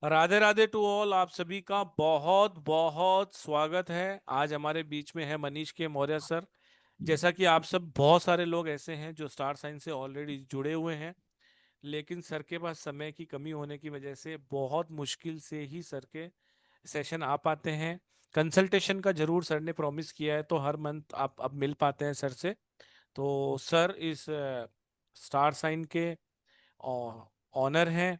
Radhe Radhe to all. आप सभी का बहुत बहुत स्वागत है। आज हमारे बीच में है मनीष के मौर्य सर। जैसा कि आप सब बहुत सारे लोग ऐसे हैं जो स्टार साइंस से ऑलरेडी जुड़े हुए हैं, लेकिन सर के पास समय की कमी होने की वजह से बहुत मुश्किल से ही सर के सेशन आ पाते हैं। कंसल्टेशन का जरूर सर ने प्रॉमिस किया है, तो हर मंथ आप अब मिल पाते हैं सर से। तो सर इस स्टार साइन के ऑनर हैं,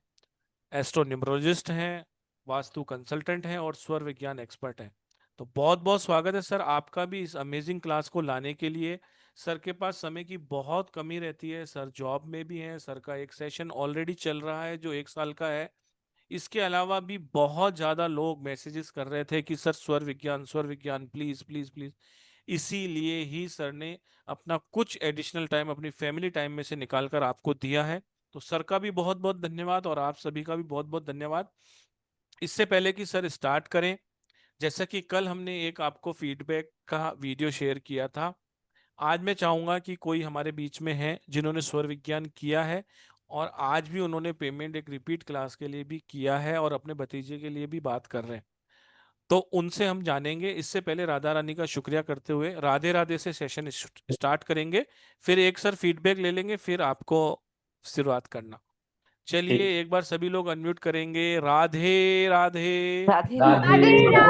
एस्ट्रोन्यूमरोलॉजिस्ट हैं, वास्तु कंसल्टेंट हैं और स्वर विज्ञान एक्सपर्ट हैं। तो बहुत बहुत स्वागत है सर आपका भी इस अमेजिंग क्लास को लाने के लिए। सर के पास समय की बहुत कमी रहती है, सर जॉब में भी हैं, सर का एक सेशन ऑलरेडी चल रहा है जो 1 साल का है। इसके अलावा भी बहुत ज्यादा लोग मैसेजेस कर रहे थे कि सर स्वर विज्ञान प्लीज प्लीज प्लीज। इसीलिए ही सर ने अपना कुछ एडिशनल टाइम अपनी फैमिली टाइम में से निकाल कर आपको दिया है। तो सर का भी बहुत बहुत धन्यवाद और आप सभी का भी बहुत बहुत धन्यवाद। इससे पहले कि सर स्टार्ट करें, जैसा कि कल हमने एक आपको फीडबैक का वीडियो शेयर किया था, आज मैं चाहूंगा कि कोई हमारे बीच में है जिन्होंने स्वर विज्ञान किया है और आज भी उन्होंने पेमेंट एक रिपीट क्लास के लिए भी किया है और अपने भतीजे के लिए भी बात कर रहे हैं। तो उनसे हम जानेंगे। इससे पहले राधा रानी का शुक्रिया करते हुए राधे राधे से सेशन स्टार्ट करेंगे। फिर एक सर फीडबैक ले लेंगे, फिर आपको शुरुआत करना। चलिए ठीक। एक बार सभी लोग अनम्यूट करेंगे। राधे राधे। राधे राधे राधे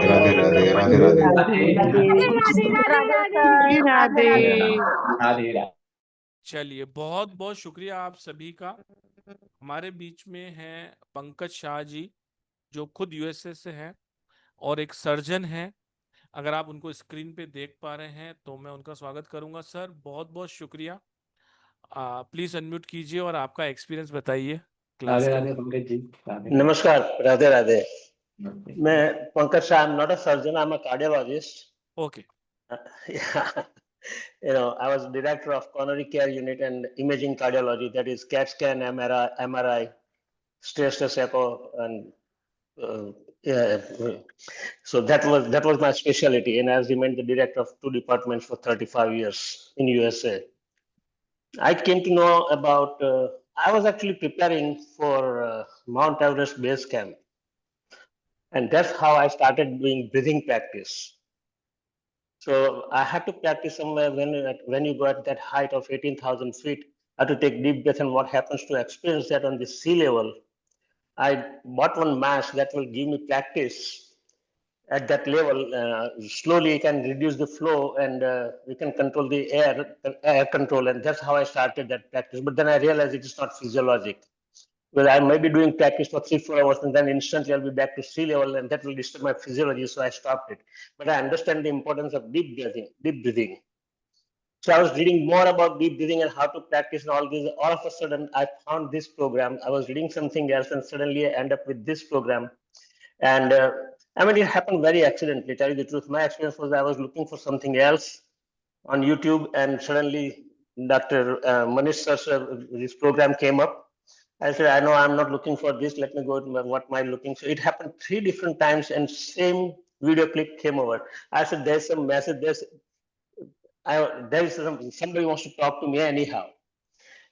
राधे राधे राधे राधे। राधे सर राधे राधे। राधे। राधे राधे। चलिए बहुत बहुत शुक्रिया आप सभी का। हमारे बीच में हैं पंकज शाह जी, जो खुद यूएसए से हैं और एक सर्जन हैं। अगर आप उनको स्क्रीन पे देख पा रहे हैं तो मैं उनका स्वागत करूंगा। सर बहुत बहुत शुक्रिया। प्लीज अनम्यूट कीजिए और आपका एक्सपीरियंस बताइए क्लास राधे का। राधे पंकज जी। राधे नमस्कार, राधे राधे। राधे। मैं Pankaj Shah, I'm not a surgeon, I'm a cardiologist. Okay. Yeah. I was director of coronary care unit and imaging cardiology, that is CAT scan, MRI, stress echo, and yeah. So that was my specialty, and I was remained the director of 2 departments for 35 years in USA. I came to know about. I was actually preparing for Mount Everest base camp. And that's how I started doing breathing practice. So I had to practice somewhere when you go at that height of 18,000 feet, I had to take deep breath. And what happens to experience that on the sea level, I bought one mask that will give me practice at that level. Slowly you can reduce the flow and you can control the air control. And that's how I started that practice. But then I realized it is not physiologic. Well, I may be doing practice for 3-4 hours and then instantly I'll be back to sea level and that will disturb my physiology. So I stopped it. But I understand the importance of deep breathing. So I was reading more about deep breathing and how to practice and all this. All of a sudden, I found this program. I was reading something else and suddenly I end up with this program. And I mean, it happened very accidentally, tell you the truth. My experience was I was looking for something else on YouTube and suddenly Dr. Manish Sir's this program came up. I said, I know I'm not looking for this. Let me go to what am I looking. So it happened 3 different times and same video clip came over. I said, there's some message. There's somebody wants to talk to me anyhow.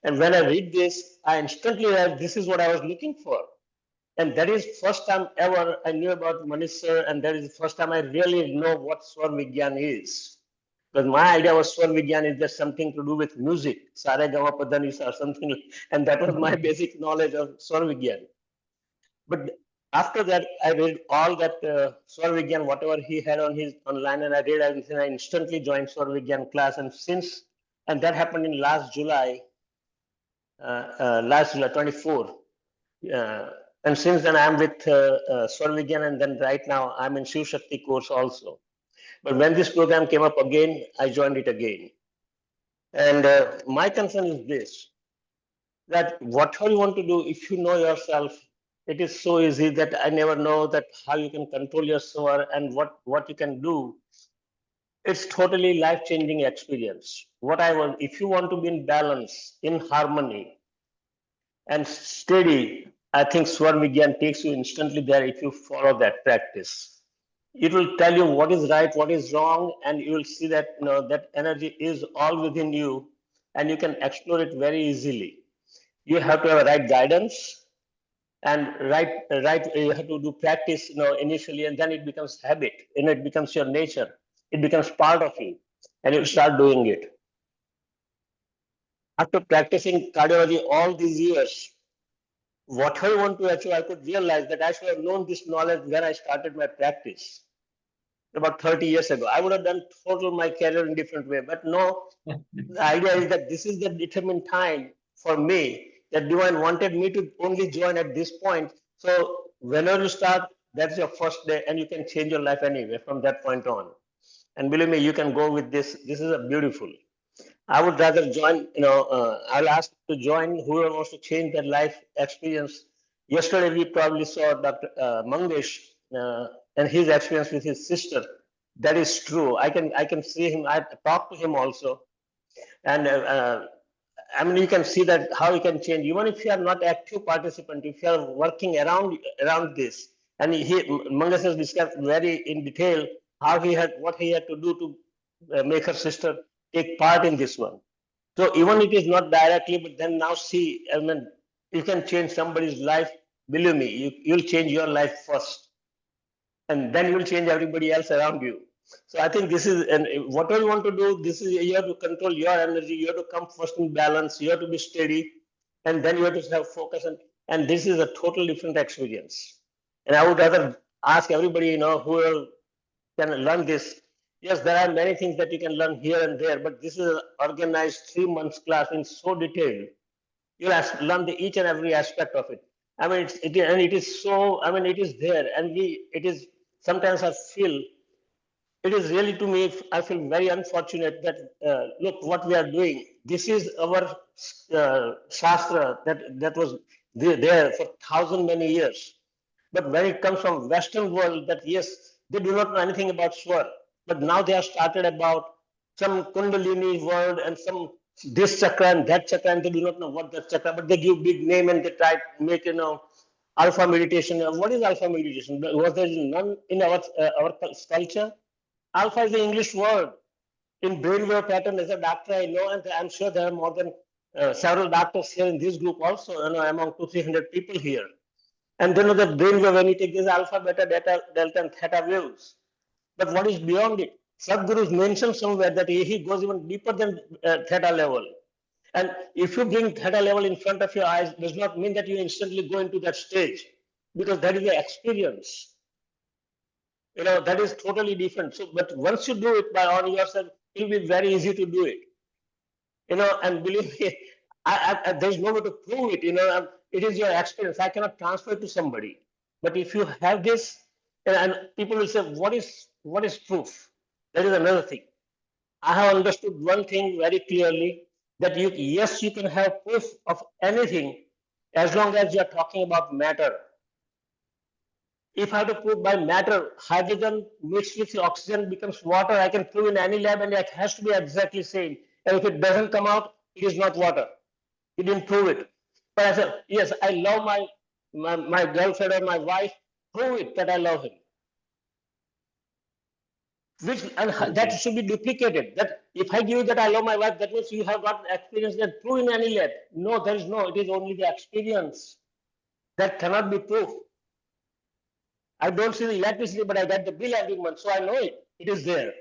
And when I read this, I instantly realized this is what I was looking for. And that is first time ever I knew about Manish sir, and that is the first time I really know what Swar Vigyan is. Because my idea was Swar Vigyan is just something to do with music, Sare Gama Padanisa or something, and that was my basic knowledge of Swar Vigyan. But after that, I read all that Swar Vigyan, whatever he had on his online, and I read everything. I instantly joined Swar Vigyan class, and that happened in last July 24. And since then, I'm with Swar Vigyan, and then right now I'm in Shiv Shakti course also. But when this program came up again, I joined it again. And my concern is this, that whatever you want to do, if you know yourself, it is so easy that I never know that how you can control your swar and what you can do. It's totally life-changing experience. What I want, if you want to be in balance, in harmony, and steady, I think Swar Vigyan takes you instantly there if you follow that practice. It will tell you what is right, what is wrong, and you will see that that energy is all within you, and you can explore it very easily. You have to have a right guidance, And you have to do practice, initially, and then it becomes habit, it becomes your nature, it becomes part of you, and you start doing it. After practicing cardiology all these years, what I want to achieve, I could realize that I should have known this knowledge when I started my practice about 30 years ago. I would have done total my career in different way, but no. The idea is that this is the determined time for me, that Divine wanted me to only join at this point. So whenever you start, that's your first day, and you can change your life anyway from that point on. And believe me, you can go with this. This is a beautiful. I would rather join, I'll ask to join whoever wants to change their life experience. Yesterday, we probably saw Dr. Mangesh and his experience with his sister. That is true. I can see him. I talked to him also. And I mean, you can see that how you can change, even if you are not active participant, if you are working around this. And Mangesh has described very in detail what he had to do to make her sister take part in this one. So even it is not directly, but then now see, I mean, you can change somebody's life. Believe me, you'll change your life first, and then you'll change everybody else around you. So I think this is, and whatever you want to do, this is, you have to control your energy. You have to come first in balance. You have to be steady, and then you have to have focus. And this is a totally different experience. And I would rather ask everybody, who can learn this. Yes, there are many things that you can learn here and there, but this is an organized 3 months class in so detailed. You'll learn each and every aspect of it. I mean, it is so, I mean, it is there, and it is, sometimes I feel, it is really, to me, I feel very unfortunate that, look what we are doing. This is our Shastra that was there for many years. But when it comes from Western world, that yes, they do not know anything about Swar. But now they have started about some Kundalini world and some this chakra and that chakra, and they do not know what that chakra, but they give big name and they try to make, alpha meditation. What is alpha meditation? Was there none in our culture? Alpha is the English word. In brainwave pattern, as a doctor, I know, and I'm sure there are more than several doctors here in this group also, among 200-300 people here. And then the brainwave, when you take this alpha, beta, delta, and theta waves. But what is beyond it? Sadhguru's mentioned somewhere that he goes even deeper than theta level. And if you bring theta level in front of your eyes, does not mean that you instantly go into that stage, because that is the experience. That is totally different. So, but once you do it by on yourself, it will be very easy to do it. And believe me, there's no way to prove it. It is your experience. I cannot transfer it to somebody. But if you have this, and people will say, what is proof? That is another thing. I have understood one thing very clearly, that yes, you can have proof of anything as long as you are talking about matter. If I have to prove by matter, hydrogen mixed with oxygen becomes water, I can prove in any lab, and it has to be exactly same. And if it doesn't come out, it is not water. You didn't prove it. But I said, yes, I love my girlfriend or my wife. Prove it that I love him. That should be duplicated. That if I give you that I love my wife, that means you have got experience that prove in any lab. No, there is no. It is only the experience that cannot be proved. I don't see the electricity, but I get the bill every month, so I know it. It is there.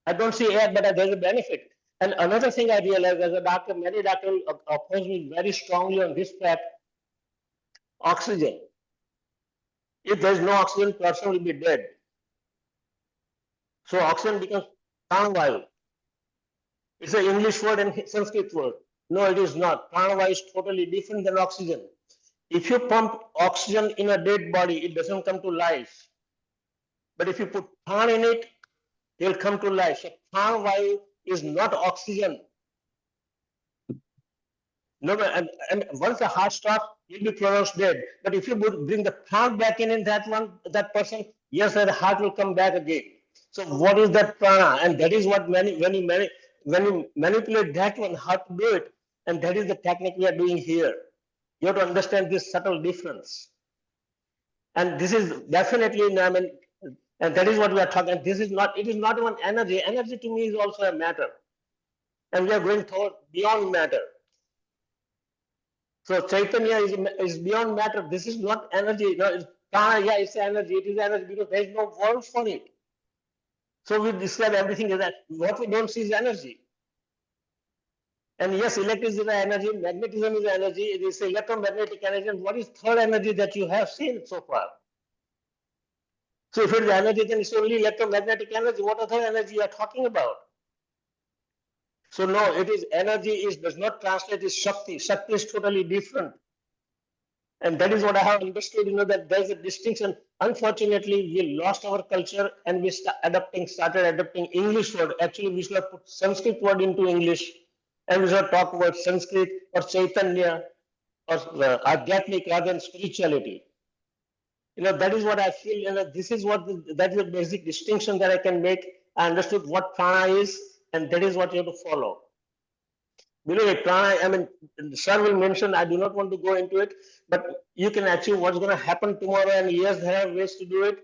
I don't see air, but there's a benefit. And another thing I realized as a doctor, many doctors oppose me very strongly on this fact: oxygen. If there is no oxygen, person will be dead. So oxygen becomes pranavayu. It's an English word and Sanskrit word. No, it is not. Pranavayu is totally different than oxygen. If you pump oxygen in a dead body, it doesn't come to life. But if you put prana in it, they'll come to life. So pranavayu is not oxygen. No, and once the heart stops, you'll be pronounced dead. But if you bring the prana back in that person, yes, the heart will come back again. So what is that prana? And that is what when you manipulate that one, how to do it, and that is the technique we are doing here. You have to understand this subtle difference. And this is definitely, I mean, and that is what we are talking. It is not even energy. Energy to me is also a matter. And we are going toward beyond matter. So Chaitanya is beyond matter. This is not energy. No, prana, yeah, it's energy. It is energy because there is no word for it. So we describe everything as that. What we don't see is energy. And yes, electricity is energy, magnetism is energy, it is electromagnetic energy. And what is third energy that you have seen so far? So if it is energy, then it's only electromagnetic energy. What other energy you are talking about? So no, it is energy does not translate as Shakti. Shakti is totally different. And that is what I have understood, that there's a distinction. Unfortunately, we lost our culture and we started adopting English word. Actually, we should have put Sanskrit word into English and we should have talked about Sanskrit or Chaitanya or Adhyatmic rather than spirituality. That is what I feel, this is that is the basic distinction that I can make. I understood what prana is and that is what you have to follow. Believe it, prana, I mean, sir will mention, I do not want to go into it, but you can achieve what's going to happen tomorrow, and yes, there are ways to do it,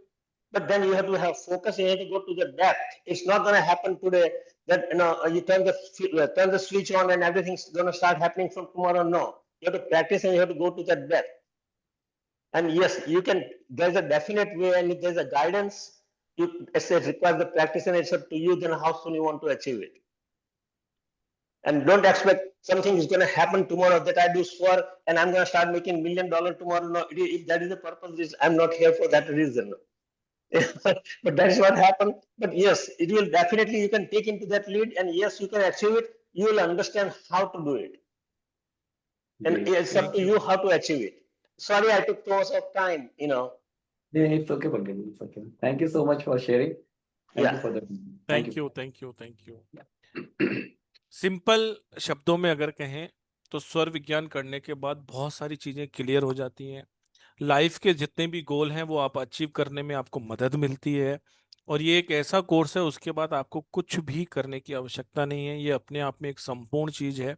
but then you have to have focus, you have to go to the depth. It's not going to happen today that, you turn the switch on and everything's going to start happening from tomorrow. No, you have to practice and you have to go to the depth. And yes, there's a definite way, and if there's a guidance, it requires the practice, and it's up to you then how soon you want to achieve it. And don't expect something is going to happen tomorrow that I do swar and I'm going to start making $1 million tomorrow. No, if that is the purpose, I'm not here for that reason. But that is what happened. But yes, it will definitely, you can take into that lead, and yes, you can achieve it. You will understand how to do it. And it's up to you how to achieve it. Sorry, I took too much of time, Yeah, it's okay, Pankaj. It's okay. Thank you so much for sharing. Thank you for the. Thank you. Simple शब्दों में अगर कहें तो स्वर विज्ञान करने के बाद बहुत सारी चीजें क्लियर हो जाती हैं. लाइफ के जितने भी गोल हैं वो आप अचीव करने में आपको मदद मिलती है. और ये एक ऐसा कोर्स है, उसके बाद आपको कुछ भी करने की आवश्यकता नहीं है. ये अपने आप में एक संपूर्ण चीज है.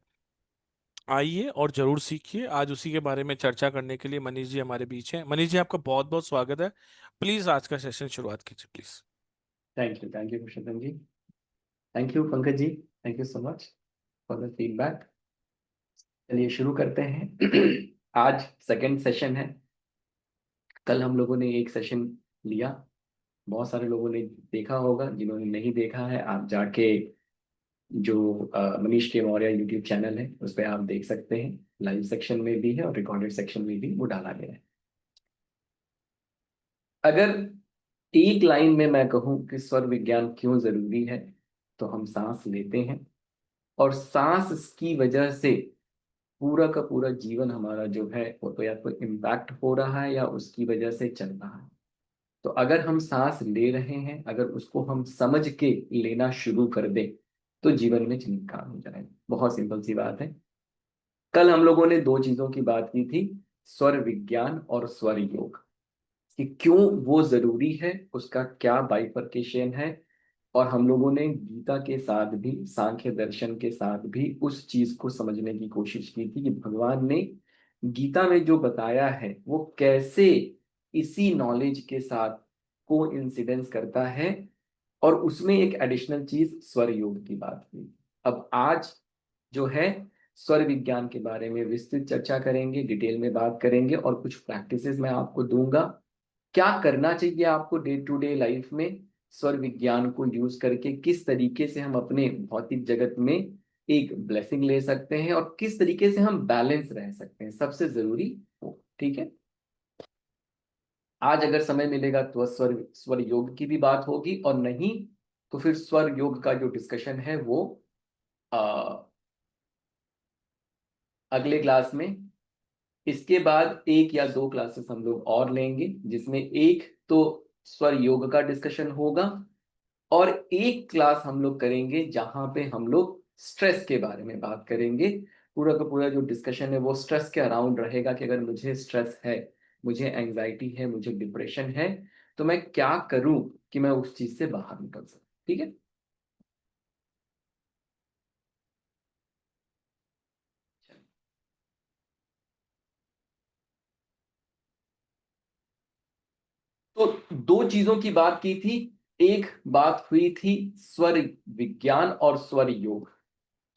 आइए और जरूर सीखिए. आज उसी के बारे में चर्चा करने के लिए मनीष जी हमारे बीच हैं. मनीष जी, आपका बहुत बहुत स्वागत है. प्लीज आज का सेशन शुरुआत कीजिए please. Thank you Purushottam ji. Thank you Pankaj ji. Thank you so much for the feedback. चलिए शुरू करते हैं. आज सेकंड सेशन है. कल हम लोगों ने एक सेशन लिया. बहुत सारे लोगों ने देखा होगा. जिन्होंने नहीं देखा है, आप जाके जो मनीष के मौर्य यूट्यूब चैनल है उस पर आप देख सकते हैं. लाइव सेक्शन में भी है और रिकॉर्डेड सेक्शन में भी वो डाला गया है. अगर एक लाइन में मैं कहूँ कि स्वर विज्ञान क्यों जरूरी है, तो हम सांस लेते हैं और सांस की वजह से पूरा का पूरा जीवन हमारा जो है वो तो या तो इम्पैक्ट हो रहा है या उसकी वजह से चल रहा है. तो अगर हम सांस ले रहे हैं, अगर उसको हम समझ के लेना शुरू कर दें तो जीवन में चमत्कार हो जाए. बहुत सिंपल सी बात है. कल हम लोगों ने दो चीजों की बात की थी, स्वर विज्ञान और स्वर योग, कि क्यों वो जरूरी है, उसका क्या बाइफर्केशन है. और हम लोगों ने गीता के साथ भी, सांख्य दर्शन के साथ भी उस चीज को समझने की कोशिश की थी कि भगवान ने गीता में जो बताया है वो कैसे इसी नॉलेज के साथ को इंसिडेंस करता है. और उसमें एक एडिशनल चीज स्वर योग की बात हुई. अब आज जो है स्वर विज्ञान के बारे में विस्तृत चर्चा करेंगे, डिटेल में बात करेंगे और कुछ प्रैक्टिसेस मैं आपको दूंगा. क्या करना चाहिए आपको डे टू डे लाइफ में स्वर विज्ञान को यूज करके, किस तरीके से हम अपने भौतिक जगत में एक ब्लेसिंग ले सकते हैं और किस तरीके से हम बैलेंस रह सकते हैं, सबसे जरूरी हो. ठीक है. आज अगर समय मिलेगा तो स्वर योग की भी बात होगी, और नहीं तो फिर स्वर योग का जो डिस्कशन है वो अगले क्लास में. इसके बाद एक या दो क्लासेस हम लोग और लेंगे, जिसमें एक तो स्वर योग का डिस्कशन होगा और एक क्लास हम लोग करेंगे जहां पे हम लोग स्ट्रेस के बारे में बात करेंगे. पूरा का पूरा जो डिस्कशन है वो स्ट्रेस के अराउंड रहेगा कि अगर मुझे स्ट्रेस है, मुझे एंजाइटी है, मुझे डिप्रेशन है, तो मैं क्या करूं कि मैं उस चीज से बाहर निकल सकूं. ठीक है. तो दो चीजों की बात की थी. एक बात हुई थी स्वर विज्ञान और स्वर योग.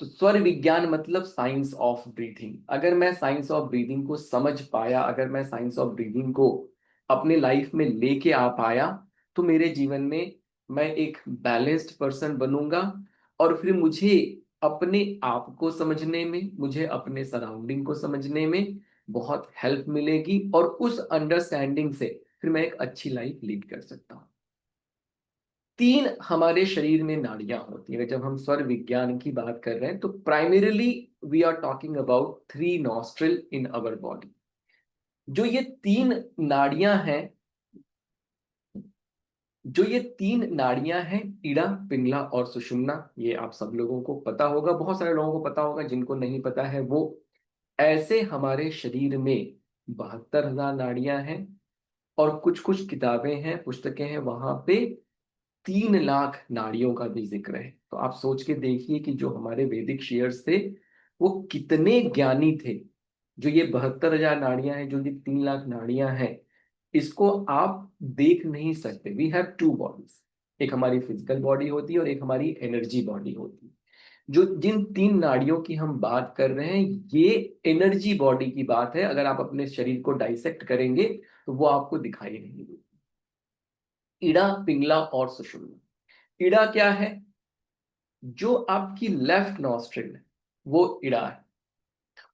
तो स्वर विज्ञान मतलब साइंस ऑफ ब्रीथिंग। अगर मैं साइंस ऑफ ब्रीदिंग को समझ पाया, अगर मैं साइंस ऑफ ब्रीदिंग को अपने लाइफ में लेके आ पाया, तो मेरे जीवन में मैं एक बैलेंस्ड पर्सन बनूंगा। और फिर मुझे अपने आप को समझने में, मुझे अपने सराउंडिंग को समझने में बहुत हेल्प मिलेगी, और उस अंडरस्टैंडिंग से फिर मैं एक अच्छी लाइफ लीड कर सकता हूँ। 3 हमारे शरीर में नाड़ियां होती हैं। जब हम स्वर विज्ञान की बात कर रहे हैं तो primarily we are talking about 3 nostril in our body. जो ये 3 नाड़ियां हैं, जो ये 3 नाड़ियां हैं, इड़ा, पिंगला और सुषुम्ना, ये आप सब लोगों को पता होगा, बहुत सारे लोगों को पता होगा। जिनको नहीं पता है वो, ऐसे हमारे शरीर में 72,000 नाड़ियां हैं। और कुछ कुछ किताबें हैं, पुस्तकें हैं, वहां पे 3 लाख नाड़ियों का भी जिक्र है। तो आप सोच के देखिए कि जो हमारे वैदिक शीयर्स थे वो कितने ज्ञानी थे। जो ये 72,000 नाड़ियां हैं, जो ये 3 लाख नाड़ियां हैं, इसको आप देख नहीं सकते। वी हैव 2 बॉडीज, एक हमारी फिजिकल बॉडी होती है और एक हमारी एनर्जी बॉडी होती है। जो जिन 3 नाड़ियों की हम बात कर रहे हैं, ये एनर्जी बॉडी की बात है। अगर आप अपने शरीर को डाइसेक्ट करेंगे तो वो आपको दिखाई नहीं देगी। इड़ा, पिंगला और सुषुम्ना। इड़ा क्या है? जो आपकी लेफ्ट नॉस्ट्रिल है वो इड़ा है,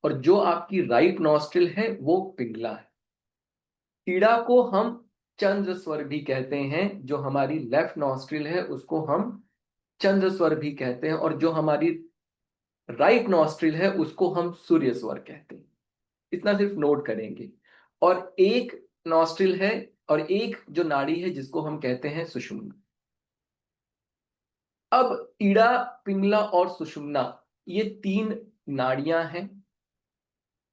और जो आपकी राइट नॉस्ट्रिल है वो पिंगला है। इड़ा को हम चंद्र स्वर भी कहते हैं, जो हमारी लेफ्ट नॉस्ट्रिल है उसको हम चंद्र स्वर भी कहते हैं, और जो हमारी राइट नॉस्ट्रिल है उसको हम सूर्य स्वर कहते हैं। इतना सिर्फ नोट करेंगे। और एक नॉस्ट्रिल है और एक जो नाड़ी है जिसको हम कहते हैं सुषुम्ना। अब इड़ा, पिंगला और सुषुम्ना, ये 3 नाड़ियां हैं।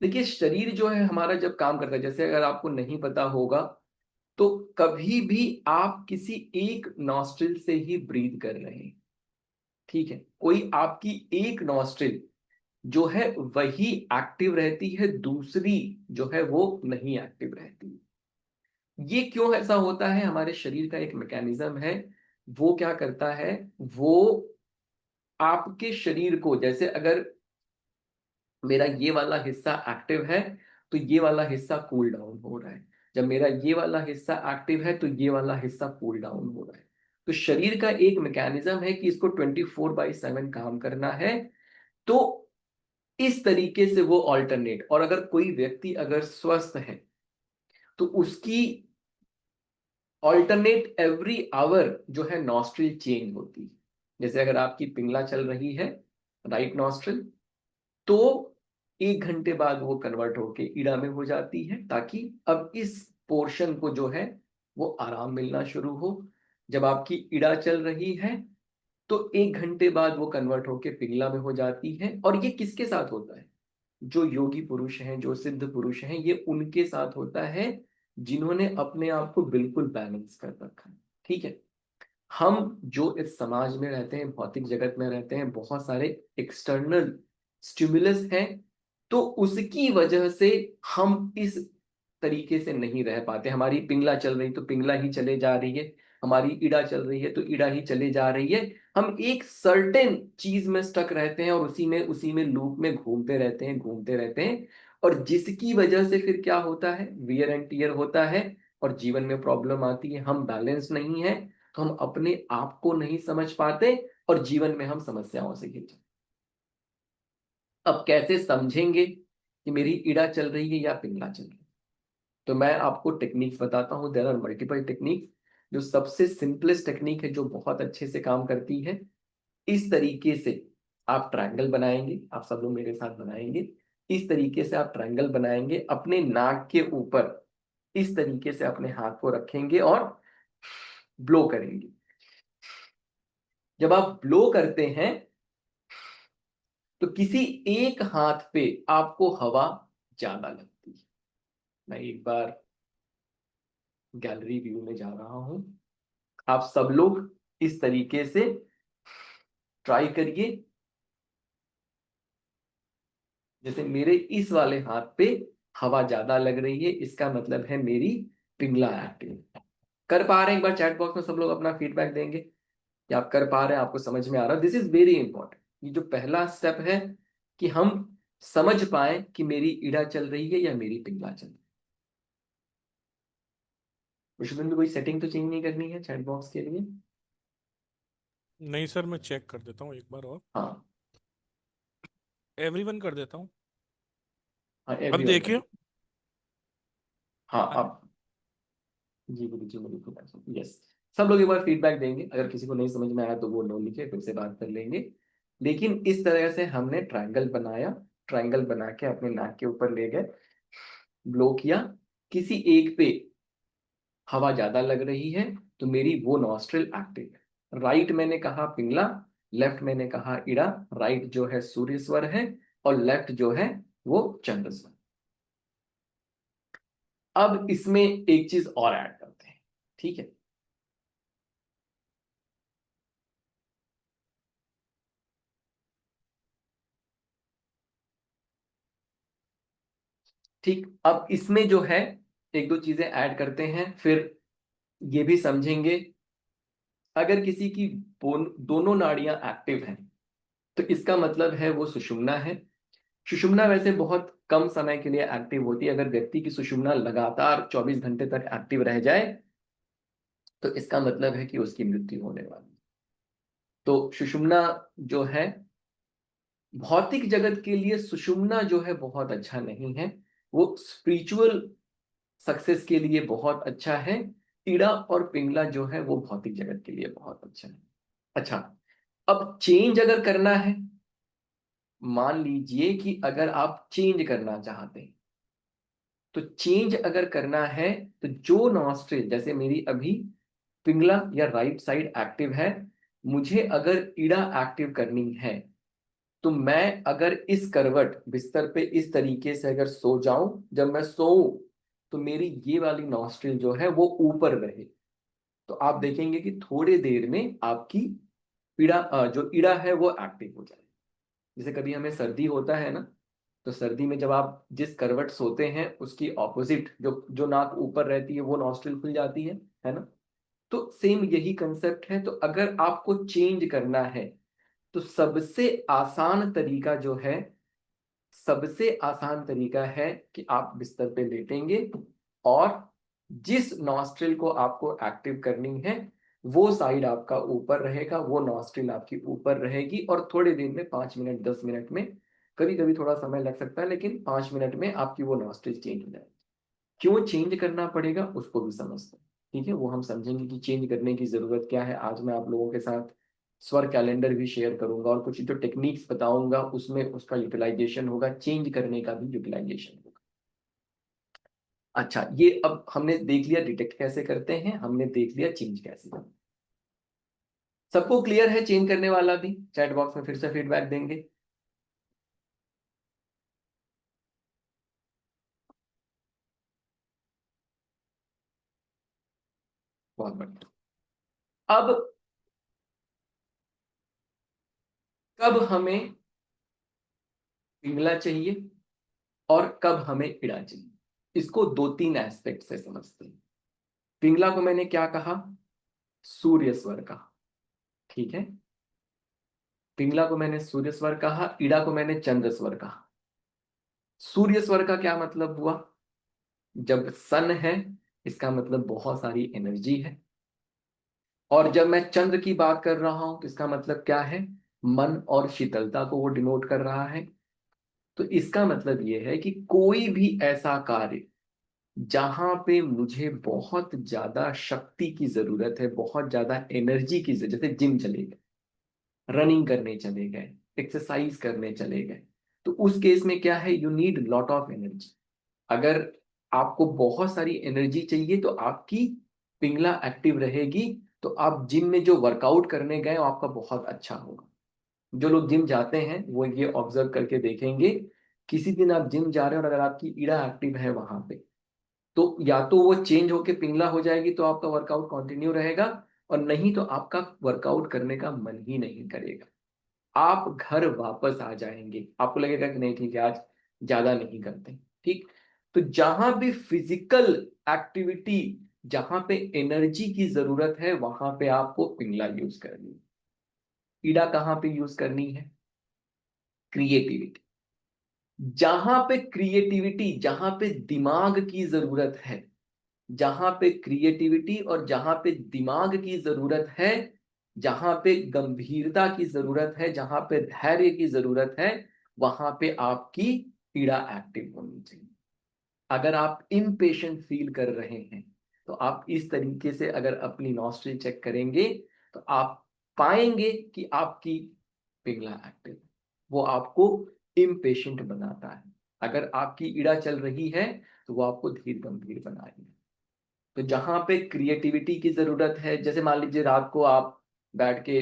देखिए, शरीर जो है हमारा जब काम करता है, जैसे अगर आपको नहीं पता होगा तो कभी भी आप किसी एक नॉस्ट्रिल से ही ब्रीथ कर रहे हैं, ठीक है। कोई आपकी एक नॉस्ट्रिल जो है वही एक्टिव रहती है, दूसरी जो है वो नहीं एक्टिव रहती। ये क्यों ऐसा होता है? हमारे शरीर का एक मैकेनिज्म है। वो क्या करता है, वो आपके शरीर को, जैसे अगर मेरा ये वाला हिस्सा एक्टिव है तो ये वाला हिस्सा कूल डाउन हो रहा है, जब मेरा ये वाला हिस्सा एक्टिव है तो ये वाला हिस्सा कूल डाउन हो रहा है। तो शरीर का एक मैकेनिज्म है कि इसको 24/7 काम करना है। तो इस तरीके से वो ऑल्टरनेट, और अगर कोई व्यक्ति अगर स्वस्थ है तो उसकी ऑल्टरनेट एवरी आवर जो है नॉस्ट्रिल चेंज होती है। जैसे अगर आपकी पिंगला चल रही है, राइट नॉस्ट्रिल, तो 1 घंटे बाद वो कन्वर्ट होके ईड़ा में हो जाती है, ताकि अब इस पोर्शन को जो है वो आराम मिलना शुरू हो। जब आपकी ईड़ा चल रही है तो 1 घंटे बाद वो कन्वर्ट होके पिंगला में हो जाती है। और ये किसके साथ होता है? जो योगी पुरुष हैं, जो सिद्ध पुरुष हैं, ये उनके साथ होता है जिन्होंने अपने आप को बिल्कुल बैलेंस कर रखा है, ठीक है। हम जो इस समाज में रहते हैं, भौतिक जगत में रहते हैं, बहुत सारे एक्सटर्नल स्टिमुलस हैं, तो उसकी वजह से हम इस तरीके से नहीं रह पाते। हमारी पिंगला चल रही तो पिंगला ही चले जा रही है, हमारी इड़ा चल रही है तो इड़ा ही चले जा रही है। हम एक सर्टेन चीज में स्टक रहते हैं और उसी में लूप में घूमते रहते हैं, घूमते रहते हैं। और जिसकी वजह से फिर क्या होता है, वियर एंड टीयर होता है, और जीवन में प्रॉब्लम आती है। हम बैलेंस नहीं है तो हम अपने आप को नहीं समझ पाते, और जीवन में हम समस्याओं से घिर जाते। अब कैसे समझेंगे कि मेरी इड़ा चल रही है या पिंगला चल रही है? तो मैं आपको टेक्निक्स बताता हूँ। There are multiple techniques. जो सबसे सिंपलेस्ट टेक्निक है, जो बहुत अच्छे से काम करती है, इस तरीके से आप ट्रायंगल बनाएंगे। आप सब लोग मेरे साथ बनाएंगे। इस तरीके से आप ट्रायंगल बनाएंगे, अपने नाक के ऊपर इस तरीके से अपने हाथ को रखेंगे और ब्लो करेंगे। जब आप ब्लो करते हैं तो किसी एक हाथ पे आपको हवा ज्यादा लगती है। मैं एक बार गैलरी व्यू में जा रहा हूं, आप सब लोग इस तरीके से ट्राई करिए। जैसे मेरे इस वाले हाथ पे हवा ज्यादा लग रही है, इसका मतलब है मेरी पिंगला एक्टिव। कर पा रहे हैं? एक बार चैट बॉक्स में सब लोग अपना फीडबैक देंगे कि आप कर पा रहे हैं, आपको समझ में आ रहा है। This is very important. ये जो पहला स्टेप है कि हम समझ पाए कि मेरी इड़ा चल रही है या मेरी पिंगला चल रही है। विश्वबिंदु कोई सेटिंग तो चेंज नहीं करनी है चैट बॉक्स के लिए? नहीं सर, मैं चेक कर देता हूँ एक बार और। हाँ एवरीवन कर देता हूँ। हाँ अब एवरीवन कर। देखिए। हाँ अब जी बिल्कुल बिल्कुल यस। सब लोग एक बार फीडबैक देंगे, अगर किसी को नहीं समझ में आया तो वो नो लिखे, फिर से बात कर लेंगे। लेकिन इस तरह से हमने ट्रायंगल बनाया, ट्रायंगल बना के अपने नाक के ऊपर ले गए, ब्लो किया, किसी एक पे हवा ज्यादा लग रही है तो मेरी वो नॉस्ट्रिल एक्टिव है। राइट मैंने कहा पिंगला, लेफ्ट मैंने कहा इड़ा। राइट जो है सूर्य स्वर है और लेफ्ट जो है वो चंद्र स्वर। अब इसमें एक चीज और ऐड करते हैं, ठीक है? ठीक, अब इसमें जो है एक दो चीजें ऐड करते हैं, फिर ये भी समझेंगे अगर किसी की दोनों नाड़ियां एक्टिव हैं तो इसका मतलब है वो सुषुम्ना है। सुषुम्ना वैसे बहुत कम समय के लिए एक्टिव होती है, अगर व्यक्ति की सुषुम्ना लगातार 24 घंटे तक एक्टिव रह जाए तो इसका मतलब है कि उसकी मृत्यु होने वाली है। तो सुषुम्ना जो है भौतिक जगत के लिए, सुषुम्ना जो है बहुत अच्छा नहीं है, वो स्पिरिचुअल सक्सेस के लिए बहुत अच्छा है। इड़ा और पिंगला जो है वो भौतिक जगत के लिए बहुत अच्छा है। अच्छा, अब चेंज अगर करना है, मान लीजिए कि अगर आप चेंज करना चाहते हैं, तो चेंज अगर करना है तो जो नॉस्ट्रिल, जैसे मेरी अभी पिंगला या राइट साइड एक्टिव है, मुझे अगर इड़ा एक्टिव करनी है तो मैं अगर इस करवट बिस्तर पे इस तरीके से अगर सो जाऊं, जब मैं सोऊं तो मेरी ये वाली नॉस्ट्रिल जो है वो ऊपर रहे, तो आप देखेंगे कि थोड़ी देर में आपकी जो इड़ा है वो एक्टिव हो जाए। जैसे कभी हमें सर्दी होता है ना, तो सर्दी में जब आप जिस करवट सोते हैं उसकी ऑपोजिट जो जो नाक ऊपर रहती है वो नॉस्ट्रिल खुल जाती है ना? तो सेम यही कंसेप्ट है। तो अगर आपको चेंज करना है तो सबसे आसान तरीका जो है, सबसे आसान तरीका है कि आप बिस्तर पे लेटेंगे और जिस नॉस्ट्रिल को आपको एक्टिव करनी है वो साइड आपका ऊपर रहेगा, वो नॉस्ट्रिल आपकी ऊपर रहेगी, और थोड़ी देर में 5 मिनट 10 मिनट में, कभी कभी थोड़ा समय लग सकता है लेकिन 5 मिनट में आपकी वो नॉस्ट्रिल चेंज हो जाएगी। क्यों चेंज करना पड़ेगा उसको भी समझते हैं, ठीक है? वो हम समझेंगे कि चेंज करने की जरूरत क्या है। आज मैं आप लोगों के साथ स्वर कैलेंडर भी शेयर करूंगा और कुछ जो टेक्निक्स बताऊंगा उसमें उसका यूटिलाइजेशन होगा, चेंज करने का भी यूटिलाइजेशन होगा। अच्छा, ये अब हमने देख लिया डिटेक्ट कैसे करते हैं, हमने देख लिया चेंज कैसे करते हैं। सबको क्लियर है चेंज करने वाला भी? चैट बॉक्स में फिर से फीडबैक देंगे। बहुत बढ़िया। अब कब हमें पिंगला चाहिए और कब हमें इड़ा चाहिए, इसको दो तीन एस्पेक्ट से समझते हैं। पिंगला को मैंने क्या कहा? सूर्य स्वर कहा, ठीक है? पिंगला को मैंने सूर्य स्वर कहा, इड़ा को मैंने चंद्र स्वर कहा। सूर्य स्वर का क्या मतलब हुआ? जब सन है इसका मतलब बहुत सारी एनर्जी है, और जब मैं चंद्र की बात कर रहा हूं तो इसका मतलब क्या है? मन और शीतलता को वो डिनोट कर रहा है। तो इसका मतलब ये है कि कोई भी ऐसा कार्य जहां पे मुझे बहुत ज्यादा शक्ति की जरूरत है, बहुत ज्यादा एनर्जी की जरूरत, जैसे जिम चले गए, रनिंग करने चले गए, एक्सरसाइज करने चले गए, तो उस केस में क्या है? You need lot of energy. अगर आपको बहुत सारी एनर्जी चाहिए तो आपकी पिंगला एक्टिव रहेगी, तो आप जिम में जो वर्कआउट करने गए वो आपका बहुत अच्छा होगा। जो लोग जिम जाते हैं वो ये ऑब्जर्व करके देखेंगे, किसी दिन आप जिम जा रहे हैं और अगर आपकी ईड़ा एक्टिव है वहां पे, तो या तो वो चेंज होके पिंगला हो जाएगी तो आपका वर्कआउट कंटिन्यू रहेगा, और नहीं तो आपका वर्कआउट करने का मन ही नहीं करेगा। आप घर वापस आ जाएंगे, आपको लगेगा कि नहीं ठीक है आज ज्यादा नहीं करते, ठीक? तो जहां भी फिजिकल एक्टिविटी, जहां पे एनर्जी की जरूरत है वहां पे आपको पिंगला यूज करनी है। ईड़ा कहाँ पे यूज करनी है? क्रिएटिविटी। जहां पे क्रिएटिविटी, जहां पे दिमाग की जरूरत है, जहां पे क्रिएटिविटी और जहां पे दिमाग की जरूरत है, जहां पे गंभीरता की जरूरत है, जहां पे धैर्य की जरूरत है, वहां पे आपकी पीड़ा एक्टिव होनी चाहिए। अगर आप इम्पेशेंट फील कर रहे हैं तो आप इस तरीके से अगर अपनी नॉस्ट्रिल चेक करेंगे तो आप पाएंगे कि आपकी पिघला एक्टिव है, वो आपको इम्पेशेंट बनाता है। अगर आपकी ईड़ा चल रही है तो वो आपको धीर गंभीर बनाएगी। तो जहां पे क्रिएटिविटी की जरूरत है, जैसे मान लीजिए रात को आप बैठ के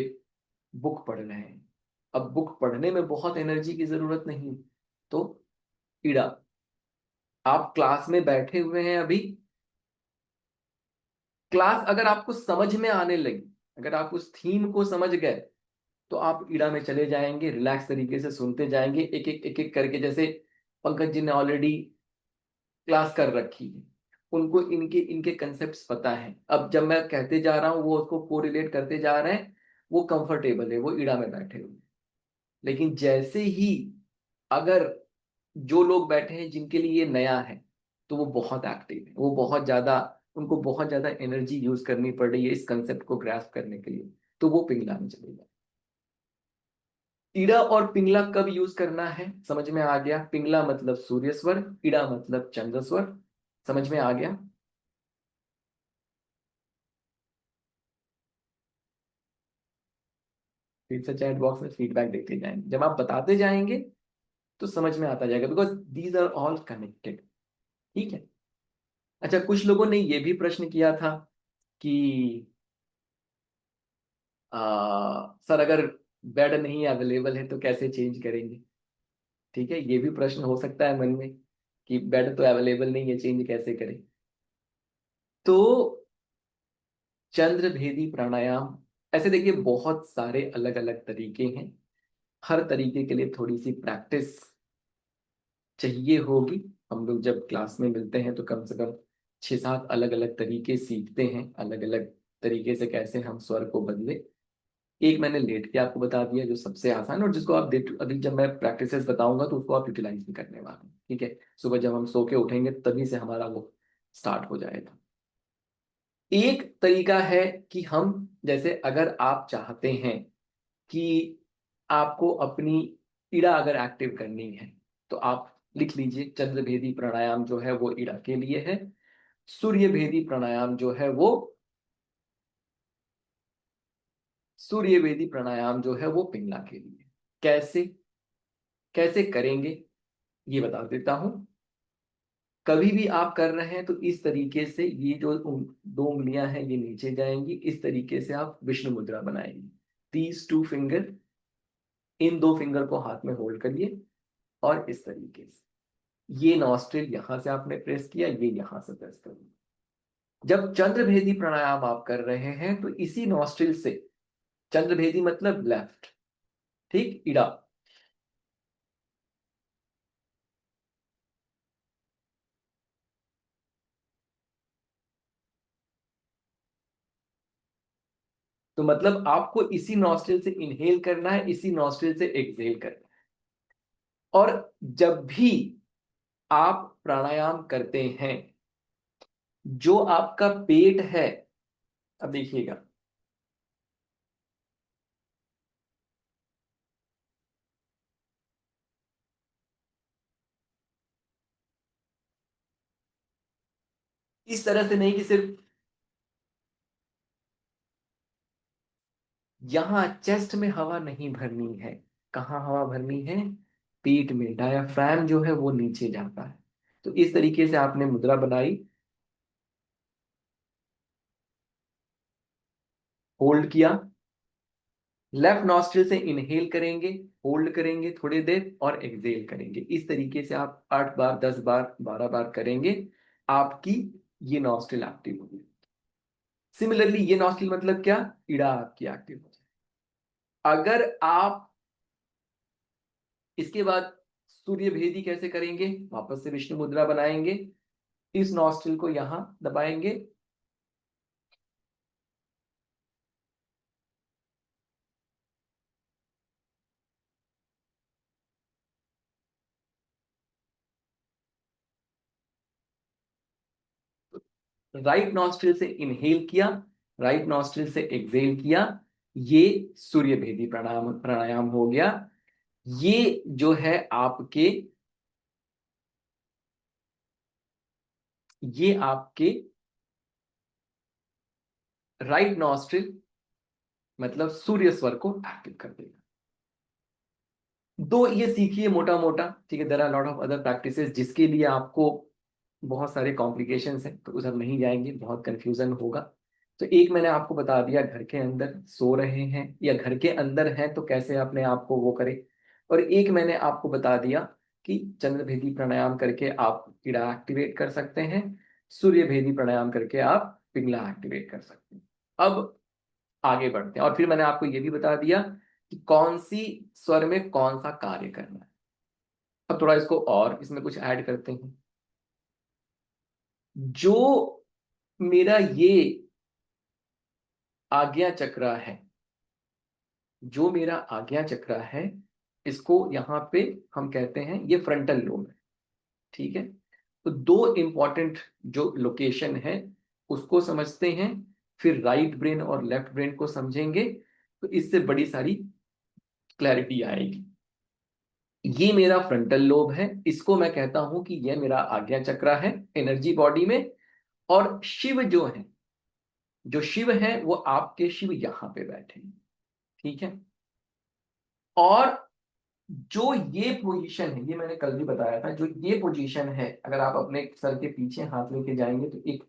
बुक पढ़ रहे हैं, अब बुक पढ़ने में बहुत एनर्जी की जरूरत नहीं, तो ईड़ा। आप क्लास में बैठे हुए हैं, अभी क्लास अगर आपको समझ में आने लगी, अगर आप उस थीम को समझ गए तो आप ईड़ा में चले जाएंगे, रिलैक्स तरीके से सुनते जाएंगे एक एक करके। जैसे पंकज जी ने ऑलरेडी क्लास कर रखी है, उनको इनके इनके कंसेप्ट्स पता है। अब जब मैं कहते जा रहा हूँ वो उसको कोरिलेट करते जा रहे हैं, वो कंफर्टेबल है, वो ईड़ा में बैठे हुए हैं। लेकिन जैसे ही अगर जो लोग बैठे हैं जिनके लिए ये नया है, तो वो बहुत एक्टिव है, वो बहुत ज्यादा, उनको बहुत ज्यादा एनर्जी यूज करनी पड़ रही है इस कंसेप्ट को ग्रास्प करने के लिए, तो वो पिंगला में चलेगा। इड़ा और पिंगला कब यूज करना है समझ में आ गया? पिंगला मतलब सूर्य स्वर, इड़ा मतलब चंद्र स्वर। समझ में आ गया? फिर से चैट बॉक्स में फीडबैक देते जाएंगे, जब आप बताते जाएंगे तो समझ में आता जाएगा, because these are all connected. ठीक है। अच्छा, कुछ लोगों ने ये भी प्रश्न किया था कि सर अगर बेड नहीं अवेलेबल है तो कैसे चेंज करेंगे? ठीक है, ये भी प्रश्न हो सकता है मन में कि बेड तो अवेलेबल नहीं है, चेंज कैसे करें? तो चंद्र भेदी प्राणायाम, ऐसे देखिए बहुत सारे अलग अलग तरीके हैं, हर तरीके के लिए थोड़ी सी प्रैक्टिस चाहिए होगी। हम लोग जब क्लास में मिलते हैं तो कम से कम 6-7 अलग अलग तरीके सीखते हैं, अलग अलग तरीके से कैसे हम स्वर को बदले। एक मैंने लेट के आपको बता दिया जो सबसे आसान, और जिसको आप अभी जब मैं प्रैक्टिसेस बताऊंगा तो उसको आप यूटिलाइज भी करने वाले हैं। ठीक है, सुबह जब हम सो के उठेंगे तभी से हमारा वो स्टार्ट हो जाएगा। एक तरीका है कि हम, जैसे अगर आप चाहते हैं कि आपको अपनी इड़ा अगर एक्टिव करनी है तो आप लिख लीजिए, चंद्र भेदी प्राणायाम जो है वो इड़ा के लिए है, सूर्य भेदी प्राणायाम जो है वो, सूर्य भेदी प्राणायाम जो है वो पिंगला के लिए। कैसे कैसे करेंगे ये बता देता हूं। कभी भी आप कर रहे हैं तो इस तरीके से ये जो दो उंगलियां हैं ये नीचे जाएंगी, इस तरीके से आप विष्णु मुद्रा बनाएंगे। दीज टू फिंगर, इन दो फिंगर को हाथ में होल्ड करिए और इस तरीके से ये नॉस्ट्रिल यहां से आपने प्रेस किया, ये यहां से प्रेस कर दिया। जब चंद्रभेदी प्राणायाम आप कर रहे हैं तो इसी नॉस्ट्रिल से, चंद्रभेदी मतलब लेफ्ट, ठीक, इड़ा, तो मतलब आपको इसी नॉस्ट्रिल से इनहेल करना है, इसी नॉस्ट्रिल से एक्सहेल करना है। और जब भी आप प्राणायाम करते हैं, जो आपका पेट है, अब देखिएगा, इस तरह से नहीं कि सिर्फ यहां चेस्ट में हवा नहीं भरनी है, कहाँ हवा भरनी है? पेट में। डायाफ्राम जो है वो नीचे जाता है। तो इस तरीके से आपने मुद्रा बनाई, होल्ड किया, लेफ्ट नॉस्ट्रिल से इनहेल करेंगे, होल्ड करेंगे थोड़ी देर और एक्सहेल करेंगे। इस तरीके से आप 8 बार, 10 बार, 12 बार करेंगे, आपकी ये नॉस्ट्रिल एक्टिव होगी। सिमिलरली ये नॉस्ट्रिल मतलब क्या? इड़ा आपकी एक्टिव हो जाए। अगर आप इसके बाद सूर्य भेदी कैसे करेंगे? वापस से विष्णु मुद्रा बनाएंगे, इस नॉस्ट्रिल को यहां दबाएंगे, राइट नॉस्ट्रिल से इनहेल किया, राइट नॉस्ट्रिल से एक्सहेल किया, ये सूर्य भेदी प्राणायाम प्राणायाम हो गया। ये जो है आपके, ये आपके राइट नॉस्ट्रिल मतलब सूर्य स्वर को एक्टिव कर देगा। दो ये सीखिए मोटा मोटा, ठीक है। There are lot of other practices जिसके लिए आपको बहुत सारे कॉम्प्लिकेशंस हैं, तो उधर नहीं जाएंगे, बहुत कंफ्यूजन होगा। तो एक मैंने आपको बता दिया, घर के अंदर सो रहे हैं या घर के अंदर हैं तो कैसे अपने आप को वो करें। और एक मैंने आपको बता दिया कि चंद्र भेदी प्राणायाम करके आप इड़ा एक्टिवेट कर सकते हैं, सूर्य भेदी प्राणायाम करके आप पिंगला एक्टिवेट कर सकते हैं। अब आगे बढ़ते हैं, और फिर मैंने आपको ये भी बता दिया कि कौन सी स्वर में कौन सा कार्य करना है। अब थोड़ा इसको और इसमें कुछ ऐड करते हैं। जो मेरा ये आज्ञा चक्र है, जो मेरा आज्ञा चक्र है, इसको यहाँ पे हम कहते हैं ये फ्रंटल लोब है, ठीक है। तो दो इंपॉर्टेंट जो लोकेशन है उसको समझते हैं, फिर राइट ब्रेन और लेफ्ट ब्रेन को समझेंगे, तो इससे बड़ी सारी क्लैरिटी आएगी। ये मेरा फ्रंटल लोब है, इसको मैं कहता हूं कि यह मेरा आज्ञा चक्र है एनर्जी बॉडी में। और शिव जो है, जो शिव है वो आपके शिव यहां पे बैठे हैं, ठीक है। और जो ये पोजीशन है, ये मैंने कल भी बताया था, जो ये पोजीशन है, अगर आप अपने सर के पीछे हाथ लेके जाएंगे तो एक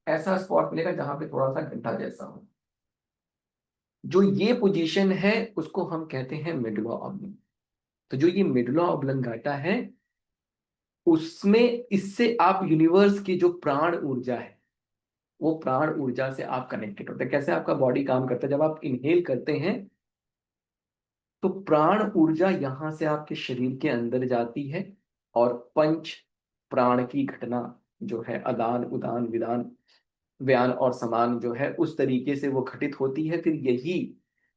ऐसा स्पॉट मिलेगा जहां पे थोड़ा सा गड्ढा जैसा हो। जो ये पोजीशन है उसको हम कहते हैं मेडुला ऑब्लिंग। तो जो ये मेडुला ऑब्लिंगाटा है, उसमें इससे आप यूनिवर्स की जो प्राण ऊर्जा है, वो प्राण ऊर्जा से आप कनेक्टेड होते हैं। कैसे आपका बॉडी काम करता है, जब आप इनहेल करते हैं तो प्राण ऊर्जा यहां से आपके शरीर के अंदर जाती है, और पंच प्राण की घटना जो है, अदान उदान विदान व्यान और समान जो है, उस तरीके से वो घटित होती है। फिर यही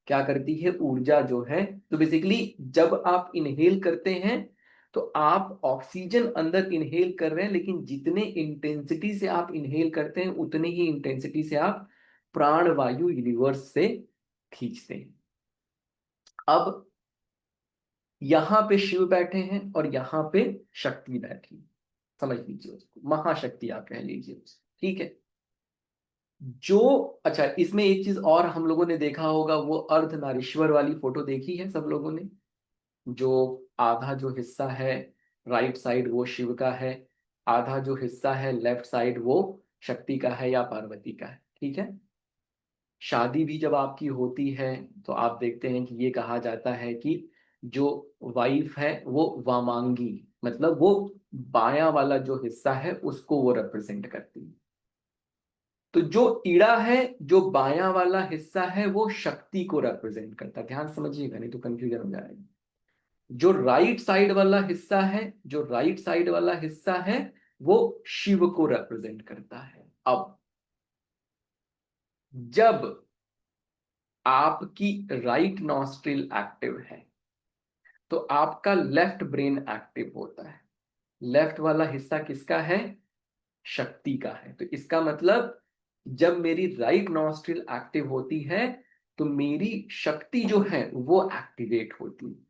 क्या करती है, ऊर्जा जो है। तो बेसिकली जब आप इनहेल करते हैं तो आप ऑक्सीजन अंदर इनहेल कर रहे हैं, लेकिन जितने इंटेंसिटी से आप इनहेल करते हैं उतनी ही इंटेंसिटी से आप प्राण वायु यूनिवर्स से खींचते हैं। अब यहां पे शिव बैठे हैं और यहां पे शक्ति बैठी है, समझ लीजिए उसको, महाशक्ति आप कह लीजिए उसको, ठीक है। जो अच्छा, इसमें एक चीज और हम लोगों ने देखा होगा, वो अर्धनारीश्वर वाली फोटो देखी है सब लोगों ने। जो आधा जो हिस्सा है राइट साइड वो शिव का है, आधा जो हिस्सा है लेफ्ट साइड वो शक्ति का है या पार्वती का है, ठीक है। शादी भी जब आपकी होती है तो आप देखते हैं कि ये कहा जाता है कि जो वाइफ है वो वामांगी, मतलब वो बायां वाला जो हिस्सा है उसको वो रिप्रेजेंट करती है। तो जो इड़ा है, जो बायां वाला हिस्सा है, वो शक्ति को रिप्रेजेंट करता है। ध्यान समझिएगा नहीं तो कंफ्यूजन हो जाएगा। जो राइट साइड वाला हिस्सा है, जो राइट साइड वाला हिस्सा है वो शिव को रिप्रेजेंट करता है। अब जब आपकी राइट नॉस्ट्रिल एक्टिव है तो आपका लेफ्ट ब्रेन एक्टिव होता है। लेफ्ट वाला हिस्सा किसका है, शक्ति का है। तो इसका मतलब जब मेरी राइट नॉस्ट्रिल एक्टिव होती है तो मेरी शक्ति जो है वो एक्टिवेट होती है।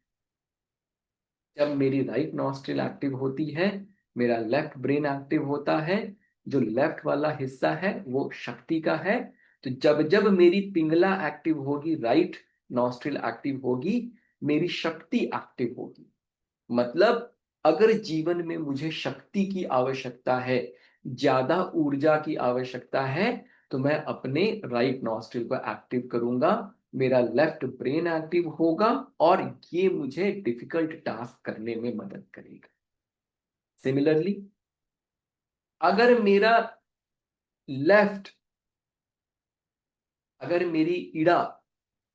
जब मेरी राइट नॉस्ट्रिल एक्टिव होती है, मेरा लेफ्ट ब्रेन एक्टिव होता है। जो लेफ्ट वाला हिस्सा है वो शक्ति का है। तो जब जब मेरी पिंगला एक्टिव होगी, राइट नॉस्ट्रिल एक्टिव होगी, मेरी शक्ति एक्टिव होगी। मतलब अगर जीवन में मुझे शक्ति की आवश्यकता है, ज्यादा ऊर्जा की आवश्यकता है, तो मैं अपने राइट नॉस्ट्रिल को एक्टिव करूंगा, मेरा लेफ्ट ब्रेन एक्टिव होगा, और ये मुझे डिफिकल्ट टास्क करने में मदद करेगा। सिमिलरली अगर मेरा लेफ्ट, अगर मेरी इड़ा,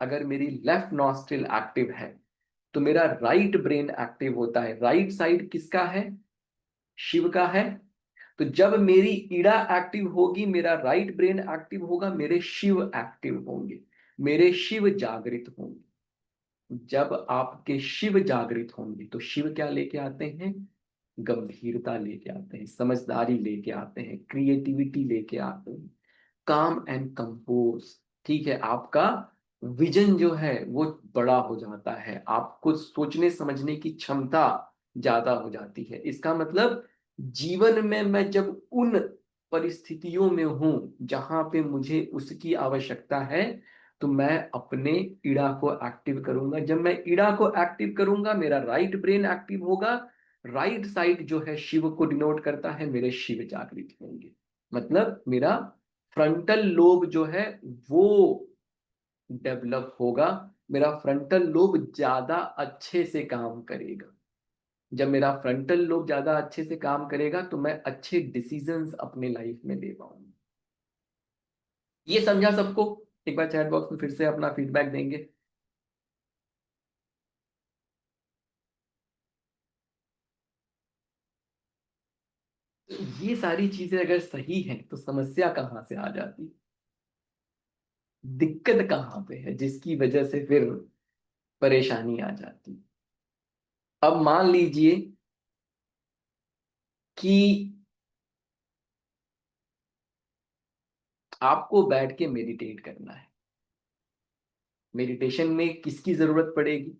अगर मेरी लेफ्ट नॉस्ट्रिल एक्टिव है तो मेरा राइट ब्रेन एक्टिव होता है। राइट साइड किसका है, शिव का है। तो जब मेरी इड़ा एक्टिव होगी, मेरा राइट ब्रेन एक्टिव होगा, मेरे शिव एक्टिव होंगे, मेरे शिव जागृत होंगे। जब आपके शिव जागृत होंगे तो शिव क्या लेके आते हैं, गंभीरता लेके आते हैं, समझदारी लेके आते हैं, क्रिएटिविटी लेके आते हैं, काम एंड कंपोज। ठीक है, आपका विजन जो है वो बड़ा हो जाता है, आपको सोचने समझने की क्षमता ज्यादा हो जाती है। इसका मतलब जीवन में मैं जब उन परिस्थितियों में हूं जहां पे मुझे उसकी आवश्यकता है, तो मैं अपने इड़ा को एक्टिव करूंगा। जब मैं इड़ा को एक्टिव करूंगा, मेरा राइट ब्रेन एक्टिव होगा। राइट साइड जो है शिव को डिनोट करता है, मेरे शिव जागृत होंगे। मतलब मेरा फ्रंटल लोब जो है वो डेवलप होगा, मेरा फ्रंटल लोब ज्यादा अच्छे से काम करेगा। जब मेरा फ्रंटल लोब ज्यादा अच्छे से काम करेगा तो मैं अच्छे डिसीजंस अपने लाइफ में ले पाऊंगा। ये समझा सबको? एक बार चैट बॉक्स में फिर से अपना फीडबैक देंगे। ये सारी चीजें अगर सही हैं तो समस्या कहाँ से आ जाती, दिक्कत कहाँ पे है जिसकी वजह से फिर परेशानी आ जाती। अब मान लीजिए कि आपको बैठ के मेडिटेट करना है। मेडिटेशन में किसकी जरूरत पड़ेगी?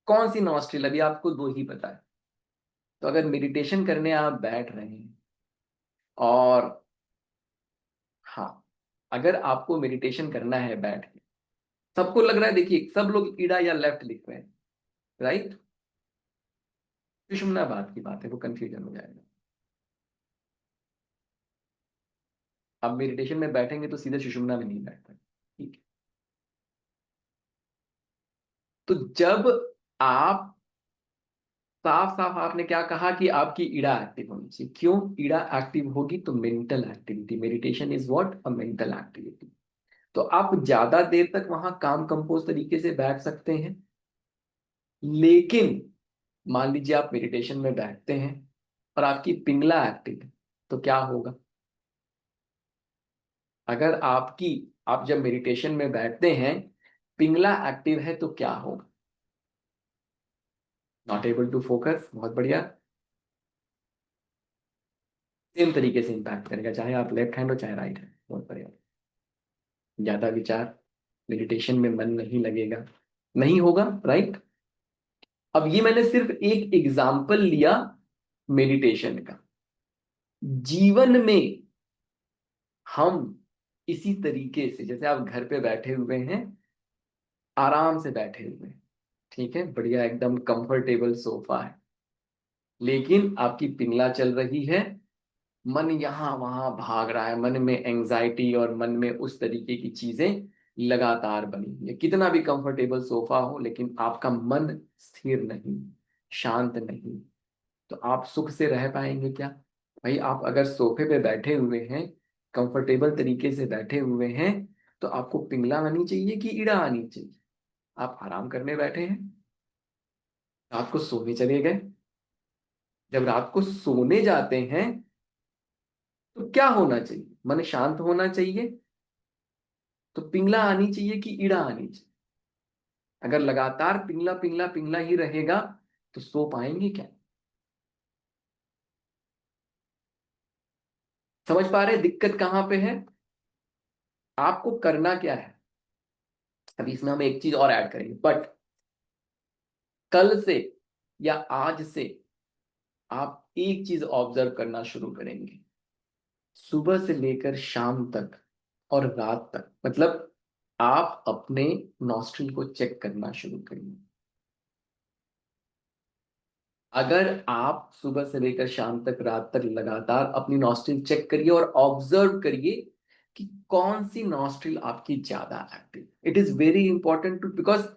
कौन सी नॉस्ट्रिल? अभी आपको दो ही पता है। तो अगर मेडिटेशन करने आप बैठ रहे हैं और हाँ, अगर आपको मेडिटेशन करना है बैठ के, सबको लग रहा है, देखिए सब लोग ईड़ा या लेफ्ट लिख रहे हैं, राइट? सुषुम्ना बात की बात है, वो कंफ्यूजन हो जाएगा। अब मेडिटेशन में बैठेंगे तो सीधे सुषुम्ना में नहीं बैठता, ठीक है? तो जब आप साफ साफ आपने क्या कहा कि आपकी ईड़ा एक्टिव होनी चाहिए। क्यों? ईड़ा एक्टिव होगी तो mental activity, meditation is what? A mental activity. तो आप ज्यादा देर तक वहां काम कंपोज तरीके से बैठ सकते हैं। लेकिन मान लीजिए आप मेडिटेशन में बैठते हैं और आपकी पिंगला एक्टिव है, तो क्या होगा? अगर आप जब मेडिटेशन में बैठते हैं, पिंगला एक्टिव है, तो क्या होगा? Not able to focus. बहुत बढ़िया। सेम तरीके से इंपैक्ट करेगा, चाहे आप लेफ्ट हैंड हो चाहे राइट हैंड। बहुत बढ़िया। ज्यादा विचार, मेडिटेशन में मन नहीं लगेगा, नहीं होगा, राइट? अब ये मैंने सिर्फ एक एग्जाम्पल लिया मेडिटेशन का। जीवन में हम इसी तरीके से, जैसे आप घर पे बैठे हुए हैं, आराम से बैठे हुए हैं, ठीक है, बढ़िया एकदम कंफर्टेबल सोफा है, लेकिन आपकी पिंगला चल रही है, मन यहाँ वहां भाग रहा है, मन में एंजाइटी और मन में उस तरीके की चीजें लगातार बनी हुई है। कितना भी कंफर्टेबल सोफा हो, लेकिन आपका मन स्थिर नहीं, शांत नहीं, तो आप सुख से रह पाएंगे क्या? भाई, आप अगर सोफे पे बैठे हुए हैं, कंफर्टेबल तरीके से बैठे हुए हैं, तो आपको पिंगला आनी चाहिए कि ईड़ा आनी चाहिए? आप आराम करने बैठे हैं, रात को सोने चले गए, जब रात को सोने जाते हैं तो क्या होना चाहिए? मन शांत होना चाहिए, तो पिंगला आनी चाहिए कि ईड़ा आनी चाहिए? अगर लगातार पिंगला पिंगला पिंगला ही रहेगा तो सो पाएंगे क्या? समझ पा रहे दिक्कत कहां पे है? आपको करना क्या है? अभी इसमें हम एक चीज और ऐड करेंगे, बट कल से या आज से आप एक चीज ऑब्जर्व करना शुरू करेंगे। सुबह से लेकर शाम तक और रात तक, मतलब आप अपने नॉस्ट्रिल को चेक करना शुरू करिए। अगर आप सुबह से लेकर शाम तक, रात तक लगातार अपनी नॉस्ट्रिल चेक करिए और ऑब्जर्व करिए कि कौन सी नॉस्ट्रिल आपकी ज्यादा active. It is very important to, because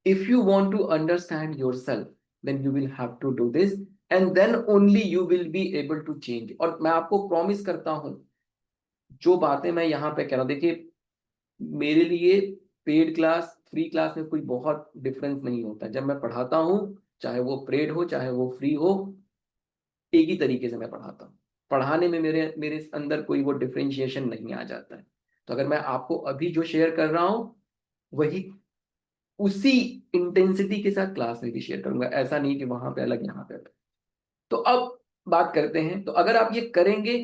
if you want to understand yourself, then you will have to do this, and then only you will be able to change. और मैं आपको promise करता हूं, जो बातें मैं यहाँ पे कह रहा हूँ, देखिए, मेरे लिए पेड क्लास फ्री क्लास में कोई बहुत डिफरेंस नहीं होता। जब मैं पढ़ाता हूँ, चाहे वो पेड हो चाहे वो फ्री हो, एक ही तरीके से मैं पढ़ाता हूँ। पढ़ाने में मेरे मेरे अंदर कोई वो डिफरेंशिएशन नहीं आ जाता है। तो अगर मैं आपको अभी जो शेयर कर रहा हूँ, वही उसी इंटेंसिटी के साथ क्लास में भी शेयर करूंगा। ऐसा नहीं कि वहां पे अलग यहाँ पे अलग। तो अब बात करते हैं, तो अगर आप ये करेंगे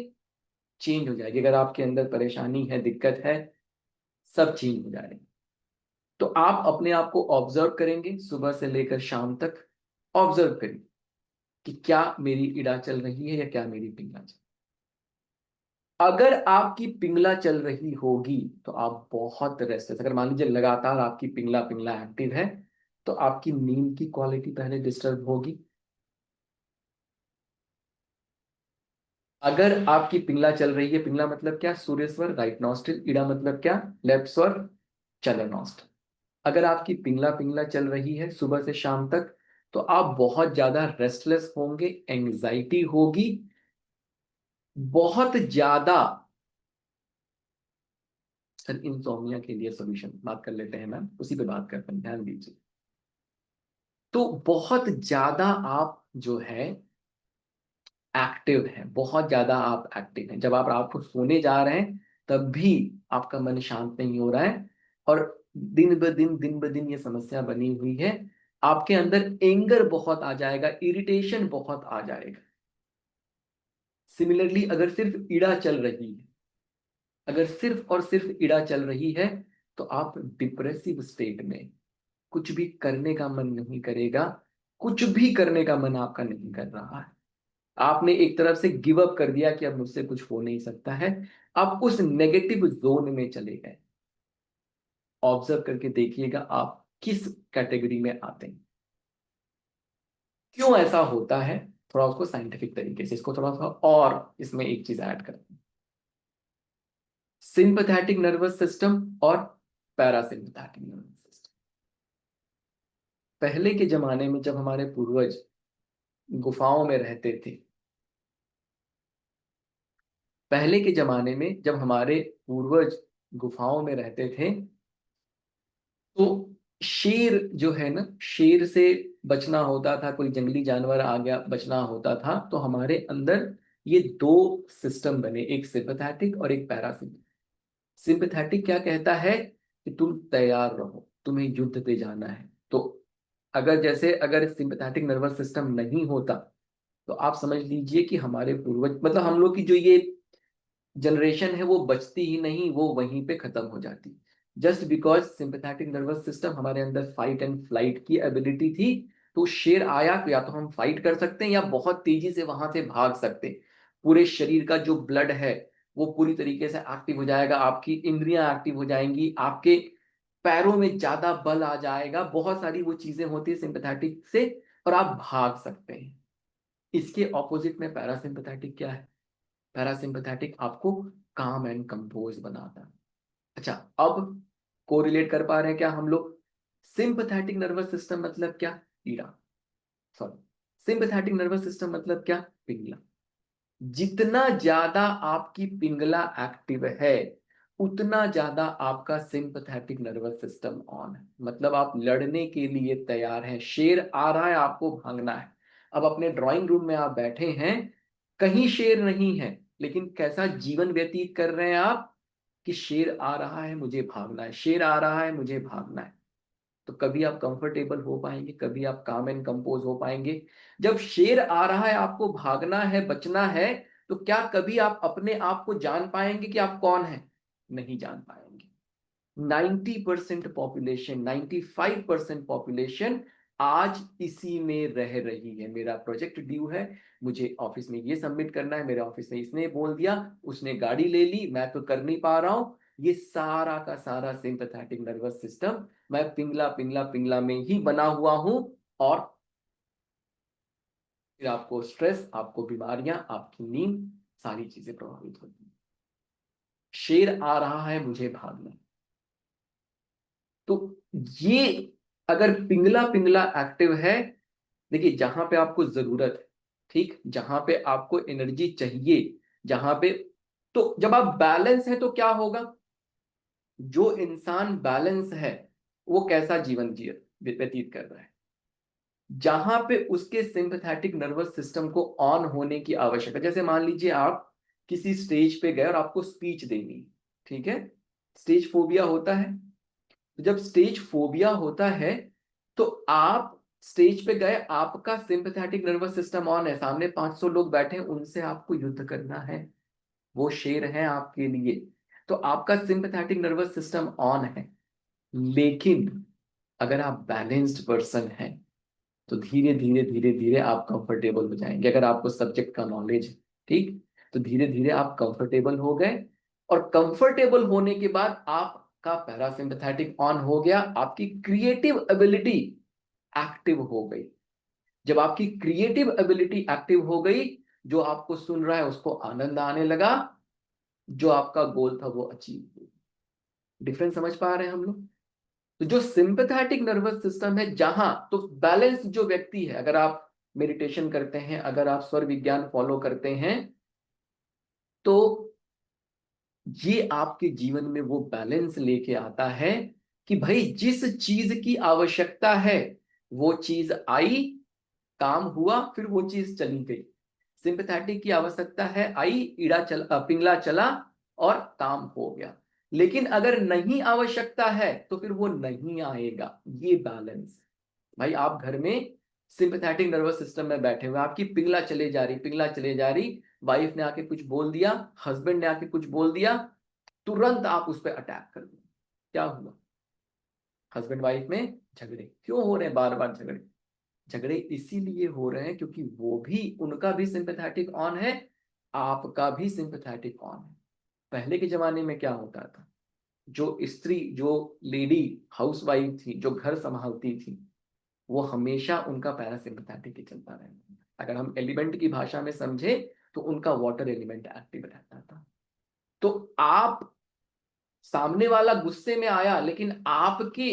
चेंज हो जाएगी। अगर आपके अंदर परेशानी है, दिक्कत है, सब चेंज हो जाएगा। तो आप अपने आप को ऑब्जर्व करेंगे, सुबह से लेकर शाम तक ऑब्जर्व करिए कि क्या मेरी इड़ा चल रही है या क्या मेरी पिंगला चल। अगर आपकी पिंगला चल रही होगी तो आप बहुत रेस्टलेस, अगर मान लीजिए लगातार आपकी पिंगला पिंगला एक्टिव है, तो आपकी नींद की क्वालिटी पहले डिस्टर्ब होगी। अगर आपकी पिंगला चल रही है, पिंगला मतलब क्या, सूर्य स्वर राइट नॉस्ट्रिल, इड़ा मतलब क्या, लेफ्ट स्वर चलर नॉस्ट्रिल। अगर आपकी पिंगला पिंगला चल रही है सुबह से शाम तक, तो आप बहुत ज्यादा रेस्टलेस होंगे, एंग्जाइटी होगी, बहुत ज्यादा। सर इंसोमिया के लिए सॉल्यूशन बात कर लेते हैं मैम, उसी पे बात करते हैं, ध्यान दीजिए। तो बहुत ज्यादा आप जो है एक्टिव हैं, बहुत ज्यादा आप एक्टिव हैं। जब आप रात को सोने जा रहे हैं तब भी आपका मन शांत नहीं हो रहा है, और दिन ब दिन ये समस्या बनी हुई है। आपके अंदर एंगर बहुत आ जाएगा, इरिटेशन बहुत आ जाएगा। सिमिलरली अगर सिर्फ ईड़ा चल रही है, अगर सिर्फ और सिर्फ ईड़ा चल रही है, तो आप डिप्रेसिव स्टेट में, कुछ भी करने का मन नहीं करेगा, कुछ भी करने का मन आपका नहीं कर रहा है। आपने एक तरफ से गिव अप कर दिया कि अब मुझसे कुछ हो नहीं सकता है, आप उस नेगेटिव जोन में चले गए। ऑब्जर्व करके देखिएगा आप किस कैटेगरी में आते हैं, क्यों ऐसा होता है। थोड़ा उसको साइंटिफिक तरीके से, इसको थोड़ा सा और इसमें एक चीज ऐड करते हैं। सिंपैथेटिक नर्वस सिस्टम और पैरासिम्पैथेटिक नर्वस सिस्टम। पहले के जमाने में जब हमारे पूर्वज गुफाओं में रहते थे, पहले के जमाने में जब हमारे पूर्वज गुफाओं में रहते थे, तो शेर जो है ना, शेर से बचना होता था, कोई जंगली जानवर आ गया बचना होता था, तो हमारे अंदर ये दो सिस्टम बने, एक सिंपैथेटिक और एक पैरासिम्पैथेटिक। सिंपैथेटिक क्या कहता है कि तुम तैयार रहो, तुम्हें युद्ध पे जाना है। तो अगर सिंपैथेटिक नर्वस सिस्टम नहीं होता, तो आप समझ लीजिए कि हमारे पूर्वज, मतलब हम लोग की जो ये जनरेशन है, वो बचती ही नहीं, वो वहीं पे खत्म हो जाती। Just because sympathetic nervous system, हमारे अंदर फाइट एंड फ्लाइट की एबिलिटी थी। तो शेर आया तो या तो हम फाइट कर सकते हैं या बहुत तेजी से वहां से भाग सकते हैं। पूरे शरीर का जो ब्लड है वो पूरी तरीके से एक्टिव हो जाएगा, आपकी इंद्रियां एक्टिव हो जाएंगी, आपके पैरों में ज्यादा बल आ जाएगा, बहुत सारी वो चीजें होती है सिंपैथेटिक से, और आप भाग सकते हैं। इसके ऑपोजिट में पैरासिम्पैथेटिक क्या है, पैरासिम्पैथेटिक आपको काम एंड कंपोज बनाता है। अच्छा, अब कोरिलेट कर पा रहे हैं क्या हम लोग। सिंपैथेटिक नर्वस सिस्टम मतलब क्या, Ida, sorry, sympathetic nervous system मतलब क्या, पिंगला। जितना ज्यादा आपकी पिंगला एक्टिव है, उतना ज्यादा आपका सिंपैथेटिक नर्वस सिस्टम ऑन है। मतलब आप लड़ने के लिए तैयार हैं, शेर आ रहा है, आपको भागना है। अब अपने ड्राइंग रूम में आप बैठे हैं, कहीं शेर नहीं है, लेकिन कैसा जीवन व्यतीत कर रहे हैं आप, कि शेर आ रहा है मुझे भागना है, शेर आ रहा है मुझे भागना है। तो कभी आप कंफर्टेबल हो पाएंगे, कभी आप काम एंड कंपोज हो पाएंगे। जब शेर आ रहा है, आपको भागना है, बचना है, तो क्या कभी आप अपने आप को जान पाएंगे कि आप कौन हैं, नहीं जान पाएंगे। 90% पॉपुलेशन, 95% पॉपुलेशन आज इसी में रह रही है। मेरा प्रोजेक्ट ड्यू है, मुझे ऑफिस में ये सबमिट करना है, मेरे ऑफिस में इसने बोल दिया, उसने गाड़ी ले ली, मैं तो कर नहीं पा रहा हूं। ये सारा का सारा सिंपैथेटिक नर्वस सिस्टम, मैं पिंगला पिंगला पिंगला में ही बना हुआ हूं, और फिर आपको स्ट्रेस, आपको बीमारियां, आपकी नींद, सारी चीजें प्रभावित होती हैं। शेर आ रहा है मुझे भागना। तो ये अगर पिंगला पिंगला एक्टिव है, देखिए जहां पे आपको जरूरत है, ठीक, जहां पे आपको एनर्जी चाहिए, जहां पे, तो जब आप बैलेंस है तो क्या होगा, जो इंसान बैलेंस है वो कैसा जीवन जी व्यतीत कर रहा है, जहां पे उसके सिंपैथेटिक नर्वस सिस्टम को ऑन होने की आवश्यकता। जैसे मान लीजिए आप किसी स्टेज पे गए और आपको स्पीच देनी, ठीक है, स्टेज फोबिया होता है। तो जब स्टेज फोबिया होता है, तो आप स्टेज पे गए, आपका सिंपैथेटिक नर्वस सिस्टम ऑन है, सामने 500 लोग बैठे हैं, उनसे आपको युद्ध करना है, वो शेर है आपके लिए, तो आपका सिंपैथेटिक नर्वस सिस्टम ऑन है। लेकिन अगर आप बैलेंस्ड पर्सन हैं तो धीरे धीरे धीरे धीरे आप कंफर्टेबल हो जाएंगे। अगर आपको सब्जेक्ट का नॉलेज है, ठीक, तो धीरे धीरे आप कंफर्टेबल हो गए, और कंफर्टेबल होने के बाद आपका पैरासिम्पैथेटिक ऑन हो गया, आपकी क्रिएटिव एबिलिटी एक्टिव हो गई। जब आपकी क्रिएटिव एबिलिटी एक्टिव हो गई, जो आपको सुन रहा है उसको आनंद आने लगा, जो आपका गोल था वो अचीव हो गया। डिफरेंस समझ पा रहे हैं हम लोग? तो जो सिंपैथेटिक नर्वस सिस्टम है, जहां तो बैलेंस जो व्यक्ति है, अगर आप मेडिटेशन करते हैं, अगर आप स्वर विज्ञान फॉलो करते हैं, तो ये आपके जीवन में वो बैलेंस लेके आता है कि भाई जिस चीज की आवश्यकता है वो चीज आई, काम हुआ, फिर वो चीज चली गई। सिंपैथेटिक की आवश्यकता है, आई, इड़ा चला, पिंगला चला और काम हो गया। लेकिन अगर नहीं आवश्यकता है तो फिर वो नहीं आएगा। ये बैलेंस। भाई आप घर में सिंपैथेटिक नर्वस सिस्टम में बैठे हुए, आपकी पिंगला चले जा रही, पिंगला चले जा रही, वाइफ ने आके कुछ बोल दिया, हस्बैंड ने आके कुछ बोल दिया, तुरंत आप उस पर अटैक कर दो। क्या हुआ? हस्बैंड वाइफ में झगड़े क्यों हो रहे हैं? बार बार झगड़े, झगड़े इसीलिए हो रहे हैं क्योंकि वो भी, उनका भी सिंपैथेटिक ऑन है, आपका भी सिंपैथेटिक ऑन है। पहले के जमाने में क्या होता था, जो स्त्री, जो लेडी हाउस वाइफ थी, जो घर संभालती थी, वो हमेशा उनका पैरासिम्पैथेटिक ही चलता रहता। अगर हम एलिमेंट की भाषा में समझे तो उनका वाटर एलिमेंट एक्टिव रहता था। तो आप, सामने वाला गुस्से में आया, लेकिन आपके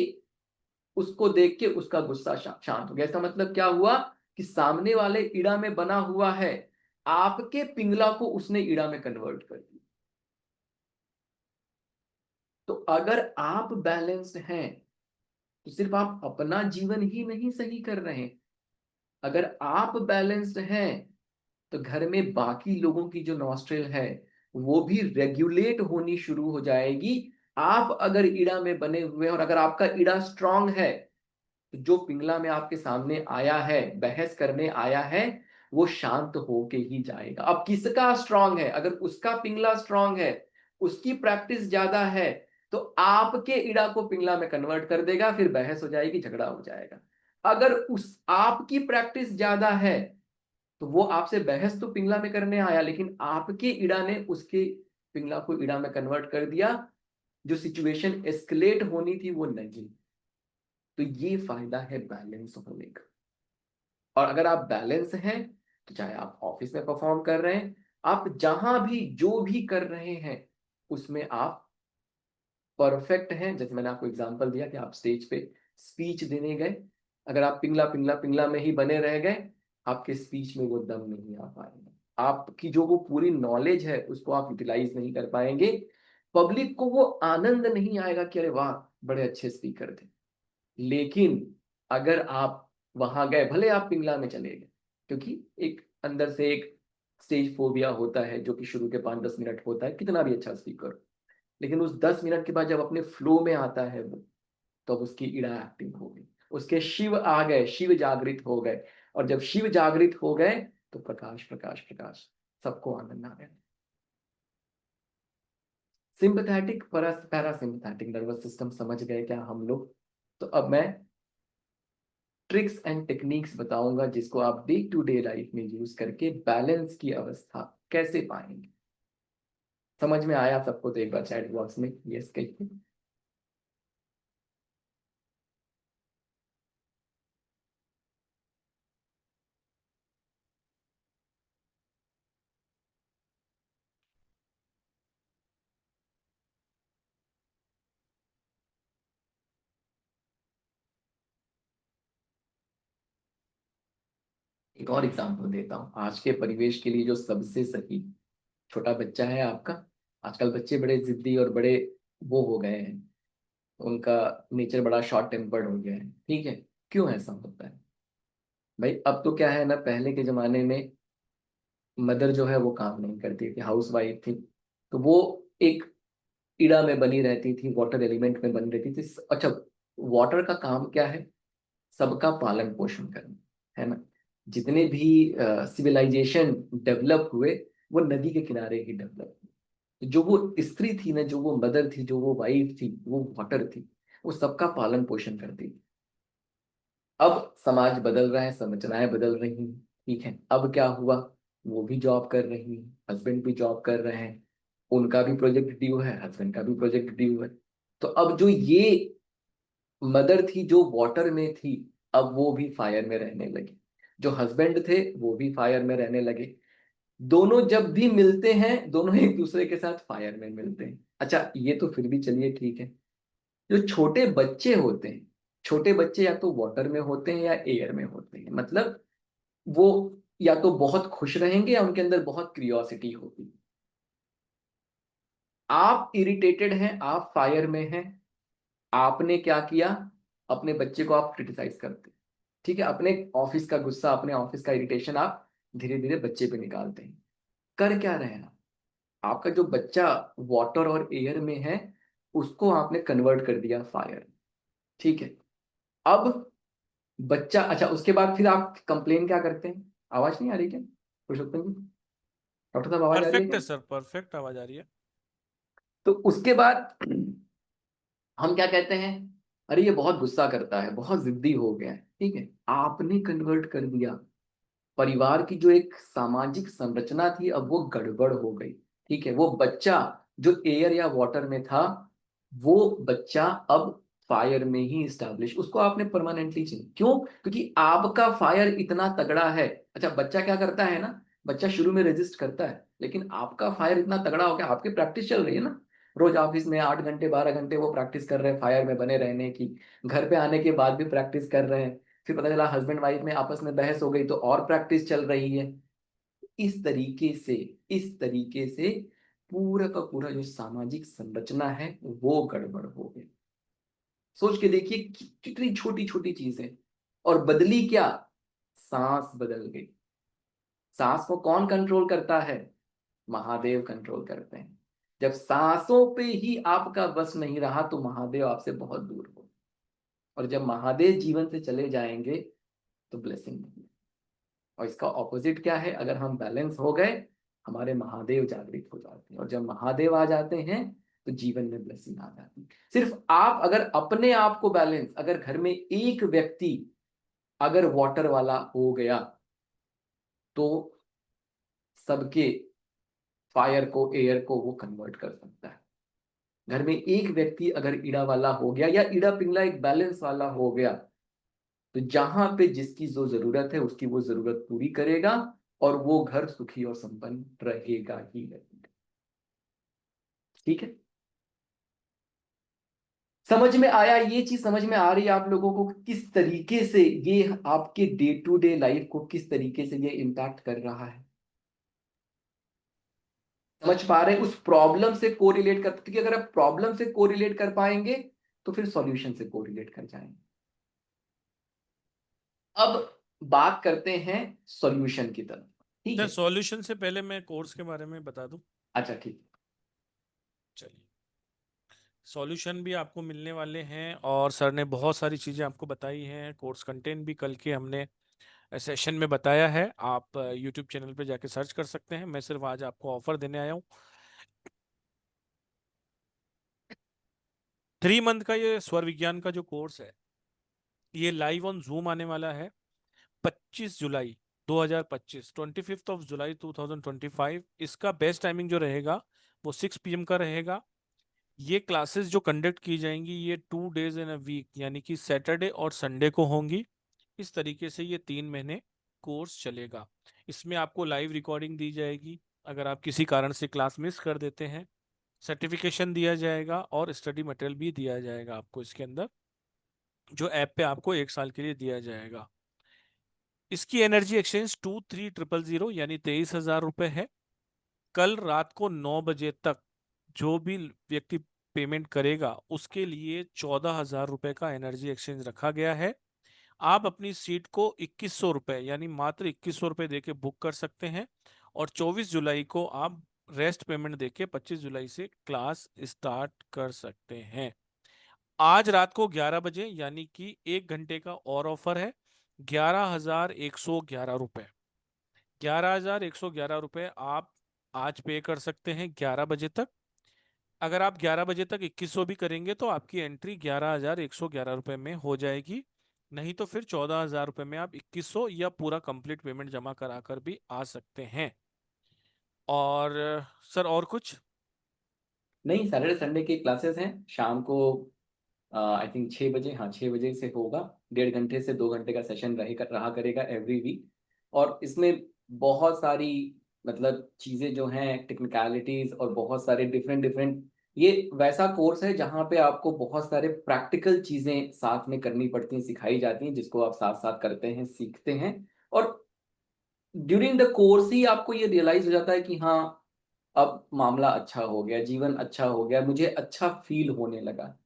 उसको देख के उसका गुस्सा शांत हो गया। इसका मतलब क्या हुआ कि सामने वाले ईड़ा में बना हुआ है, आपके पिंगला को उसने ईड़ा में कन्वर्ट कर दिया। तो अगर आप बैलेंस्ड हैं तो सिर्फ आप अपना जीवन ही नहीं सही कर रहे हैं, अगर आप बैलेंस्ड हैं तो घर में बाकी लोगों की जो नॉस्ट्रल है वो भी रेगुलेट होनी शुरू हो जाएगी। आप अगर ईड़ा में बने हुए हैं और अगर आपका ईड़ा स्ट्रांग है, तो जो पिंगला में आपके सामने आया है, बहस करने आया है, वो शांत होके ही जाएगा। अब किसका स्ट्रांग है? अगर उसका पिंगला स्ट्रांग है, उसकी प्रैक्टिस ज्यादा है, तो आपके ईड़ा को पिंगला में कन्वर्ट कर देगा, फिर बहस हो जाएगी, झगड़ा हो जाएगा। अगर उस आपकी प्रैक्टिस ज्यादा है तो वो आपसे बहस तो पिंगला में करने आया, लेकिन आपके ईड़ा ने उसके पिंगला को ईड़ा में कन्वर्ट कर दिया, जो सिचुएशन एस्केलेट होनी थी वो नहीं। तो ये फायदा है बैलेंस होने का। और अगर आप बैलेंस हैं तो चाहे आप ऑफिस में परफॉर्म कर रहे हैं, आप जहां भी जो भी कर रहे हैं उसमें आप परफेक्ट हैं। जैसे मैंने आपको एग्जांपल दिया कि आप स्टेज पे स्पीच देने गए, अगर आप पिंगला पिंगला पिंगला में ही बने रह गए, आपके स्पीच में वो दम नहीं आ पाएगा। आपकी जो वो पूरी नॉलेज है उसको आप यूटिलाइज नहीं कर पाएंगे, पब्लिक को वो आनंद नहीं आएगा कि अरे वाह बड़े अच्छे स्पीकर थे। लेकिन अगर आप वहां गए, भले आप पिंगला में चले गए, क्योंकि एक अंदर से एक स्टेज फोबिया होता है जो कि शुरू के 5-10 मिनट होता है, कितना भी अच्छा स्पीकर, लेकिन उस 10 मिनट के बाद जब अपने फ्लो में आता है वो, तो अब उसकी इड़ा एक्टिव हो गई, उसके शिव आ गए, शिव जागृत हो गए, और जब शिव जागृत हो गए तो प्रकाश प्रकाश प्रकाश, सबको आनंद आ गया। सिंपैथेटिक पैरासिम्पैथेटिक नर्वस सिस्टम समझ गए क्या हम लोग? तो अब मैं ट्रिक्स एंड टेक्निक्स बताऊंगा जिसको आप डे टू डे लाइफ में यूज करके बैलेंस की अवस्था कैसे पाएंगे। समझ में आया सबको? तो एक बार चैट बॉक्स में यस कहिए। एक और एग्जांपल देता हूँ आज के परिवेश के लिए जो सबसे सही। छोटा बच्चा है आपका, आजकल बच्चे बड़े जिद्दी और बड़े वो हो गए हैं, उनका नेचर बड़ा शॉर्ट टेम्पर्ड हो गया है, ठीक है? क्यों ऐसा होता है भाई? अब तो क्या है ना, पहले के जमाने में मदर जो है वो काम नहीं करती थी, हाउस वाइफ थी, तो वो एक ईड़ा में बनी रहती थी, वाटर एलिमेंट में बनी रहती थी। अच्छा, वाटर का काम क्या है? सबका पालन पोषण करना, है ना। जितने भी सिविलाइजेशन डेवलप हुए वो नदी के किनारे ही डेवलप हुए। जो वो स्त्री थी ना, जो वो मदर थी, जो वो वाइफ थी, वो वाटर थी, वो सबका पालन पोषण करती थी। अब समाज बदल रहा है, संरचनाएं बदल रही हैं, ठीक है। अब क्या हुआ, वो भी जॉब कर रही है, हस्बैंड भी जॉब कर रहे हैं, उनका भी प्रोजेक्ट ड्यू है, हस्बैंड का भी प्रोजेक्ट ड्यू है। तो अब जो ये मदर थी जो वाटर में थी, अब वो भी फायर में रहने लगी। जो हस्बैंड थे वो भी फायर में रहने लगे। दोनों जब भी मिलते हैं, दोनों एक दूसरे के साथ फायर में मिलते हैं। अच्छा, ये तो फिर भी चलिए ठीक है। जो छोटे बच्चे होते हैं, छोटे बच्चे या तो वाटर में होते हैं या एयर में होते हैं। मतलब वो या तो बहुत खुश रहेंगे या उनके अंदर बहुत क्रियोसिटी होगी। आप इरिटेटेड हैं, आप फायर में हैं, आपने क्या किया, अपने बच्चे को आप क्रिटिसाइज करते हैं, ठीक है। अपने ऑफिस का गुस्सा, अपने ऑफिस का इरिटेशन आप धीरे धीरे बच्चे पे निकालते हैं। कर क्या रहे हैं आप? आपका जो बच्चा वाटर और एयर में है, उसको आपने कन्वर्ट कर दिया फायर, ठीक है। अब बच्चा, अच्छा उसके बाद फिर आप कंप्लेन क्या करते हैं? आवाज नहीं आ रही क्या पुरुषोत्तम जी? डॉक्टर साहब आवाज आ रही है परफेक्ट क्या? है सर, परफेक्ट आवाज आ रही है। तो उसके बाद हम क्या कहते हैं, अरे ये बहुत गुस्सा करता है, बहुत जिद्दी हो गया है, ठीक है। आपने कन्वर्ट कर दिया। परिवार की जो एक सामाजिक संरचना थी, अब वो गड़बड़ हो गई, ठीक है। वो बच्चा जो एयर या वाटर में था, वो बच्चा अब फायर में ही स्टैब्लिश, उसको आपने परमानेंटली चाहिए। क्यों? क्योंकि आपका फायर इतना तगड़ा है। अच्छा, बच्चा क्या करता है ना, बच्चा शुरू में रेजिस्ट करता है, लेकिन आपका फायर इतना तगड़ा हो गया, आपकी प्रैक्टिस चल रही है ना। रोज ऑफिस में 8 घंटे 12 घंटे वो प्रैक्टिस कर रहे हैं फायर में बने रहने की। घर पे आने के बाद भी प्रैक्टिस कर रहे हैं। फिर पता चला हस्बैंड वाइफ में आपस में बहस हो गई तो और प्रैक्टिस चल रही है। इस तरीके से, इस तरीके से पूरा का पूरा जो सामाजिक संरचना है वो गड़बड़ हो गई। सोच के देखिए कितनी छोटी छोटी चीजें, और बदली क्या, सांस बदल गई। सांस को कौन कंट्रोल करता है? महादेव कंट्रोल करते हैं। जब सांसों पे ही आपका बस नहीं रहा तो महादेव आपसे बहुत दूर हो। और जब महादेव जीवन से चले जाएंगे तो ब्लेसिंग नहीं है। और इसका ऑपोजिट क्या है, अगर हम बैलेंस हो गए, हमारे महादेव जागृत हो जाते हैं, और जब महादेव आ जाते हैं तो जीवन में ब्लेसिंग आ जाती है। सिर्फ आप अगर अपने आप को बैलेंस, अगर घर में एक व्यक्ति अगर वाटर वाला हो गया तो सबके फायर को, एयर को वो कन्वर्ट कर सकता है। घर में एक व्यक्ति अगर ईड़ा वाला हो गया या ईड़ा पिंगला एक बैलेंस वाला हो गया, तो जहां पे जिसकी जो जरूरत है उसकी वो जरूरत पूरी करेगा, और वो घर सुखी और संपन्न रहेगा ही रहेगा। ठीक है, समझ में आया? ये चीज समझ में आ रही है आप लोगों को कि किस तरीके से ये आपके डे टू डे लाइफ को किस तरीके से ये इम्पैक्ट कर रहा है? समझ पा रहे हैं? उस प्रॉब्लम से कोरिलेट कर, क्योंकि अगर आप प्रॉब्लम से कोरिलेट कर पाएंगे तो फिर सॉल्यूशन से कोरिलेट कर जाएंगे। अब बात करते हैं सॉल्यूशन की तरफ, ठीक सर है। सॉल्यूशन से पहले मैं कोर्स के बारे में बता दूं। अच्छा ठीक। चलिए, सॉल्यूशन भी आपको मिलने वाले हैं और सर ने बहुत सारी चीज़ें आपको बताई हैं। कोर्स कंटेंट भी कल के हमने सेशन में बताया है, आप यूट्यूब चैनल पे जाके सर्च कर सकते हैं। मैं सिर्फ आज आपको ऑफर देने आया हूँ। 3 मंथ का ये स्वर विज्ञान का जो कोर्स है, ये लाइव ऑन जूम आने वाला है 25 जुलाई 2025, 25 जुलाई 2025। इसका बेस्ट टाइमिंग जो रहेगा वो 6 PM का रहेगा। ये क्लासेस जो कंडक्ट की जाएंगी ये 2 days इन अ वीक, यानी कि सैटरडे और संडे को होंगी। इस तरीके से ये 3 महीने कोर्स चलेगा। इसमें आपको लाइव रिकॉर्डिंग दी जाएगी। अगर आप किसी कारण से क्लास मिस कर देते हैं, सर्टिफिकेशन दिया जाएगा और स्टडी मटेरियल भी दिया जाएगा आपको इसके अंदर, जो ऐप पे आपको 1 साल के लिए दिया जाएगा। इसकी एनर्जी एक्सचेंज 23,000 यानी 23,000 रुपये है। कल रात को 9 बजे तक जो भी व्यक्ति पेमेंट करेगा उसके लिए 14,000 रुपये का एनर्जी एक्सचेंज रखा गया है। आप अपनी सीट को 2,100 रुपये यानी मात्र 2,100 रुपये देके बुक कर सकते हैं, और 24 जुलाई को आप रेस्ट पेमेंट देके 25 जुलाई से क्लास स्टार्ट कर सकते हैं। आज रात को 11 बजे, यानी कि 1 घंटे का और ऑफर है। 11,111 रुपए, 11,111 रुपए आप आज पे कर सकते हैं 11 बजे तक। अगर आप 11 बजे तक 2100 भी करेंगे तो आपकी एंट्री 11,111 रुपए में हो जाएगी। नहीं तो फिर 14,000 रुपए में आप 2100 या पूरा कंप्लीट पेमेंट जमा करा कर भी आ सकते हैं। और सर और कुछ? नहीं, सैटरडे संडे की क्लासेस हैं शाम को। आई थिंक 6 बजे, हाँ 6 बजे से होगा। 1.5 घंटे से 2 घंटे का सेशन रहा करेगा एवरी वीक। और इसमें बहुत सारी मतलब चीज़ें जो हैं, टेक्निकलिटीज और बहुत सारे डिफरेंट डिफरेंट, ये वैसा कोर्स है जहाँ पे आपको बहुत सारे प्रैक्टिकल चीज़ें साथ में करनी पड़ती हैं, सिखाई जाती हैं, जिसको आप साथ साथ करते हैं, सीखते हैं। और ड्यूरिंग द कोर्स ही आपको ये रियलाइज हो जाता है कि हाँ, अब मामला अच्छा हो गया, जीवन अच्छा हो गया, मुझे अच्छा फील होने लगा।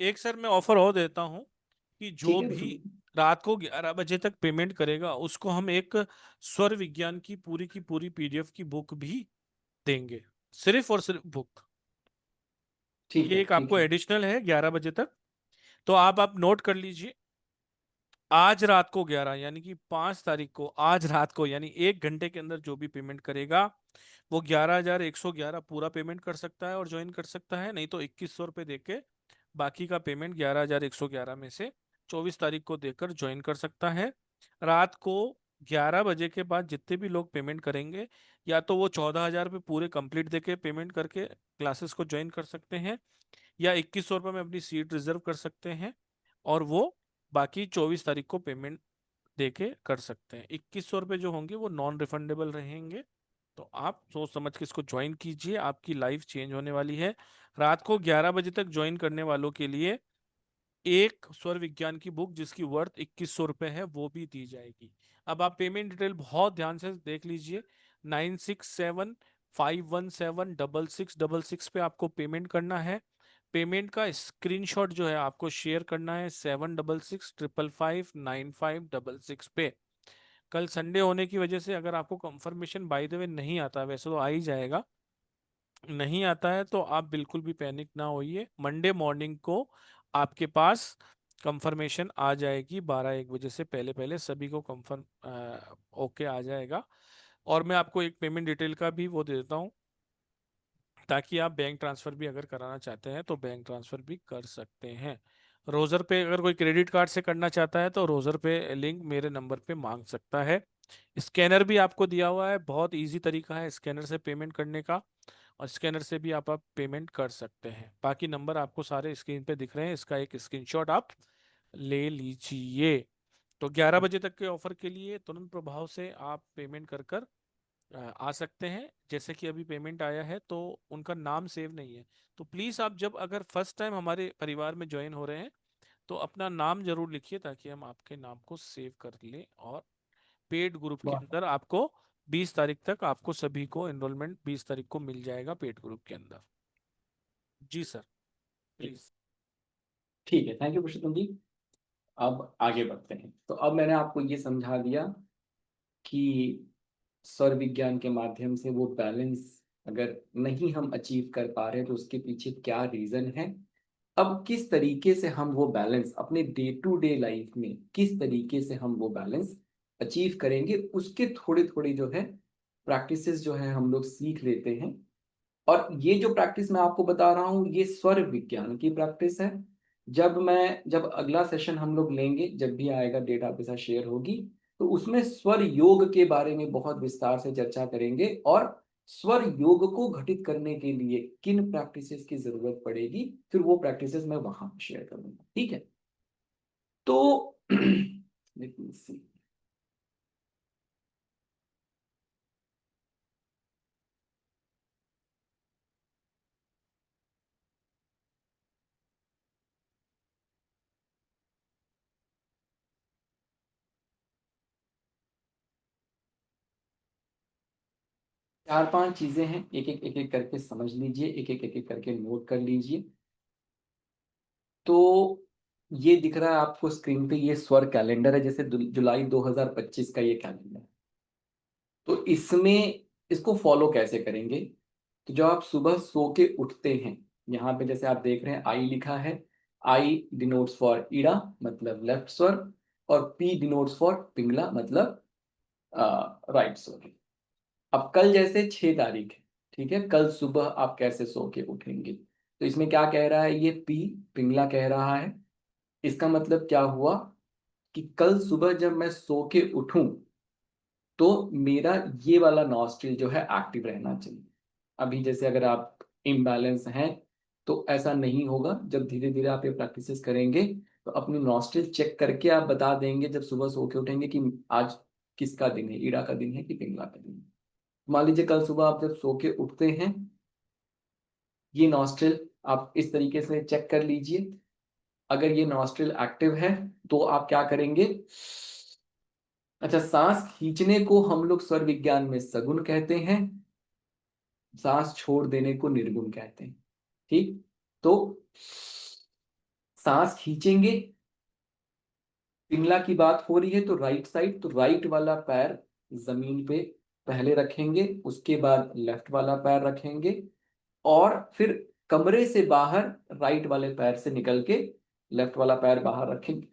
एक सर मैं ऑफर और देता हूं कि जो ठीक है भी उसमें। रात को 11 बजे तक पेमेंट करेगा उसको हम एक स्वर विज्ञान की पूरी पीडीएफ की बुक भी देंगे, सिर्फ और सिर्फ बुक। ठीक ये है, एक ठीक आपको है। एडिशनल है 11 बजे तक। तो आप नोट कर लीजिए, आज रात को 11 यानी कि 5 तारीख को, आज रात को यानी 1 घंटे के अंदर जो भी पेमेंट करेगा वो 11,111 पूरा पेमेंट कर सकता है और ज्वाइन कर सकता है। नहीं तो 2100 रुपये दे के बाकी का पेमेंट 11,111 में से 24 तारीख को देकर ज्वाइन कर सकता है। रात को 11 बजे के बाद जितने भी लोग पेमेंट करेंगे, या तो वो 14,000 रुपये पूरे कंप्लीट देके पेमेंट करके क्लासेस को ज्वाइन कर सकते हैं, या 2100 रुपये में अपनी सीट रिजर्व कर सकते हैं, और वो बाकी 24 तारीख को पेमेंट देके कर सकते हैं। 2100 रुपये जो होंगे वो नॉन रिफंडेबल रहेंगे। तो आप सोच समझ के इसको ज्वाइन कीजिए, आपकी लाइफ चेंज होने वाली है। रात को 11 बजे तक ज्वाइन करने वालों के लिए एक स्वर विज्ञान की बुक जिसकी वर्थ 2100 रुपये है वो भी दी जाएगी। अब आप पेमेंट डिटेल बहुत ध्यान से देख लीजिए। 9675176666 पे आपको पेमेंट करना है। पेमेंट का स्क्रीनशॉट जो है आपको शेयर करना है 7665559566 पे। कल संडे होने की वजह से अगर आपको कंफर्मेशन बाय द वे नहीं आता, वैसे तो आ ही जाएगा, नहीं आता है तो आप बिल्कुल भी पैनिक ना होइए। मंडे मॉर्निंग को आपके पास कंफर्मेशन आ जाएगी, 12-1 बजे से पहले पहले सभी को कंफर्म ओके आ जाएगा। और मैं आपको एक पेमेंट डिटेल का भी वो दे देता हूँ, ताकि आप बैंक ट्रांसफर भी अगर कराना चाहते हैं तो बैंक ट्रांसफर भी कर सकते हैं। रोजर पे अगर कोई क्रेडिट कार्ड से करना चाहता है तो रोजर पे लिंक मेरे नंबर पे मांग सकता है। स्कैनर भी आपको दिया हुआ है, बहुत इजी तरीका है स्कैनर से पेमेंट करने का, और स्कैनर से भी आप पेमेंट कर सकते हैं। बाकी नंबर आपको सारे स्क्रीन पे दिख रहे हैं, इसका एक स्क्रीनशॉट आप ले लीजिए। तो 11 बजे तक के ऑफर के लिए तुरंत प्रभाव से आप पेमेंट कर कर आ सकते हैं। जैसे कि अभी पेमेंट आया है तो उनका नाम सेव नहीं है, तो प्लीज़ आप जब अगर फर्स्ट टाइम हमारे परिवार में ज्वाइन हो रहे हैं तो अपना नाम जरूर लिखिए, ताकि हम आपके नाम को सेव कर लें। और पेड ग्रुप के वाह। अंदर आपको 20 तारीख तक आपको सभी को एनरोलमेंट 20 तारीख को मिल जाएगा पेड ग्रुप के अंदर। जी सर, प्लीज। ठीक है, थैंक यू पुरुषोत्तम जी। अब आगे बढ़ते हैं। तो अब मैंने आपको ये समझा दिया कि स्वर विज्ञान के माध्यम से वो बैलेंस अगर नहीं हम अचीव कर पा रहे तो उसके पीछे क्या रीजन है। अब किस तरीके से हम वो बैलेंस अपने डे टू डे लाइफ में किस तरीके से हम वो बैलेंस अचीव करेंगे, उसके थोड़े थोड़े जो है प्रैक्टिसेस जो है हम लोग सीख लेते हैं। और ये जो प्रैक्टिस मैं आपको बता रहा हूँ ये स्वर विज्ञान की प्रैक्टिस है। जब अगला सेशन हम लोग लेंगे, जब भी आएगा, डेट आपके साथ शेयर होगी, तो उसमें स्वर योग के बारे में बहुत विस्तार से चर्चा करेंगे, और स्वर योग को घटित करने के लिए किन प्रैक्टिसेस की जरूरत पड़ेगी, फिर वो प्रैक्टिसेस मैं वहां शेयर करूंगा। ठीक है? तो लेट मी सी। 4-5 चीजें हैं, एक एक करके समझ लीजिए, एक एक करके नोट कर लीजिए। तो ये दिख रहा है आपको स्क्रीन पे, ये स्वर कैलेंडर है, जैसे जुलाई 2025 का ये कैलेंडर। तो इसमें इसको फॉलो कैसे करेंगे? तो जब आप सुबह सो के उठते हैं यहाँ पे जैसे आप देख रहे हैं आई लिखा है, आई डिनोट्स फॉर ईड़ा मतलब लेफ्ट स्वर, और पी डिनोट्स फॉर पिंगला मतलब राइट स्वर। अब कल जैसे 6 तारीख है, ठीक है, कल सुबह आप कैसे सो के उठेंगे, तो इसमें क्या कह रहा है, ये पी पिंगला कह रहा है। इसका मतलब क्या हुआ कि कल सुबह जब मैं सो के उठूं तो मेरा ये वाला नॉस्ट्रिल जो है एक्टिव रहना चाहिए। अभी जैसे अगर आप इम्बैलेंस हैं तो ऐसा नहीं होगा। जब धीरे धीरे आप ये प्रैक्टिसेस करेंगे तो अपनी नॉस्ट्रिल चेक करके आप बता देंगे जब सुबह सो के उठेंगे कि आज किसका दिन है, ईड़ा का दिन है कि पिंगला का दिन है। मान लीजिए कल सुबह आप जब सो के उठते हैं, ये नॉस्ट्रिल आप इस तरीके से चेक कर लीजिए। अगर ये नॉस्ट्रिल एक्टिव है तो आप क्या करेंगे, अच्छा, सांस खींचने को हम लोग स्वर विज्ञान में सगुण कहते हैं, सांस छोड़ देने को निर्गुण कहते हैं। ठीक, तो सांस खींचेंगे, पिंगला की बात हो रही है तो राइट साइड, तो राइट वाला पैर जमीन पे पहले रखेंगे, उसके बाद लेफ्ट वाला पैर रखेंगे, और फिर कमरे से बाहर राइट वाले पैर से निकल के लेफ्ट वाला पैर बाहर रखेंगे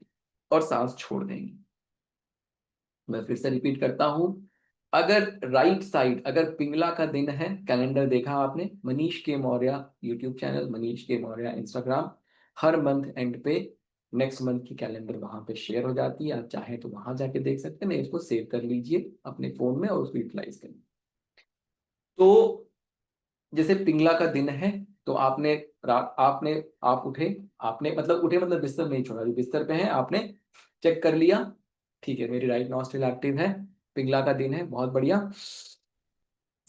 और सांस छोड़ देंगे। मैं फिर से रिपीट करता हूं, अगर राइट साइड, अगर पिंगला का दिन है, कैलेंडर देखा आपने, मनीष के मौर्य यूट्यूब चैनल, मनीष के Maurya Instagram, her month and पे नेक्स्ट मंथ की कैलेंडर वहां पे शेयर हो जाती है, आप चाहें तो वहां जाके देख सकते हैं, नहीं इसको सेव कर लीजिए अपने फोन में और उसको यूटिलाइज करिए। तो जैसे पिंगला का दिन है तो आपने आपने आप उठे, आपने मतलब उठे मतलब बिस्तर नहीं छोड़ा, जो बिस्तर पे है आपने चेक कर लिया, ठीक है मेरी राइट नॉस्ट्रिल एक्टिव है, पिंगला का दिन है, बहुत बढ़िया।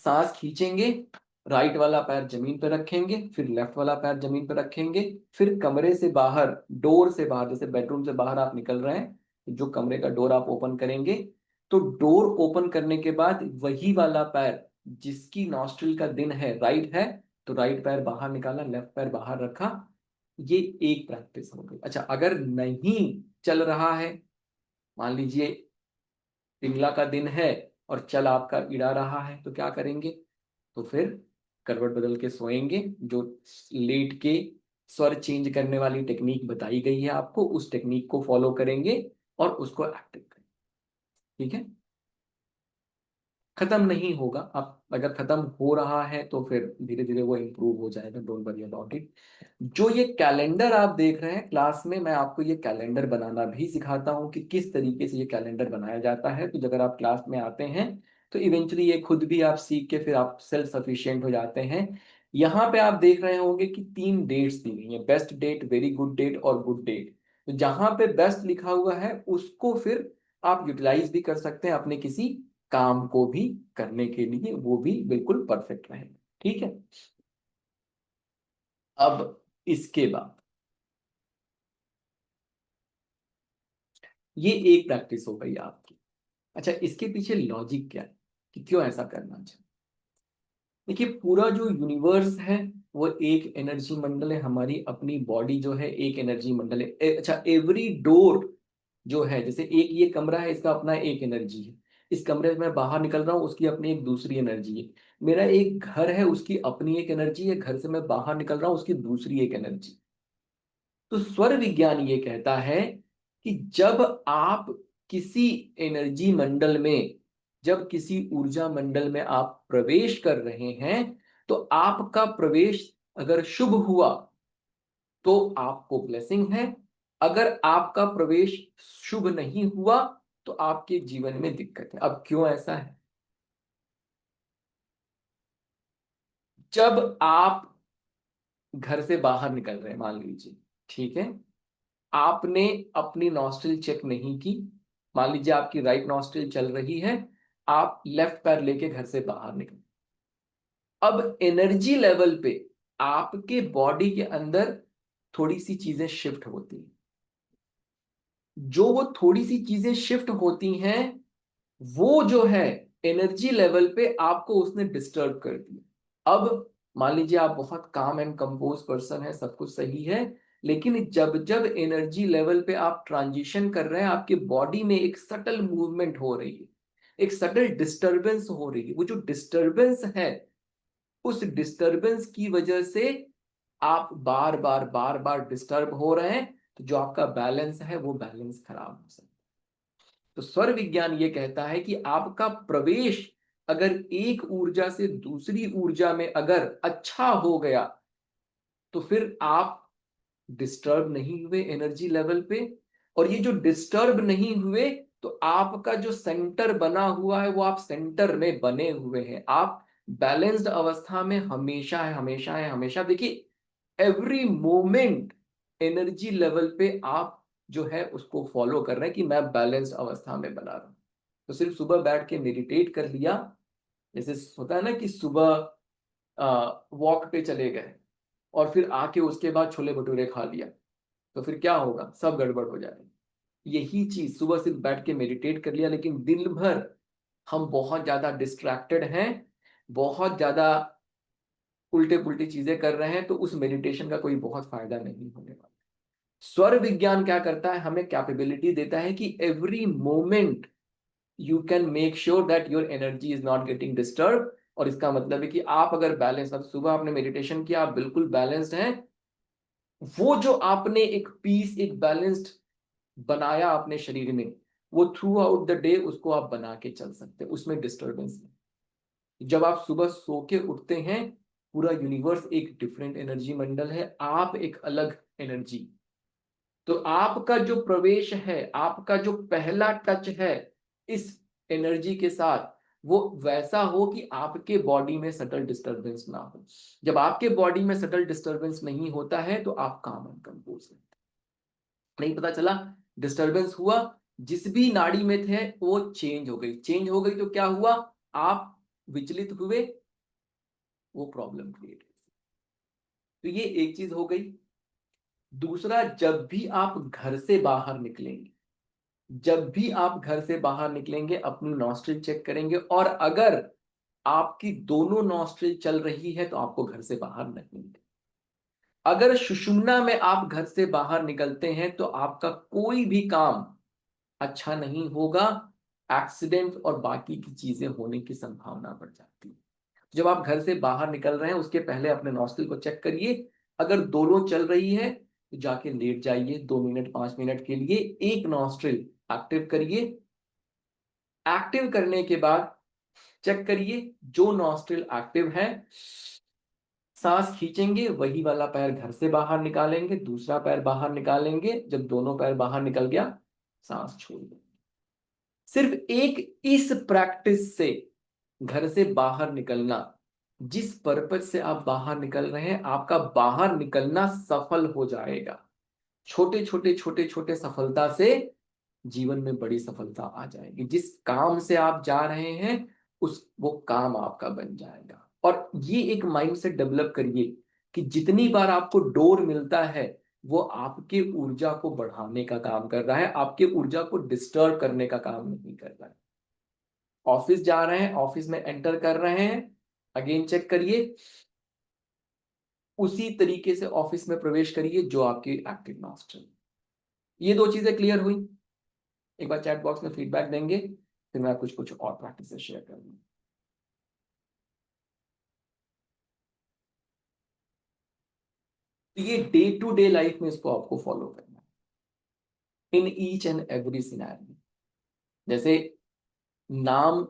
सांस खींचेंगे, राइट वाला पैर जमीन पर रखेंगे, फिर लेफ्ट वाला पैर जमीन पर रखेंगे, फिर कमरे से बाहर, डोर से बाहर, जैसे बेडरूम से बाहर आप निकल रहे हैं, जो कमरे का डोर आप ओपन करेंगे, तो डोर ओपन करने के बाद वही वाला पैर जिसकी नॉस्ट्रिल का दिन है राइट है, तो राइट पैर बाहर निकाला, लेफ्ट पैर बाहर रखा। ये एक प्रैक्टिस हो गई। अच्छा, अगर नहीं चल रहा है, मान लीजिए पिंगला का दिन है और चल आपका इड़ा रहा है, तो क्या करेंगे, तो फिर करवट बदल के सोएंगे, जो लेट के स्वर चेंज करने वाली टेक्निक बताई गई है आपको, उस टेक्निक को फॉलो करेंगे और उसको एक्टिव करेंगे। ठीक है, खत्म नहीं होगा, आप अगर खत्म हो रहा है तो फिर धीरे धीरे वो इम्प्रूव हो जाएगा, डोंट वरी अबाउट इट। जो ये कैलेंडर आप देख रहे हैं क्लास में, मैं आपको ये कैलेंडर बनाना भी सिखाता हूँ कि किस तरीके से ये कैलेंडर बनाया जाता है। तो अगर आप क्लास में आते हैं तो इवेंचुअली ये खुद भी आप सीख के फिर आप सेल्फ सफिशिएंट हो जाते हैं। यहाँ पे आप देख रहे होंगे कि 3 डेट्स दी गई है, best date, very good date और गुड डेट। तो जहां पे बेस्ट लिखा हुआ है उसको फिर आप यूटिलाइज भी कर सकते हैं अपने किसी काम को भी करने के लिए, वो भी बिल्कुल परफेक्ट रहेगा। ठीक है, अब इसके बाद ये एक प्रैक्टिस हो गई आपकी। अच्छा, इसके पीछे लॉजिक क्या है कि क्यों ऐसा करना चाहिए। देखिए, पूरा जो यूनिवर्स है वो एक एनर्जी मंडल है, हमारी अपनी बॉडी जो है एक एनर्जी मंडल है। अच्छा, एवरी डोर जो है, जैसे एक ये कमरा है, इसका अपना एक एनर्जी है, इस कमरे से मैं बाहर निकल रहा हूँ उसकी अपनी एक दूसरी एनर्जी है, मेरा एक घर है उसकी अपनी एक एनर्जी है, घर से मैं बाहर निकल रहा हूँ उसकी दूसरी एक एनर्जी। तो स्वर विज्ञान ये कहता है कि जब आप किसी एनर्जी मंडल में, जब किसी ऊर्जा मंडल में आप प्रवेश कर रहे हैं, तो आपका प्रवेश अगर शुभ हुआ तो आपको ब्लेसिंग है, अगर आपका प्रवेश शुभ नहीं हुआ तो आपके जीवन में दिक्कत है। अब क्यों ऐसा है, जब आप घर से बाहर निकल रहे हैं मान लीजिए, ठीक है, आपने अपनी नॉस्ट्रिल चेक नहीं की, मान लीजिए आपकी राइट नॉस्ट्रिल चल रही है, आप लेफ्ट पैर लेके घर से बाहर निकल, अब एनर्जी लेवल पे आपके बॉडी के अंदर थोड़ी सी चीजें शिफ्ट होती हैं, जो वो थोड़ी सी चीजें शिफ्ट होती हैं वो जो है एनर्जी लेवल पे आपको उसने डिस्टर्ब कर दिया। अब मान लीजिए आप बहुत काम एंड कंपोज पर्सन है, सब कुछ सही है, लेकिन जब जब एनर्जी लेवल पे आप ट्रांजिशन कर रहे हैं, आपके बॉडी में एक सटल मूवमेंट हो रही है, एक सटल डिस्टरबेंस हो रही है, वो जो डिस्टरबेंस है उस डिस्टरबेंस की वजह से आप बार बार डिस्टर्ब हो रहे हैं, तो जो आपका बैलेंस है वो बैलेंस खराब हो सकता है। तो स्वर विज्ञान ये कहता है कि आपका प्रवेश अगर एक ऊर्जा से दूसरी ऊर्जा में अगर अच्छा हो गया, तो फिर आप डिस्टर्ब नहीं हुए एनर्जी लेवल पे। और ये जो डिस्टर्ब नहीं हुए, तो आपका जो सेंटर बना हुआ है वो आप सेंटर में बने हुए हैं, आप बैलेंस्ड अवस्था में हमेशा है, हमेशा है, हमेशा। देखिए एवरी मोमेंट एनर्जी लेवल पे आप जो है उसको फॉलो कर रहे हैं कि मैं बैलेंस्ड अवस्था में बना रहा हूं। तो सिर्फ सुबह बैठ के मेडिटेट कर लिया, जैसे होता है ना कि सुबह वॉक पे चले गए और फिर आके उसके बाद छोले भटूरे खा लिया, तो फिर क्या होगा, सब गड़बड़ हो जाएगी। यही चीज सुबह सिर्फ बैठ के मेडिटेट कर लिया, लेकिन दिन भर हम बहुत ज्यादा डिस्ट्रैक्टेड हैं, बहुत ज्यादा उल्टे पुल्टी चीजें कर रहे हैं, तो उस मेडिटेशन का कोई बहुत फायदा नहीं होने वाला। स्वर विज्ञान क्या करता है, हमें कैपेबिलिटी देता है कि every moment you can make sure that your energy is not getting disturb. और इसका मतलब है कि आप अगर बैलेंस, मतलब सुबह आपने मेडिटेशन किया, आप बिल्कुल बैलेंस्ड हैं, वो जो आपने एक पीस, एक बैलेंस्ड बनाया अपने शरीर में, वो थ्रू आउट द डे उसको आप बना के चल सकते हैं, उसमें डिस्टर्बेंस नहीं। जब आप सुबह सो के उठते हैं, पूरा यूनिवर्स एक डिफरेंट एनर्जी मंडल है, आप एक अलग एनर्जी। तो आपका जो प्रवेश है, आपका जो पहला टच है इस एनर्जी के साथ, वो वैसा हो कि आपके बॉडी में सटल डिस्टरबेंस ना हो। जब आपके बॉडी में सटल डिस्टरबेंस नहीं होता है, तो आप काम एंड कंपोज हैं। नहीं पता चला, डिस्टरबेंस हुआ, जिस भी नाड़ी में थे वो चेंज हो गई, चेंज हो गई तो क्या हुआ, आप विचलित हुए, वो प्रॉब्लम क्रिएट हुई। तो ये एक चीज हो गई। दूसरा, जब भी आप घर से बाहर निकलेंगे, जब भी आप घर से बाहर निकलेंगे, अपनी नॉस्ट्रिल चेक करेंगे, और अगर आपकी दोनों नॉस्ट्रिल चल रही है तो आपको घर से बाहर नहीं निकलना। अगर सुषुम्ना में आप घर से बाहर निकलते हैं तो आपका कोई भी काम अच्छा नहीं होगा, एक्सीडेंट और बाकी की चीजें होने की संभावना बढ़ जाती है। जब आप घर से बाहर निकल रहे हैं, उसके पहले अपने नॉस्ट्रिल को चेक करिए, अगर दोनों चल रही है तो जाके लेट जाइए 2 मिनट 5 मिनट के लिए, एक नॉस्ट्रिल एक्टिव करिए। एक्टिव करने के बाद चेक करिए, जो नॉस्ट्रिल एक्टिव है, सांस खींचेंगे, वही वाला पैर घर से बाहर निकालेंगे, दूसरा पैर बाहर निकालेंगे, जब दोनों पैर बाहर निकल गया, सांस छोड़ देंगे। सिर्फ एक इस प्रैक्टिस से घर से बाहर निकलना, जिस पर्पज से आप बाहर निकल रहे हैं, आपका बाहर निकलना सफल हो जाएगा। छोटे छोटे छोटे छोटे सफलता से जीवन में बड़ी सफलता आ जाएगी। जिस काम से आप जा रहे हैं, उस वो काम आपका बन जाएगा। और ये एक माइंडसेट डेवलप करिए कि जितनी बार आपको डोर मिलता है, वो आपके ऊर्जा को बढ़ाने का काम कर रहा है, आपके ऊर्जा को डिस्टर्ब करने का काम नहीं कर रहा है। ऑफिस जा रहे हैं, ऑफिस में एंटर कर रहे हैं, अगेन चेक करिए, उसी तरीके से ऑफिस में प्रवेश करिए जो आपकी एक्टिव मास्टर। ये दो चीजें क्लियर हुई। एक बार चैट बॉक्स में फीडबैक देंगे, फिर मैं कुछ कुछ और प्रैक्टिस शेयर करूंगा। तो ये डे टू डे लाइफ में इसको आपको फॉलो करना है, in each and every scenario. जैसे नाम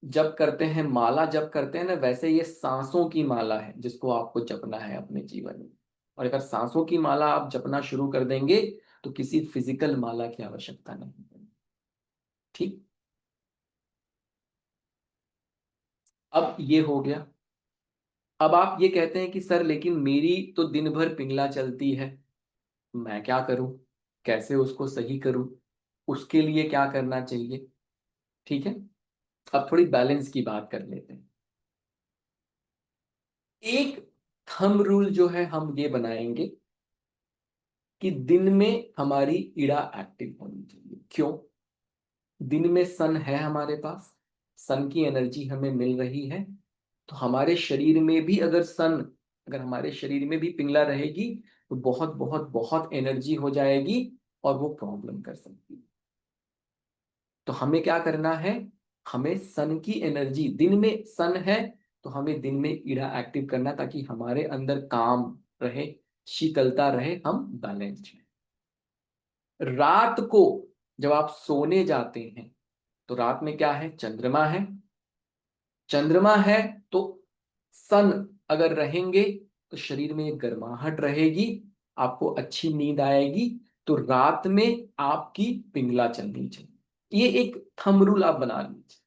जप करते हैं, माला जप करते हैं ना, वैसे ये सांसों की माला है जिसको आपको जपना है अपने जीवन में। और अगर सांसों की माला आप जपना शुरू कर देंगे, तो किसी फिजिकल माला की आवश्यकता नहीं है। ठीक, अब ये हो गया। अब आप ये कहते हैं कि सर लेकिन मेरी तो दिन भर पिंगला चलती है, मैं क्या करूं, कैसे उसको सही करूं, उसके लिए क्या करना चाहिए। ठीक है, अब थोड़ी बैलेंस की बात कर लेते हैं। एक थंब रूल जो है हम ये बनाएंगे कि दिन में हमारी इड़ा एक्टिव होनी चाहिए। क्यों? दिन में सन है हमारे पास, सन की एनर्जी हमें मिल रही है, तो हमारे शरीर में भी अगर सन, अगर हमारे शरीर में भी पिंगला रहेगी, तो बहुत बहुत बहुत एनर्जी हो जाएगी और वो प्रॉब्लम कर सकती है। तो हमें क्या करना है, हमें सन की एनर्जी, दिन में सन है तो हमें दिन में इड़ा एक्टिव करना, ताकि हमारे अंदर काम रहे, शीतलता रहे, हम बैलेंस्ड हैं। रात को जब आप सोने जाते हैं तो रात में क्या है, चंद्रमा है। चंद्रमा है तो सन अगर रहेंगे तो शरीर में एक गर्माहट रहेगी, आपको अच्छी नींद आएगी। तो रात में आपकी पिंगला चलनी चाहिए। ये एक थंब रूल आप बना लीजिए।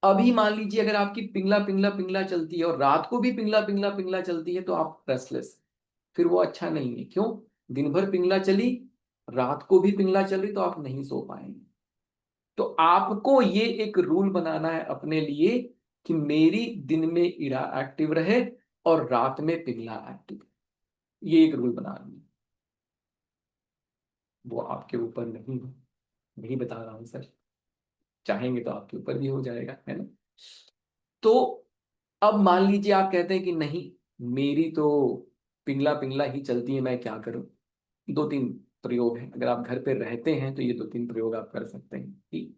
अभी मान लीजिए अगर आपकी पिंगला पिंगला पिंगला चलती है और रात को भी पिंगला पिंगला पिंगला चलती है तो आप रेस्टलेस, फिर वो अच्छा नहीं है। क्यों? दिन भर पिंगला चली, रात को भी पिंगला चल रही, तो आप नहीं सो पाएंगे। तो आपको ये एक रूल बनाना है अपने लिए कि मेरी दिन में इड़ा एक्टिव रहे और रात में पिघला एक्टिव। ये एक रूल बना लीजिए। वो आपके ऊपर नहीं है, नहीं बता रहा हूं सर, चाहेंगे तो आपके ऊपर भी हो जाएगा, है ना। तो अब मान लीजिए आप कहते हैं कि नहीं, मेरी तो पिघला पिघला ही चलती है, मैं क्या करूं। दो तीन प्रयोग हैं, अगर आप घर पे रहते हैं तो ये दो तीन प्रयोग आप कर सकते हैं। ठीक,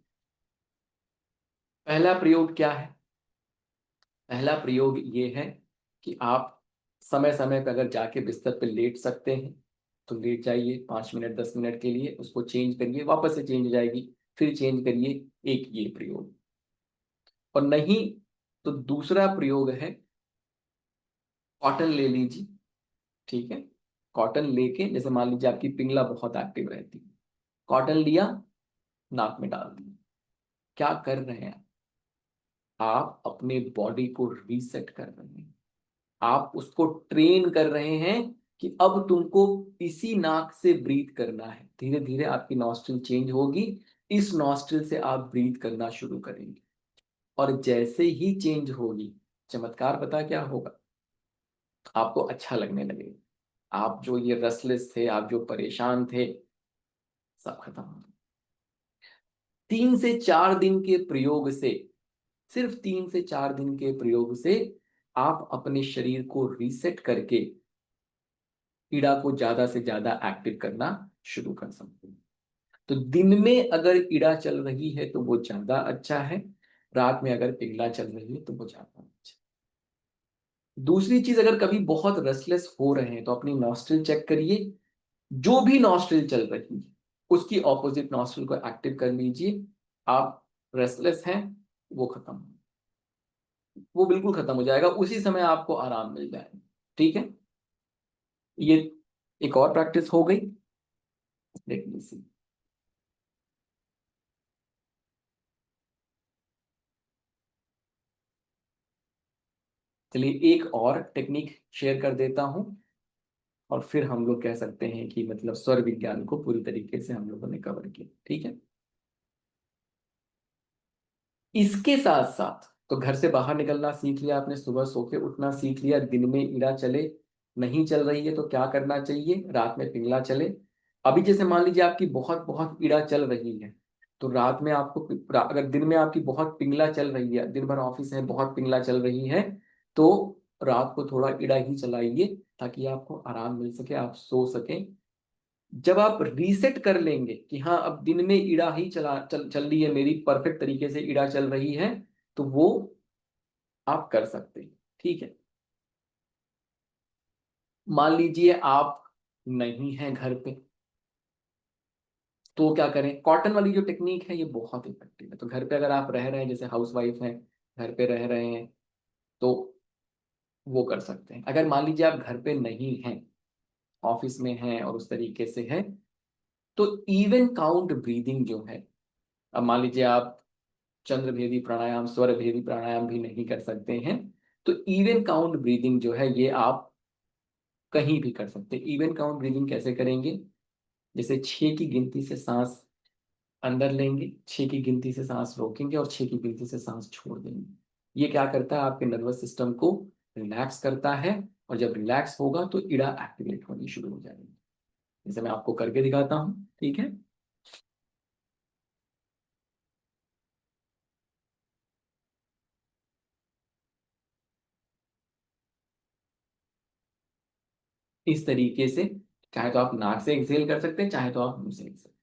पहला प्रयोग क्या है? पहला प्रयोग ये है कि आप समय समय पर अगर जाके बिस्तर पे लेट सकते हैं तो लेट जाइए, 5 मिनट 10 मिनट के लिए, उसको चेंज करिए, वापस से चेंज हो जाएगी, फिर चेंज करिए। एक ये प्रयोग। और नहीं तो दूसरा प्रयोग है, कॉटन ले लीजिए। ठीक है, कॉटन लेके, जैसे मान लीजिए आपकी पिंगला बहुत एक्टिव रहती है, कॉटन लिया, नाक में डाल दिया। क्या कर रहे हैं आप अपने बॉडी को रीसेट कर रहे हैं, आप उसको ट्रेन कर रहे हैं कि अब तुमको इसी नाक से ब्रीथ करना है। धीरे धीरे आपकी नॉस्ट्रिल चेंज होगी, इस नॉस्ट्रिल से आप ब्रीथ करना शुरू करेंगे। और जैसे ही चेंज होगी, चमत्कार पता क्या होगा, आपको अच्छा लगने लगेगा। आप जो ये रेस्टलेस थे, आप जो परेशान थे, सब खत्म हो। 3 से 4 दिन के प्रयोग से, सिर्फ 3 से 4 दिन के प्रयोग से आप अपने शरीर को रीसेट करके ईड़ा को ज्यादा से ज्यादा एक्टिव करना शुरू कर सकते हैं। तो दिन में अगर ईड़ा चल रही है तो वो ज्यादा अच्छा है, रात में अगर पिघला चल रही है तो वो ज्यादा अच्छा है। दूसरी चीज, अगर कभी बहुत रेस्टलेस हो रहे हैं तो अपनी नॉस्ट्रिल चेक करिए, जो भी नॉस्ट्रिल चल रही है उसकी ऑपोजिट नॉस्ट्रिल को एक्टिव कर लीजिए। आप रेस्टलेस हैं, वो खत्म, वो बिल्कुल खत्म हो जाएगा, उसी समय आपको आराम मिल जाएगा। ठीक है, ये एक और प्रैक्टिस हो गई। लेट मी सी, चलिए एक और टेक्निक शेयर कर देता हूं और फिर हम लोग कह सकते हैं कि मतलब स्वर विज्ञान को पूरी तरीके से हम लोगों ने कवर किया। ठीक है, इसके साथ साथ तो घर से बाहर निकलना सीख लिया आपने, सुबह सो के उठना सीख लिया, दिन में ईड़ा चले, नहीं चल रही है तो क्या करना चाहिए, रात में पिंगला चले। अभी जैसे मान लीजिए आपकी बहुत बहुत ईड़ा चल रही है तो रात में आपको, अगर दिन में आपकी बहुत पिंगला चल रही है, दिन भर ऑफिस है, बहुत पिंगला चल रही है, तो रात को थोड़ा ईड़ा ही चलाइए ताकि आपको आराम मिल सके, आप सो सकें। जब आप रीसेट कर लेंगे कि हाँ अब दिन में ईड़ा ही चल रही है, मेरी परफेक्ट तरीके से ईड़ा चल रही है, तो वो आप कर सकते हैं। ठीक है, मान लीजिए आप नहीं हैं घर पे, तो क्या करें? कॉटन वाली जो टेक्निक है ये बहुत इफेक्टिव है। तो घर पे अगर आप रह रहे हैं, जैसे हाउस वाइफ हैं, घर पे रह रहे हैं, तो वो कर सकते हैं। अगर मान लीजिए आप घर पे नहीं हैं, ऑफिस में हैं और उस तरीके से है, तो इवन काउंट ब्रीदिंग जो है, अब मान लीजिए आप चंद्र भेदी प्राणायाम, स्वर भेदी प्राणायाम भी नहीं कर सकते हैं, तो इवन काउंट ब्रीदिंग जो है ये आप कहीं भी कर सकते हैं। इवन काउंट ब्रीदिंग कैसे करेंगे? जैसे 6 की गिनती से सांस अंदर लेंगे, 6 की गिनती से सांस रोकेंगे और 6 की गिनती से सांस छोड़ देंगे। ये क्या करता है? आपके नर्वस सिस्टम को रिलैक्स करता है, और जब रिलैक्स होगा तो इड़ा एक्टिवेट होनी शुरू हो जाएगी। जैसे मैं आपको करके दिखाता हूँ। ठीक है, इस तरीके से, चाहे तो आप नाक से एक्सहेल कर सकते हैं, चाहे तो आप मुंह से एक्सहेल।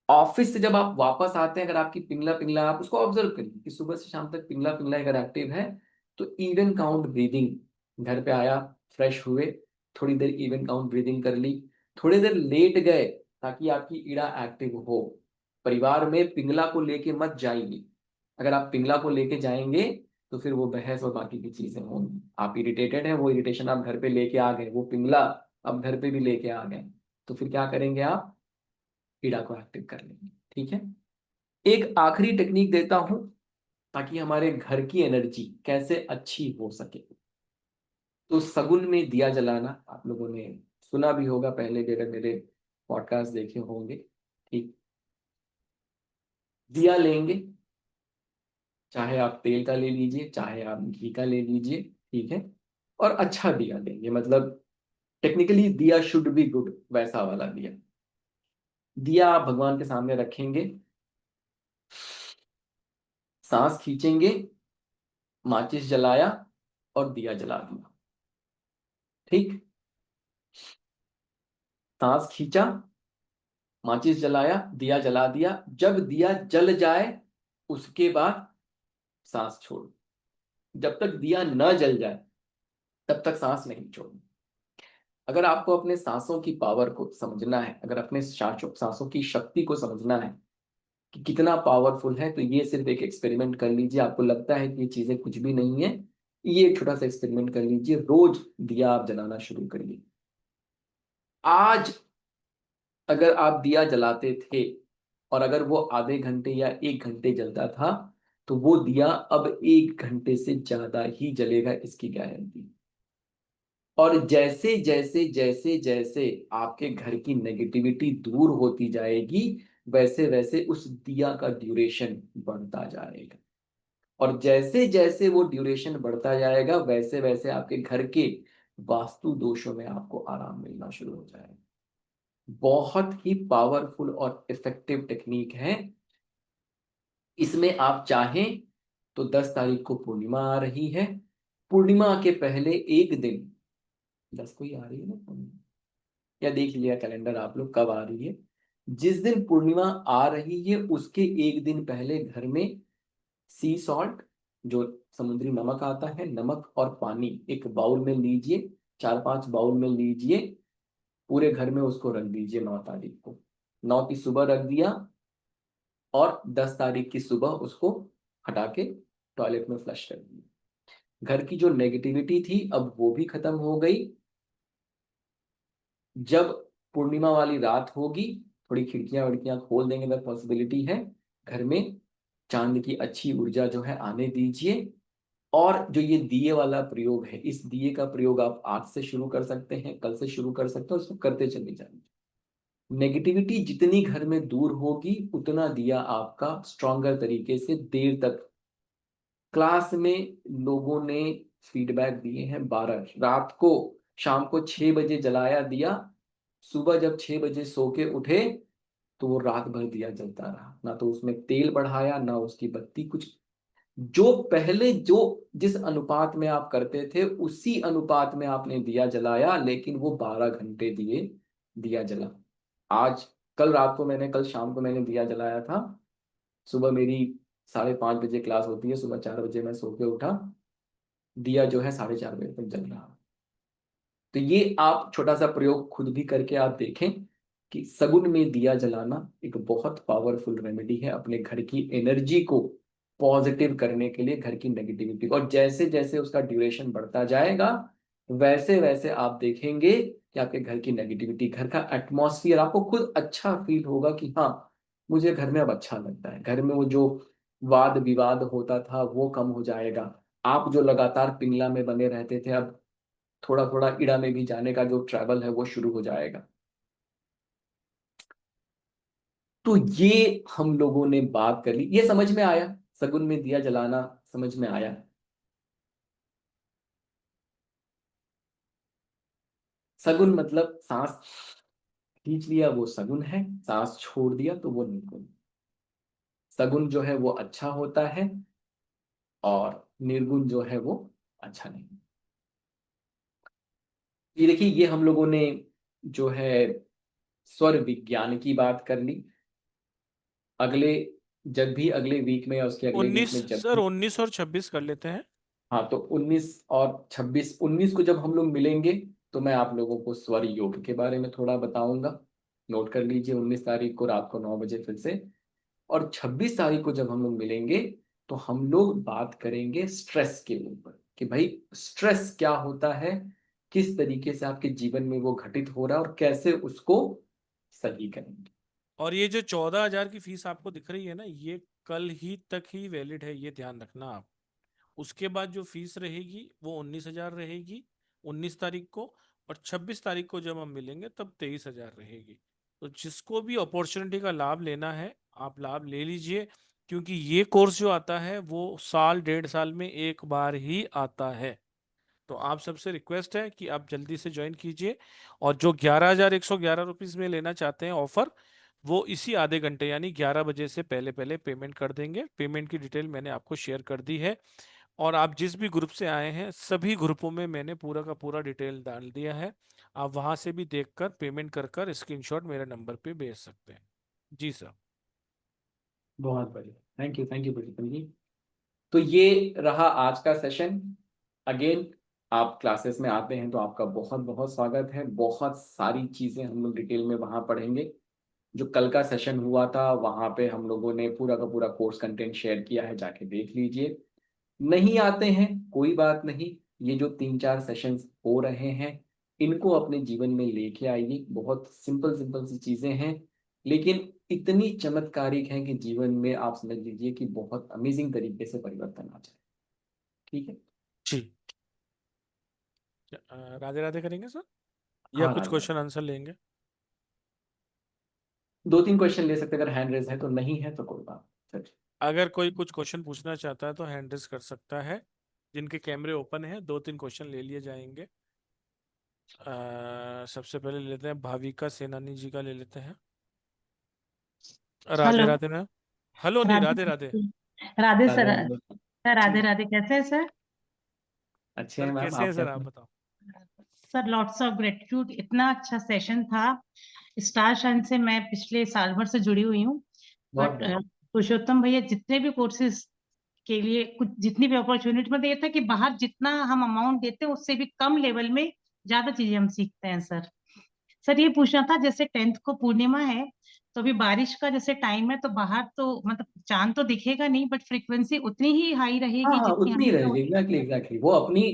ऑफिस से जब आप वापस आते हैं, अगर आपकी पिंगला पिंगला, आप उसको ऑब्जर्व करिए कि सुबह से शाम तक पिंगला पिंगला अगर एक्टिव है, तो इवन काउंट ब्रीदिंग, घर पे आया, फ्रेश हुए, थोड़ी देर इवन काउंट ब्रीदिंग कर ली, थोड़ी देर लेट गए ताकि आपकी इड़ा एक्टिव हो। परिवार में पिंगला को लेके मत जाइए। अगर आप पिंगला को लेके जाएंगे तो फिर वो बहस और बाकी की चीजें होंगी। आप इरिटेटेड हैं, वो इरिटेशन आप घर पे लेके आ गए, वो पिंगला आप घर पे भी लेके आ गए, तो फिर क्या करेंगे आप? इड़ा को एक्टिव कर लेंगे। ठीक है, एक आखिरी टेक्निक देता हूं ताकि हमारे घर की एनर्जी कैसे अच्छी हो सके। तो सगुन में दिया जलाना आप लोगों ने सुना भी होगा पहले भी, अगर मेरे पॉडकास्ट देखे होंगे। ठीक, दिया लेंगे, चाहे आप तेल का ले लीजिए, चाहे आप घी का ले लीजिए। ठीक है, और अच्छा दिया लेंगे, मतलब टेक्निकली दिया शुड बी गुड, वैसा वाला दिया। दिया आप भगवान के सामने रखेंगे, सांस खींचेंगे, माचिस जलाया और दिया जला दिया। ठीक, सांस खींचा, माचिस जलाया, दिया जला दिया। जब दिया जल जाए उसके बाद सांस छोड़ो। जब तक दिया न जल जाए तब तक सांस नहीं छोड़ो। अगर आपको अपने सांसों की पावर को समझना है, अगर अपने सांसों की शक्ति को समझना है कि कितना पावरफुल है, तो ये सिर्फ एक एक्सपेरिमेंट कर लीजिए। आपको लगता है कि ये चीजें कुछ भी नहीं है, ये एक छोटा सा एक्सपेरिमेंट कर लीजिए। रोज दिया आप जलाना शुरू करिए। आज अगर आप दिया जलाते थे और अगर वो आधे घंटे या 1 घंटे जलता था, तो वो दिया अब 1 घंटे से ज्यादा ही जलेगा, इसकी गारंटी। और जैसे जैसे जैसे जैसे आपके घर की नेगेटिविटी दूर होती जाएगी, वैसे वैसे उस दिया का ड्यूरेशन बढ़ता जाएगा। और जैसे जैसे वो ड्यूरेशन बढ़ता जाएगा, वैसे वैसे आपके घर के वास्तु दोषों में आपको आराम मिलना शुरू हो जाएगा। बहुत ही पावरफुल और इफेक्टिव टेक्निक है। इसमें आप चाहें तो 10 तारीख को पूर्णिमा आ रही है, पूर्णिमा के पहले एक दिन, 10 को ही आ रही है ना पूर्णिमा, या देख लिया कैलेंडर आप लोग कब आ रही है। जिस दिन पूर्णिमा आ रही है उसके एक दिन पहले घर में सी सॉल्ट, जो समुद्री नमक आता है, नमक और पानी एक बाउल में लीजिए, 4-5 बाउल में लीजिए, पूरे घर में उसको रख दीजिए। 9 तारीख को, 9 की सुबह रख दिया और 10 तारीख की सुबह उसको हटा के टॉयलेट में फ्लश कर दिया। घर की जो नेगेटिविटी थी अब वो भी खत्म हो गई। जब पूर्णिमा वाली रात होगी, थोड़ी खिड़कियां विड़कियां खोल देंगे अगर पॉसिबिलिटी है, घर में चांद की अच्छी ऊर्जा जो है आने दीजिए। और जो ये दिए वाला प्रयोग है, इस दिए का प्रयोग आप आज से शुरू कर सकते हैं, कल से शुरू कर सकते हैं, उसको करते चले जाइए। नेगेटिविटी जितनी घर में दूर होगी उतना दिया आपका स्ट्रॉन्गर तरीके से देर तक। क्लास में लोगों ने फीडबैक दिए हैं, 12 रात को, शाम को 6 बजे जलाया दिया, सुबह जब 6 बजे सो के उठे तो वो रात भर दिया जलता रहा, ना तो उसमें तेल बढ़ाया ना उसकी बत्ती कुछ। जो पहले जो जिस अनुपात में आप करते थे उसी अनुपात में आपने दिया जलाया, लेकिन वो 12 घंटे दिया जला। आज कल शाम को मैंने दिया जलाया था। सुबह मेरी 5:30 बजे क्लास होती है, सुबह 4 बजे मैं सो के उठा, दिया जो है 4:30 बजे तक जल रहा। तो ये आप छोटा सा प्रयोग खुद भी करके आप देखें कि सगुन में दिया जलाना एक बहुत पावरफुल रेमेडी है अपने घर की एनर्जी को पॉजिटिव करने के लिए, घर की नेगेटिविटी। और जैसे जैसे उसका ड्यूरेशन बढ़ता जाएगा, वैसे वैसे आप देखेंगे कि आपके घर की नेगेटिविटी, घर का एटमॉस्फेयर, आपको खुद अच्छा फील होगा कि हाँ, मुझे घर में अब अच्छा लगता है। घर में वो जो वाद विवाद होता था वो कम हो जाएगा। आप जो लगातार पिंगला में बने रहते थे, अब थोड़ा थोड़ा इड़ा में भी जाने का जो ट्रैवल है वो शुरू हो जाएगा। तो ये हम लोगों ने बात कर ली, ये समझ में आया? सगुन में दिया जलाना समझ में आया? सगुन मतलब सांस खींच लिया वो सगुन है, सांस छोड़ दिया तो वो निर्गुण। सगुन जो है वो अच्छा होता है और निर्गुण जो है वो अच्छा नहीं। ये देखिए, ये हम लोगों ने जो है स्वर विज्ञान की बात कर ली। अगले जब भी अगले वीक में या उसके अगले वीक 19 में जब सर, भी, 19 और 26 कर लेते हैं। हाँ, तो 19 और 26, 19 को जब हम लोग मिलेंगे तो मैं आप लोगों को स्वर योग के बारे में थोड़ा बताऊंगा। नोट कर लीजिए, 19 तारीख को रात को 9 बजे फिर से। और 26 तारीख को जब हम लोग मिलेंगे तो हम लोग बात करेंगे स्ट्रेस के ऊपर, कि भाई स्ट्रेस क्या होता है, किस तरीके से आपके जीवन में वो घटित हो रहा है और कैसे उसको सही करेंगे। और ये जो 14,000 की फीस आपको दिख रही है ना, ये कल ही तक ही वैलिड है, ये ध्यान रखना आप। उसके बाद जो फीस रहेगी वो 19,000 रहेगी 19 तारीख को। और 26 तारीख को जब हम मिलेंगे तब 23,000 रहेगी। तो जिसको भी अपॉर्चुनिटी का लाभ लेना है आप लाभ ले लीजिए, क्योंकि ये कोर्स जो आता है वो साल 1.5 साल में एक बार ही आता है। तो आप सबसे रिक्वेस्ट है कि आप जल्दी से ज्वाइन कीजिए। और जो 11,111 रुपीज में लेना चाहते हैं ऑफर, वो इसी आधे घंटे यानी 11 बजे से पहले पहले पेमेंट कर देंगे। पेमेंट की डिटेल मैंने आपको शेयर कर दी है। और आप जिस भी ग्रुप से आए हैं सभी ग्रुपों में मैंने पूरा का पूरा डिटेल डाल दिया है। आप वहां से भी देखकर पेमेंट कर कर स्क्रीनशॉट मेरे नंबर पे भेज सकते हैं। जी सर। बहुत बढ़िया, थैंक यू प्रीतम जी। तो ये रहा आज का सेशन। अगेन, आप क्लासेस में आते हैं तो आपका बहुत बहुत स्वागत है। बहुत सारी चीजें हम लोग डिटेल में वहां पढ़ेंगे। जो कल का सेशन हुआ था वहां पे हम लोगों ने पूरा का पूरा कोर्स कंटेंट शेयर किया है, जाके देख लीजिए। नहीं आते हैं कोई बात नहीं, ये जो 3-4 सेशंस हो रहे हैं इनको अपने जीवन में लेके आइए। बहुत सिंपल सिंपल सी चीजें हैं, लेकिन इतनी चमत्कारिक हैं कि जीवन में आप समझ लीजिए कि बहुत अमेजिंग तरीके से परिवर्तन आ जाए। ठीक है। जी। राधे राधे करेंगे सर, या हाँ कुछ राधे, क्वेश्चन आंसर लेंगे? 2-3 क्वेश्चन ले सकते हैं, अगर हैंड रेज है तो। नहीं है तो कोई बात नहीं। सर अगर कोई कुछ क्वेश्चन पूछना चाहता है तो हैंड रेज कर सकता है। जिनके कैमरे ओपन है 2-3 क्वेश्चन ले लिए जाएंगे। सबसे पहले लेते हैं भाविका सेनानी जी का, ले लेते हैं। राधे हेलो। राधे ना। हेलो नहीं, राधे राधे। राधे। राधे राधे सर। राधे। सर राधे जी। राधे, कैसे हैं सर? अच्छे सर हैं मैम, कैसे हैं आप सर, आप कैसे हैं? बताओ। सर लॉट्स ऑफ ग्रेटिट्यूड, इतना अच्छा सेशन था। स्टार शाइन से मैं पिछले साल भर से जुड़ी हुई हूँ। बहुत बट बढ़िया। पुरुषोत्तम भैया जितने भी कोर्सेज के लिए कुछ जितनी भी अपॉर्चुनिटी, मतलब ये था कि बाहर जितना हम अमाउंट देते हैं उससे भी कम लेवल में ज्यादा चीजें हम सीखते हैं सर। सर ये पूछना था, जैसे 10th को पूर्णिमा है, तो अभी बारिश का जैसे टाइम है, तो बाहर तो मतलब चांद तो दिखेगा नहीं, बट फ्रीक्वेंसी उतनी ही हाई हाँ रहेगी हाँ, जितनी उतनी हमेशा रहेगी, होती एग्जैक्टली एग्जैक्टली। वो अपनी,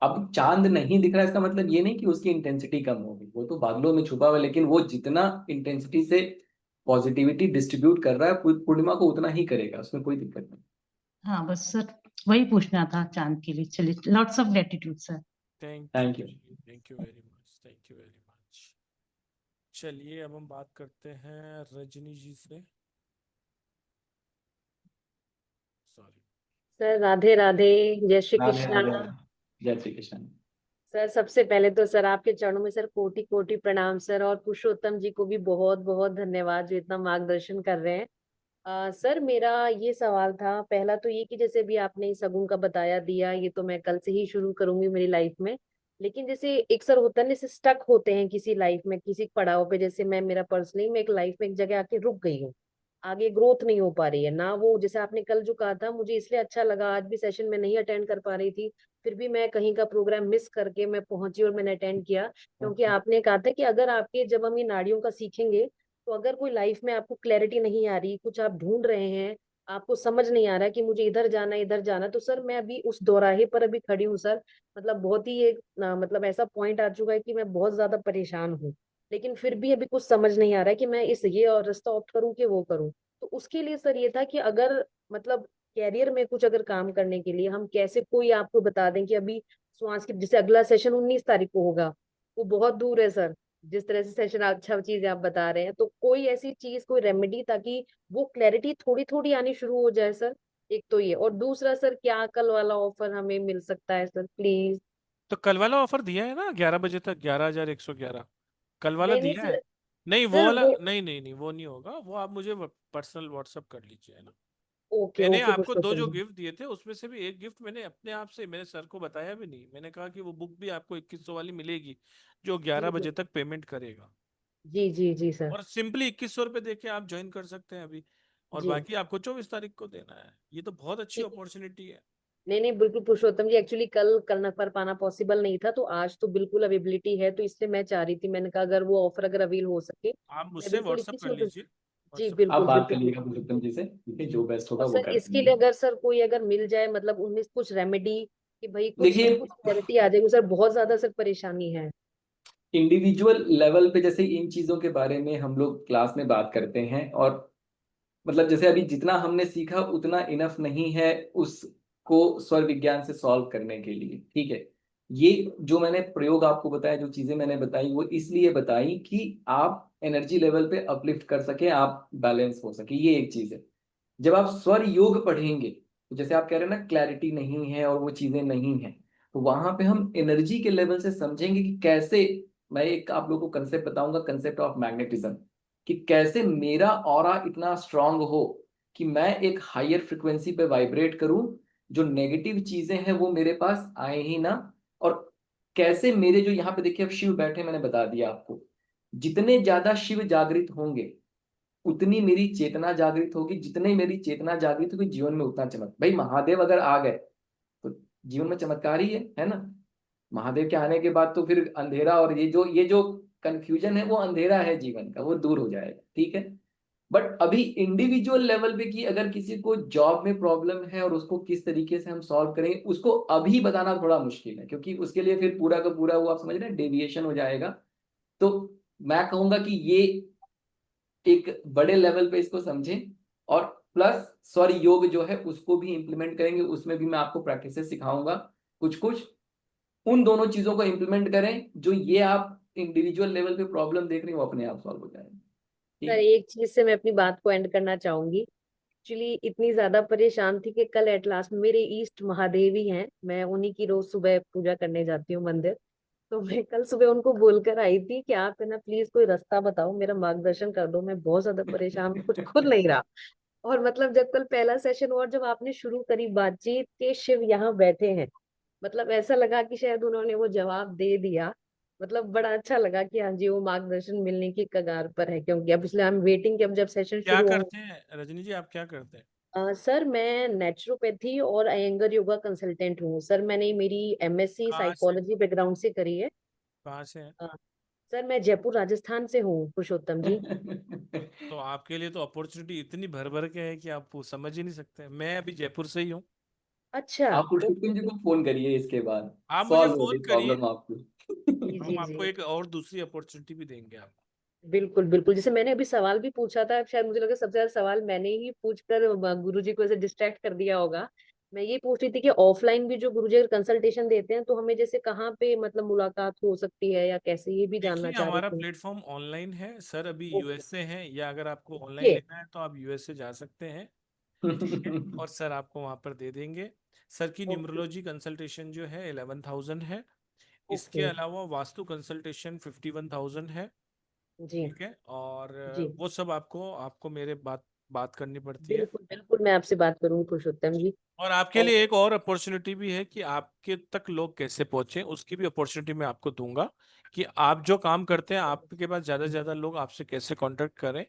अब चांद नहीं दिख रहा है इसका मतलब ये नहीं कि उसकी इंटेंसिटी कम होगी, वो तो बादलों में छुपा हुआ है, लेकिन वो जितना इंटेंसिटी से पॉजिटिविटी डिस्ट्रीब्यूट कर रहा है पूर्णिमा को उतना ही करेगा, उसमें कोई दिक्कत नहीं। है। हाँ बस सर वही पूछना था चांद के लिए। चलिए, lots of gratitude sir. Thank you thank you. Ji, thank you very much, thank you very much. चलिए अब हम बात करते हैं रजनी जी से। सॉरी। सर राधे राधे। जय श्री राधे कृष्णा। राधे। जय श्री कृष्ण। सर सबसे पहले तो सर आपके चरणों में सर कोटि कोटि प्रणाम सर, और पुरुषोत्तम जी को भी बहुत बहुत धन्यवाद जो इतना मार्गदर्शन कर रहे हैं। सर मेरा ये सवाल था, पहला तो ये कि जैसे भी आपने सगुन का बताया दिया, ये तो मैं कल से ही शुरू करूंगी मेरी लाइफ में। लेकिन जैसे एक सर होता है ना, जैसे स्टक होते हैं किसी लाइफ में किसी पड़ाव पे, जैसे मैं मेरा पर्सनली मैं एक लाइफ में एक जगह आके रुक गई हूँ। आगे ग्रोथ नहीं हो पा रही है ना, वो जैसे आपने कल जो कहा था मुझे इसलिए अच्छा लगा, आज भी सेशन में नहीं अटेंड कर पा रही थी, फिर भी मैं कहीं का प्रोग्राम मिस करके मैं पहुंची और मैंने अटेंड किया। क्योंकि आपने कहा था कि अगर आपके जब हम ये नाड़ियों का सीखेंगे, तो अगर कोई लाइफ में आपको क्लैरिटी नहीं आ रही, कुछ आप ढूंढ रहे हैं, आपको समझ नहीं आ रहा कि मुझे इधर जाना है इधर जाना, तो सर मैं अभी उस दोराहे पर अभी खड़ी हूँ सर। मतलब बहुत ही एक मतलब ऐसा पॉइंट आ चुका है कि मैं बहुत ज्यादा परेशान हूँ। लेकिन फिर भी अभी कुछ समझ नहीं आ रहा है कि मैं इस ये और रास्ता ऑप्ट करूँ कि वो करूँ। तो उसके लिए सर ये था कि अगर मतलब कैरियर में कुछ अगर काम करने के लिए हम कैसे, कोई आपको बता दें कि अभी श्वास की, जैसे अगला सेशन 19 तारीख को होगा, वो बहुत दूर है सर। जिस तरह से सेशन अच्छा चीज आप बता रहे हैं, तो कोई ऐसी चीज कोई रेमेडी ताकि वो क्लैरिटी थोड़ी थोड़ी आनी शुरू हो जाए सर। एक तो ये, और दूसरा सर क्या कल वाला ऑफर हमें मिल सकता है सर प्लीज? तो कल वाला ऑफर दिया है ना 11 बजे तक, 11,111 कल वाला नहीं नहीं दिया है। सर। नहीं वो सर वाला, वो नहीं नहीं नहीं, वो नहीं होगा, वो आप मुझे पर्सनल व्हाट्सअप कर लीजिए, है ना। ओके मैंने ओके आपको दो जो पुरुषोत्तम जी। गिफ्ट दिए थे उसमें से भी एक गिफ्ट मैंने अपने आप से, मेरे सर को बताया भी नहीं, मैंने कहा कि वो बुक भी आपको 2100 वाली मिलेगी जो जी 11 बजे जी तक पेमेंट करेगा। जी जी जी सर। और सिंपली 2100 रुपये देके आप ज्वाइन कर सकते हैं अभी। और जी बाकी आपको 24 तारीख को देना है। ये तो बहुत अच्छी जी अपॉर्चुनिटी है। नहीं नहीं, बिल्कुल पुरुषोत्तम जी, एक्चुअली कल करना कर पाना पॉसिबल नहीं था, तो आज तो बिल्कुल अवेबिलिटी है, तो इसलिए मैं चाह रही थी, मैंने कहा अगर वो ऑफर अगर अवेल हो सके, आप मैं मुझसे बिल्कुल व्हाट्सअप इक्कीस कर में लीजिए, जी व्हाट्सअप आप बिल्कुल बात बिल्कुल। करिएगा पुरुषोत्तम जी से, ठीक है, जो बेस्ट होगा और वो सर कर इसके देंगे। लिए अगर सर कोई अगर मिल जाए, मतलब उनमें कुछ रेमेडी कि भाई कुछ देखिए, कुछ क्लैरिटी आ जाएगी सर, बहुत ज्यादा सर परेशानी है। इंडिविजुअल लेवल पे जैसे इन चीजों के बारे में हम लोग क्लास में बात करते हैं, और मतलब जैसे अभी जितना हमने सीखा उतना इनफ नहीं है उसको स्वर विज्ञान से सॉल्व करने के लिए, ठीक है। ये जो मैंने प्रयोग आपको बताया, जो चीजें मैंने बताई, वो इसलिए बताई कि आप एनर्जी लेवल पे अपलिफ्ट कर सके, आप बैलेंस हो सके, ये एक चीज है। जब आप स्वर योग पढ़ेंगे, तो जैसे आप कह रहे हैं ना क्लैरिटी नहीं है और वो चीजें नहीं है, तो वहां पे हम एनर्जी के लेवल से समझेंगे कि कैसे, मैं एक आप लोगों को कंसेप्ट बताऊंगा, कंसेप्ट ऑफ मैग्नेटिज्म, कि कैसे मेरा ऑरा इतना स्ट्रांग हो कि मैं एक हायर फ्रिक्वेंसी पे वाइब्रेट करूं, जो नेगेटिव चीजें हैं वो मेरे पास आए ही ना। और कैसे मेरे जो यहाँ पे देखिए अब शिव बैठे, मैंने बता दिया आपको, जितने ज्यादा शिव जागृत होंगे उतनी मेरी चेतना जागृत होगी, जितनी मेरी चेतना जागृत होगी जीवन में उतना चमक, भाई महादेव अगर आ गए तो जीवन में चमत्कार ही है ना। महादेव के आने के बाद तो फिर अंधेरा, और ये जो कंफ्यूजन है वो अंधेरा है जीवन का, वो दूर हो जाएगा, ठीक है। बट अभी इंडिविजुअल लेवल पे कि अगर किसी को जॉब में प्रॉब्लम है और उसको किस तरीके से हम सॉल्व करेंगे, उसको अभी बताना थोड़ा मुश्किल है, क्योंकि उसके लिए फिर पूरा का पूरा वो आप समझ रहे हैं डेविएशन हो जाएगा। तो मैं कहूंगा कि ये एक बड़े लेवल पे इसको समझें, और प्लस स्वर योग जो है उसको भी इंप्लीमेंट करेंगे, उसमें भी मैं आपको प्रैक्टिसेस सिखाऊंगा कुछ कुछ। उन दोनों चीजों को इंप्लीमेंट करें, जो ये आप इंडिविजुअल लेवल पे प्रॉब्लम देख रहे हैं वो अपने आप सॉल्व हो जाएगा, ठीक सर है। एक चीज से मैं अपनी बात को एंड करना चाहूंगी। एक्चुअली इतनी ज्यादा परेशान थी कि कल एट लास्ट मेरे ईस्ट महादेव ही हैं, मैं उन्हीं की रोज सुबह पूजा करने जाती हूँ मंदिर। तो मैं कल सुबह उनको बोलकर आई थी कि आप है ना प्लीज कोई रास्ता बताओ, मेरा मार्गदर्शन कर दो, मैं बहुत ज्यादा परेशान हूँ, कुछ खुद नहीं रहा। और मतलब जब कल पहला सेशन हुआ और जब आपने शुरू करी बातचीत के शिव यहाँ बैठे हैं, मतलब ऐसा लगा कि शायद उन्होंने वो जवाब दे दिया। मतलब बड़ा अच्छा लगा कि हाँ जी वो मार्गदर्शन मिलने की कगार पर है, क्योंकि अब इसलिए आई एम वेटिंग कि अब जब सेशन क्या शुरू हो। करते हैं रजनी जी, आप क्या करते हैं? सर मैं नेचुरोपैथी और अयंगर योगा कंसल्टेंट हूँ सर, मैंने मेरी एमएससी कहाँ से, साइकोलॉजी बैकग्राउंड से करी है। कहाँ से हैं? अ, सर मैं जयपुर राजस्थान से हूँ पुरुषोत्तम जी। तो आपके लिए तो अपॉर्चुनिटी इतनी भर भर के है कि आप वो समझ ही नहीं सकते। मैं अभी जयपुर से ही हूँ। अच्छा। आप पुरुषोत्तम जी ओके। को फोन करिए, इसके बाद आप मुझे सॉल्व फोन होगी करिए, प्रॉब्लम आपकी। जी हम जी आपको जी एक और दूसरी अपॉर्चुनिटी भी देंगे आपको। बिल्कुल बिल्कुल, जैसे मैंने अभी सवाल भी पूछा था, शायद मुझे लगा सबसे ज्यादा सवाल मैंने ही पूछकर गुरुजी को ऐसे डिस्ट्रैक्ट कर दिया होगा। मैं ये पूछ रही थी कि ऑफलाइन भी जो गुरुजी अगर कंसल्टेशन देते हैं तो हमें जैसे कहाँ पे मतलब मुलाकात हो सकती है या कैसे, ये भी जानना देखिए चाह रही हमारा थी। प्लेटफॉर्म ऑनलाइन है सर, अभी ओके यूएसए है, या अगर आपको ऑनलाइन ओके लेना है तो आप यूएसए जा सकते हैं, ठीक है। और सर आपको वहां पर दे देंगे। सर की ओके न्यूमरोलॉजी कंसल्टेशन जो है 11,000 है। इसके ओके अलावा वास्तु कंसल्टेशन 51,000 है, जी ठीक है। और जी वो सब आपको आपको मेरे बात बात करनी पड़ती है। बिल्कुल बिल्कुल, मैं आपसे बात करूंगी पुरुषोत्तम जी। और आपके और लिए एक और अपॉर्चुनिटी भी है कि आपके तक लोग कैसे पहुंचे, उसकी भी अपॉर्चुनिटी मैं आपको दूंगा, कि आप जो काम करते हैं आपके पास ज्यादा से ज्यादा लोग आपसे कैसे कांटेक्ट करें, हाँ,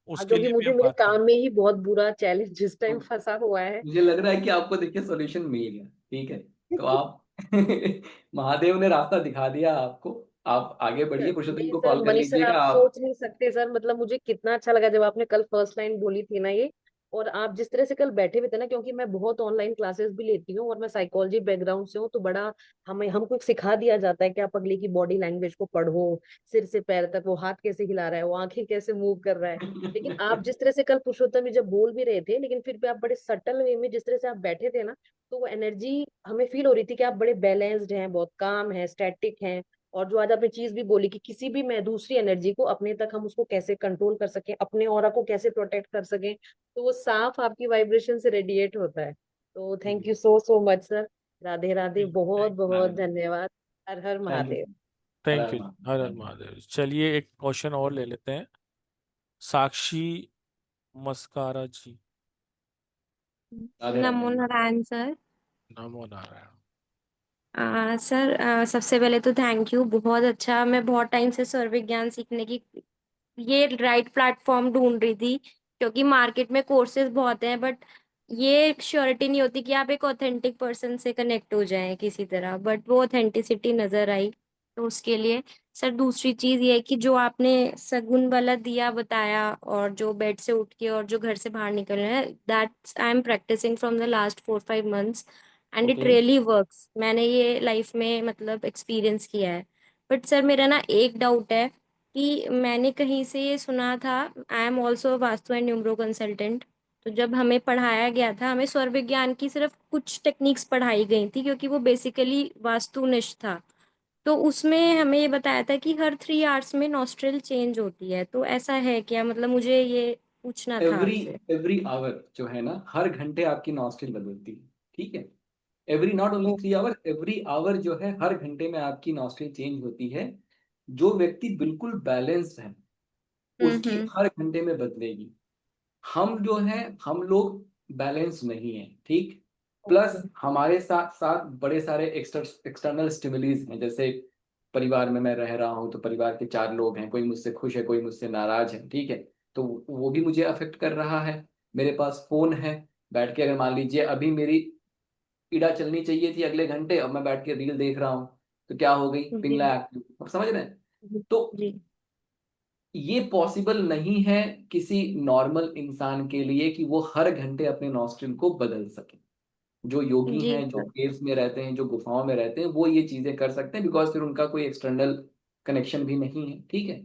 उसके क्योंकि लिए भी मुझे हम मेरे बात करें। काम में ही बहुत बुरा चैलेंज जिस टाइम तो फंसा हुआ है। मुझे लग रहा है कि आपको देखिए सॉल्यूशन मिल गया, ठीक है। तो आप महादेव ने रास्ता दिखा दिया आपको, आप आगे बढ़िए, पुरुषोत्तम नहीं को सर, कॉल कर मनीष सर लीजिएगा आप आप। सोच नहीं सकते सर, मतलब मुझे कितना अच्छा लगा जब आपने कल फर्स्ट लाइन बोली थी ना ये। और आप जिस तरह से कल बैठे हुए थे ना, क्योंकि मैं बहुत ऑनलाइन क्लासेस भी लेती हूँ और मैं साइकोलॉजी बैकग्राउंड से हूँ, तो बड़ा हमें हमको एक सिखा दिया जाता है कि आप अगले की बॉडी लैंग्वेज को पढ़ो, सिर से पैर तक वो हाथ कैसे हिला रहा है, वो आंखें कैसे मूव कर रहा है। लेकिन आप जिस तरह से कल पुरुषोत्तम जी जब बोल भी रहे थे, लेकिन फिर भी आप बड़े सटल वे में जिस तरह से आप बैठे थे ना, तो वो एनर्जी हमें फील हो रही थी कि आप बड़े बैलेंस्ड हैं, बहुत काम है, स्टैटिक हैं। और जो आज आपने चीज भी बोली कि किसी भी मैं दूसरी एनर्जी को अपने तक हम उसको कैसे कंट्रोल कर सकें, अपने ऑरा को कैसे प्रोटेक्ट कर सकें, तो वो साफ आपकी वाइब्रेशन से रेडिएट होता है। तो thank you so so much sir. Radhe Radhe, बहुत बहुत धन्यवाद। Har Har thank you. Mahadev. Thank you. Har Har Har Har Mahadev. चलिए एक क्वेश्चन और ले लेते हैं, साक्षी मस्कारा जी। राधे नमो राधे। नारायण सर। नमो नारायण। सर सबसे पहले तो थैंक यू, बहुत अच्छा। मैं बहुत टाइम से स्वर विज्ञान सीखने की ये राइट प्लेटफॉर्म ढूंढ रही थी, क्योंकि मार्केट में कोर्सेज बहुत हैं, बट ये श्योरिटी नहीं होती कि आप एक ऑथेंटिक पर्सन से कनेक्ट हो जाएं किसी तरह, बट वो ऑथेंटिसिटी नजर आई। तो उसके लिए सर दूसरी चीज ये है कि जो आपने सगुन वाला दिया बताया, और जो बेड से उठ के और जो घर से बाहर निकल रहे हैं, that's I am practicing from the last 4-5 months and it okay. Really works. मैंने ये लाइफ में मतलब एक्सपीरियंस किया है। बट सर मेरा ना एक डाउट है कि मैंने कहीं से ये सुना था, I am also vastu and numero consultant. तो जब हमें पढ़ाया गया था, हमें स्वर विज्ञान की सिर्फ कुछ टेक्निक्स पढ़ाई गई थी, क्योंकि वो बेसिकली वास्तुनिष्ठ था। तो उसमें हमें ये बताया था कि हर 3 hours में नॉस्ट्रल चेंज होती है। तो ऐसा है क्या? मतलब मुझे ये पूछना था एवरी आपसे। एवरी आवर जो है ना, हर घंटे आपकी नॉस्ट्रिल बदलती है। ठीक है। Every, not only oh, 3 hour, every hour जो है, हर घंटे में आपकी नॉस्ट्रिल चेंज होती है। जो व्यक्ति बिल्कुल बैलेंस्ड है उसकी हम्म। हर घंटे में बदलेगी। हम जो है, हम लोग बैलेंस नहीं है। ठीक। Plus okay. हमारे साथ साथ बड़े सारे एक्सटर्नल स्टिमुलीज हैं। जैसे परिवार में मैं रह रहा हूँ तो परिवार के 4 लोग हैं, कोई मुझसे खुश है, कोई मुझसे नाराज है। ठीक है। तो वो भी मुझे अफेक्ट कर रहा है। मेरे पास फोन है, बैठ के अगर मान लीजिए अभी मेरी इड़ा चलनी चाहिए थी अगले घंटे, अब मैं बैठ के रील देख रहा हूँ, तो क्या हो गई? जी पिंगला एक्टिव। आप समझ रहे हैं? जी तो जी ये पॉसिबल नहीं है किसी नॉर्मल इंसान के लिए कि वो हर घंटे अपने नॉस्ट्रिल को बदल सके। जो योगी जी हैं, जो सर। केव्स में रहते हैं, जो गुफाओं में रहते हैं, वो ये चीजें कर सकते हैं, बिकॉज फिर उनका कोई एक्सटर्नल कनेक्शन भी नहीं है। ठीक है।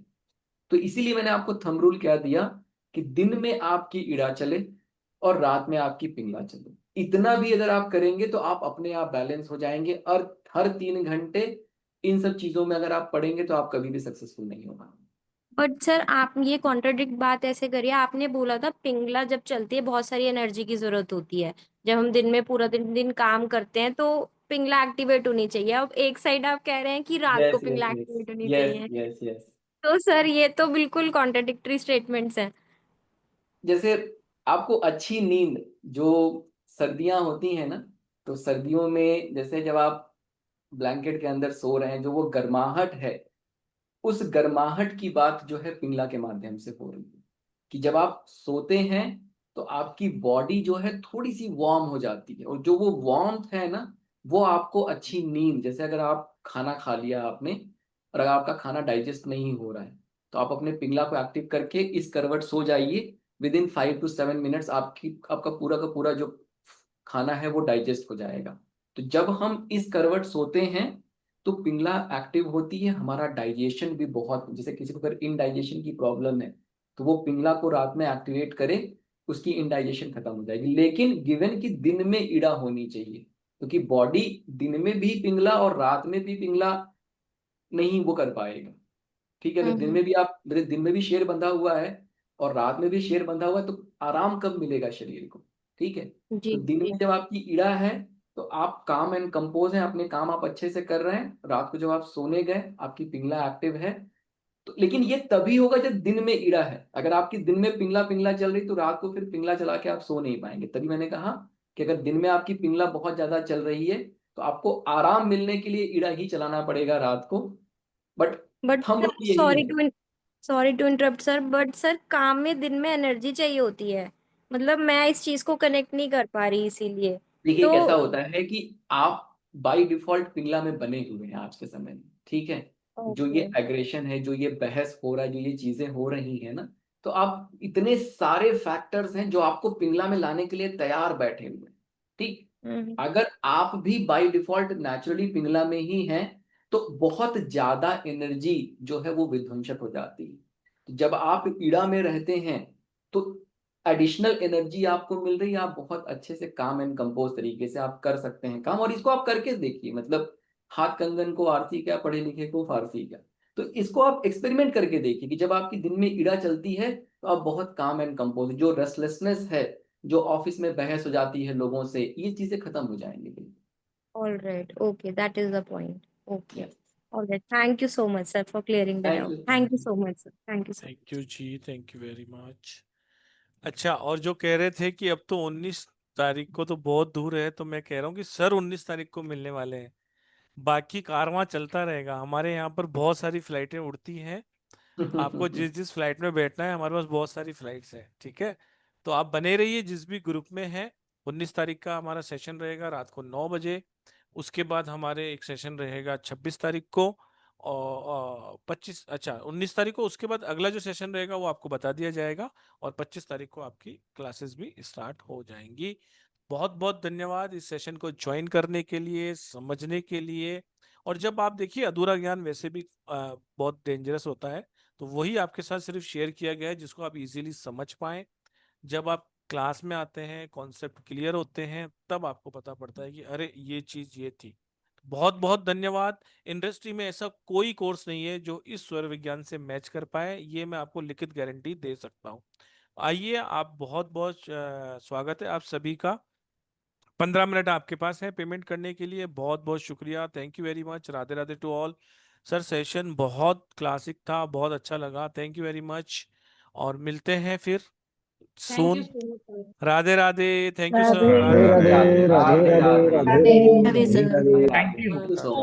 तो इसीलिए मैंने आपको थंब रूल क्या दिया कि दिन में आपकी इड़ा चले और रात में आपकी पिंगला चले। इतना भी अगर आप करेंगे तो आप अपने आप बैलेंस हो जाएंगे। और हर 3 घंटे इन सब चीजों में अगर आप पढ़ेंगे तो आप कभी भी सक्सेसफुल नहीं हो पाएंगे। बट सर आप ये कॉन्ट्राडिक्ट बात ऐसे करिए, आपने बोला था पिंगला जब चलती है बहुत सारी एनर्जी की जरूरत होती है। जब हम दिन में पूरा दिन दिन काम करते हैं तो पिंगला एक्टिवेट होनी चाहिए। अब एक साइड आप कह रहे हैं कि रात को yes yes Pingala yes activate होनी यस चाहिए। Yes yes. तो सर ये तो बिल्कुल कॉन्ट्राडिक्टरी स्टेटमेंट्स हैं। जैसे आपको अच्छी नींद, जो सर्दियां होती हैं ना, तो सर्दियों में जैसे जब आप ब्लैंकेट के अंदर सो रहे हैं, जो वो गर्माहट है, उस गर्माहट की बात जो है पिंगला के माध्यम से हो रही है। कि जब आप सोते हैं तो आपकी बॉडी जो है थोड़ी सी वार्म हो जाती है, और जो वो वार्मथ है ना, वो आपको अच्छी नींद, जैसे अगर आप खाना खा लिया आपने और अगर आपका खाना डाइजेस्ट नहीं हो रहा है, तो आप अपने पिंगला को एक्टिव करके इस करवट सो जाइए। विद इन 5 to 7 मिनट्स आपकी आपका पूरा का पूरा जो खाना है वो डाइजेस्ट हो जाएगा। तो जब हम इस करवट सोते हैं तो पिंगला एक्टिव होती है, हमारा डाइजेशन भी बहुत, जैसे किसी को अगर इनडाइजेशन की प्रॉब्लम है तो वो पिंगला को रात में एक्टिवेट करे, उसकी इनडाइजेशन खत्म हो जाएगी। लेकिन गिवन कि दिन में इड़ा होनी चाहिए, क्योंकि बॉडी दिन में भी पिंगला और रात में भी पिंगला नहीं वो कर पाएगा। ठीक है। अगर दिन हम्म। में भी आप, मेरे दिन में भी शेर बंधा हुआ है और रात में भी शेर बंधा हुआ है, तो आराम कब मिलेगा शरीर को? ठीक है। जी तो दिन जी में जब आपकी इड़ा है तो आप काम एंड कंपोज हैं, अपने काम आप अच्छे से कर रहे हैं। रात को जब आप सोने गए आपकी पिंगला एक्टिव है। तो लेकिन ये तभी होगा जब दिन में इड़ा है। अगर आपकी दिन में पिंगला पिंगला चल रही तो रात को फिर पिंगला चला के आप सो नहीं पाएंगे। तभी मैंने कहा कि अगर दिन में आपकी पिंगला बहुत ज्यादा चल रही है तो आपको आराम मिलने के लिए इड़ा ही चलाना पड़ेगा रात को। But but thumb sir rule यही है। Sorry to interrupt sir, but sir काम में दिन में एनर्जी चाहिए होती है। मतलब मैं इस चीज को कनेक्ट नहीं कर पा रही इसीलिए। देखिए तो कैसा होता है कि आप बाय डिफॉल्ट पिंगला में बने हुए हैं आज के समय में। ठीक है। जो ये ओके। एग्रेशन है, जो ये बहस हो रहा है, जो ये चीजें हो रही है ना, तो आप इतने सारे फैक्टर्स हैं जो आपको पिंगला में लाने के लिए तैयार बैठे हुए हैं। ठीक। हम्म। अगर आप भी बाय डिफॉल्ट नेचुरली पिंगला में ही हैं तो बहुत ज्यादा एनर्जी जो है वो विध्वंसक हो जाती है। तो जब आप ईड़ा में रहते हैं तो एडिशनल एनर्जी आपको मिल रही है, आप बहुत अच्छे से काम एंड कंपोज तरीके से आप कर सकते हैं काम। और इसको आप करके देखिए, मतलब हाथ कंगन को आरती क्या, पढ़े लिखे को फारसी क्या। तो इसको आप एक्सपेरिमेंट करके देखिए कि जब आपकी दिन में इड़ा चलती है तो आप बहुत काम एंड कंपोज, जो रेस्टलेसनेस है, जो ऑफिस में बहस हो जाती है लोगों से, ये चीजें खत्म हो जाएंगी। All right, okay, that is the point. Okay. Yes. All right, thank you so much sir for clearing the thank doubt. You, thank thank you you. So much sir, thank you so thank much. You ji, thank you very much. अच्छा, और जो कह रहे थे कि अब तो 19 तारीख को तो बहुत दूर है, तो मैं कह रहा हूँ कि सर 19 तारीख को मिलने वाले हैं। बाकी कारवां चलता रहेगा। हमारे यहाँ पर बहुत सारी फ्लाइटें उड़ती हैं। आपको जिस जिस फ्लाइट में बैठना है, हमारे पास बहुत सारी फ्लाइट्स हैं। ठीक है। तो आप बने रहिए जिस भी ग्रुप में हैं। 19 तारीख का हमारा सेशन रहेगा रात को 9 बजे। उसके बाद हमारे एक सेशन रहेगा 26 तारीख को और 19 तारीख को। उसके बाद अगला जो सेशन रहेगा वो आपको बता दिया जाएगा और 25 तारीख को आपकी क्लासेस भी स्टार्ट हो जाएंगी। बहुत बहुत धन्यवाद इस सेशन को ज्वाइन करने के लिए, समझने के लिए। और जब आप देखिए अधूरा ज्ञान वैसे भी बहुत डेंजरस होता है, तो वही आपके साथ सिर्फ शेयर किया गया है जिसको आप इजीली समझ पाएं। जब आप क्लास में आते हैं, कॉन्सेप्ट क्लियर होते हैं, तब आपको पता पड़ता है कि अरे ये चीज ये थी। बहुत बहुत धन्यवाद। इंडस्ट्री में ऐसा कोई कोर्स नहीं है जो इस स्वर विज्ञान से मैच कर पाए, ये मैं आपको लिखित गारंटी दे सकता हूँ। आइए, आप बहुत बहुत स्वागत है आप सभी का। 15 मिनट आपके पास है पेमेंट करने के लिए। बहुत बहुत शुक्रिया, thank you very much. Radhe Radhe to all. Sir session बहुत क्लासिक था, बहुत अच्छा लगा, थैंक यू वेरी मच। और मिलते हैं फिर thank you soon. So much sir. Radhe Radhe, thank you sir. Radhe Radhe Radhe. Radhe Radhe Radhe Radhe Radhe Radhe sir. Radhe. Thank you. Thank you so much.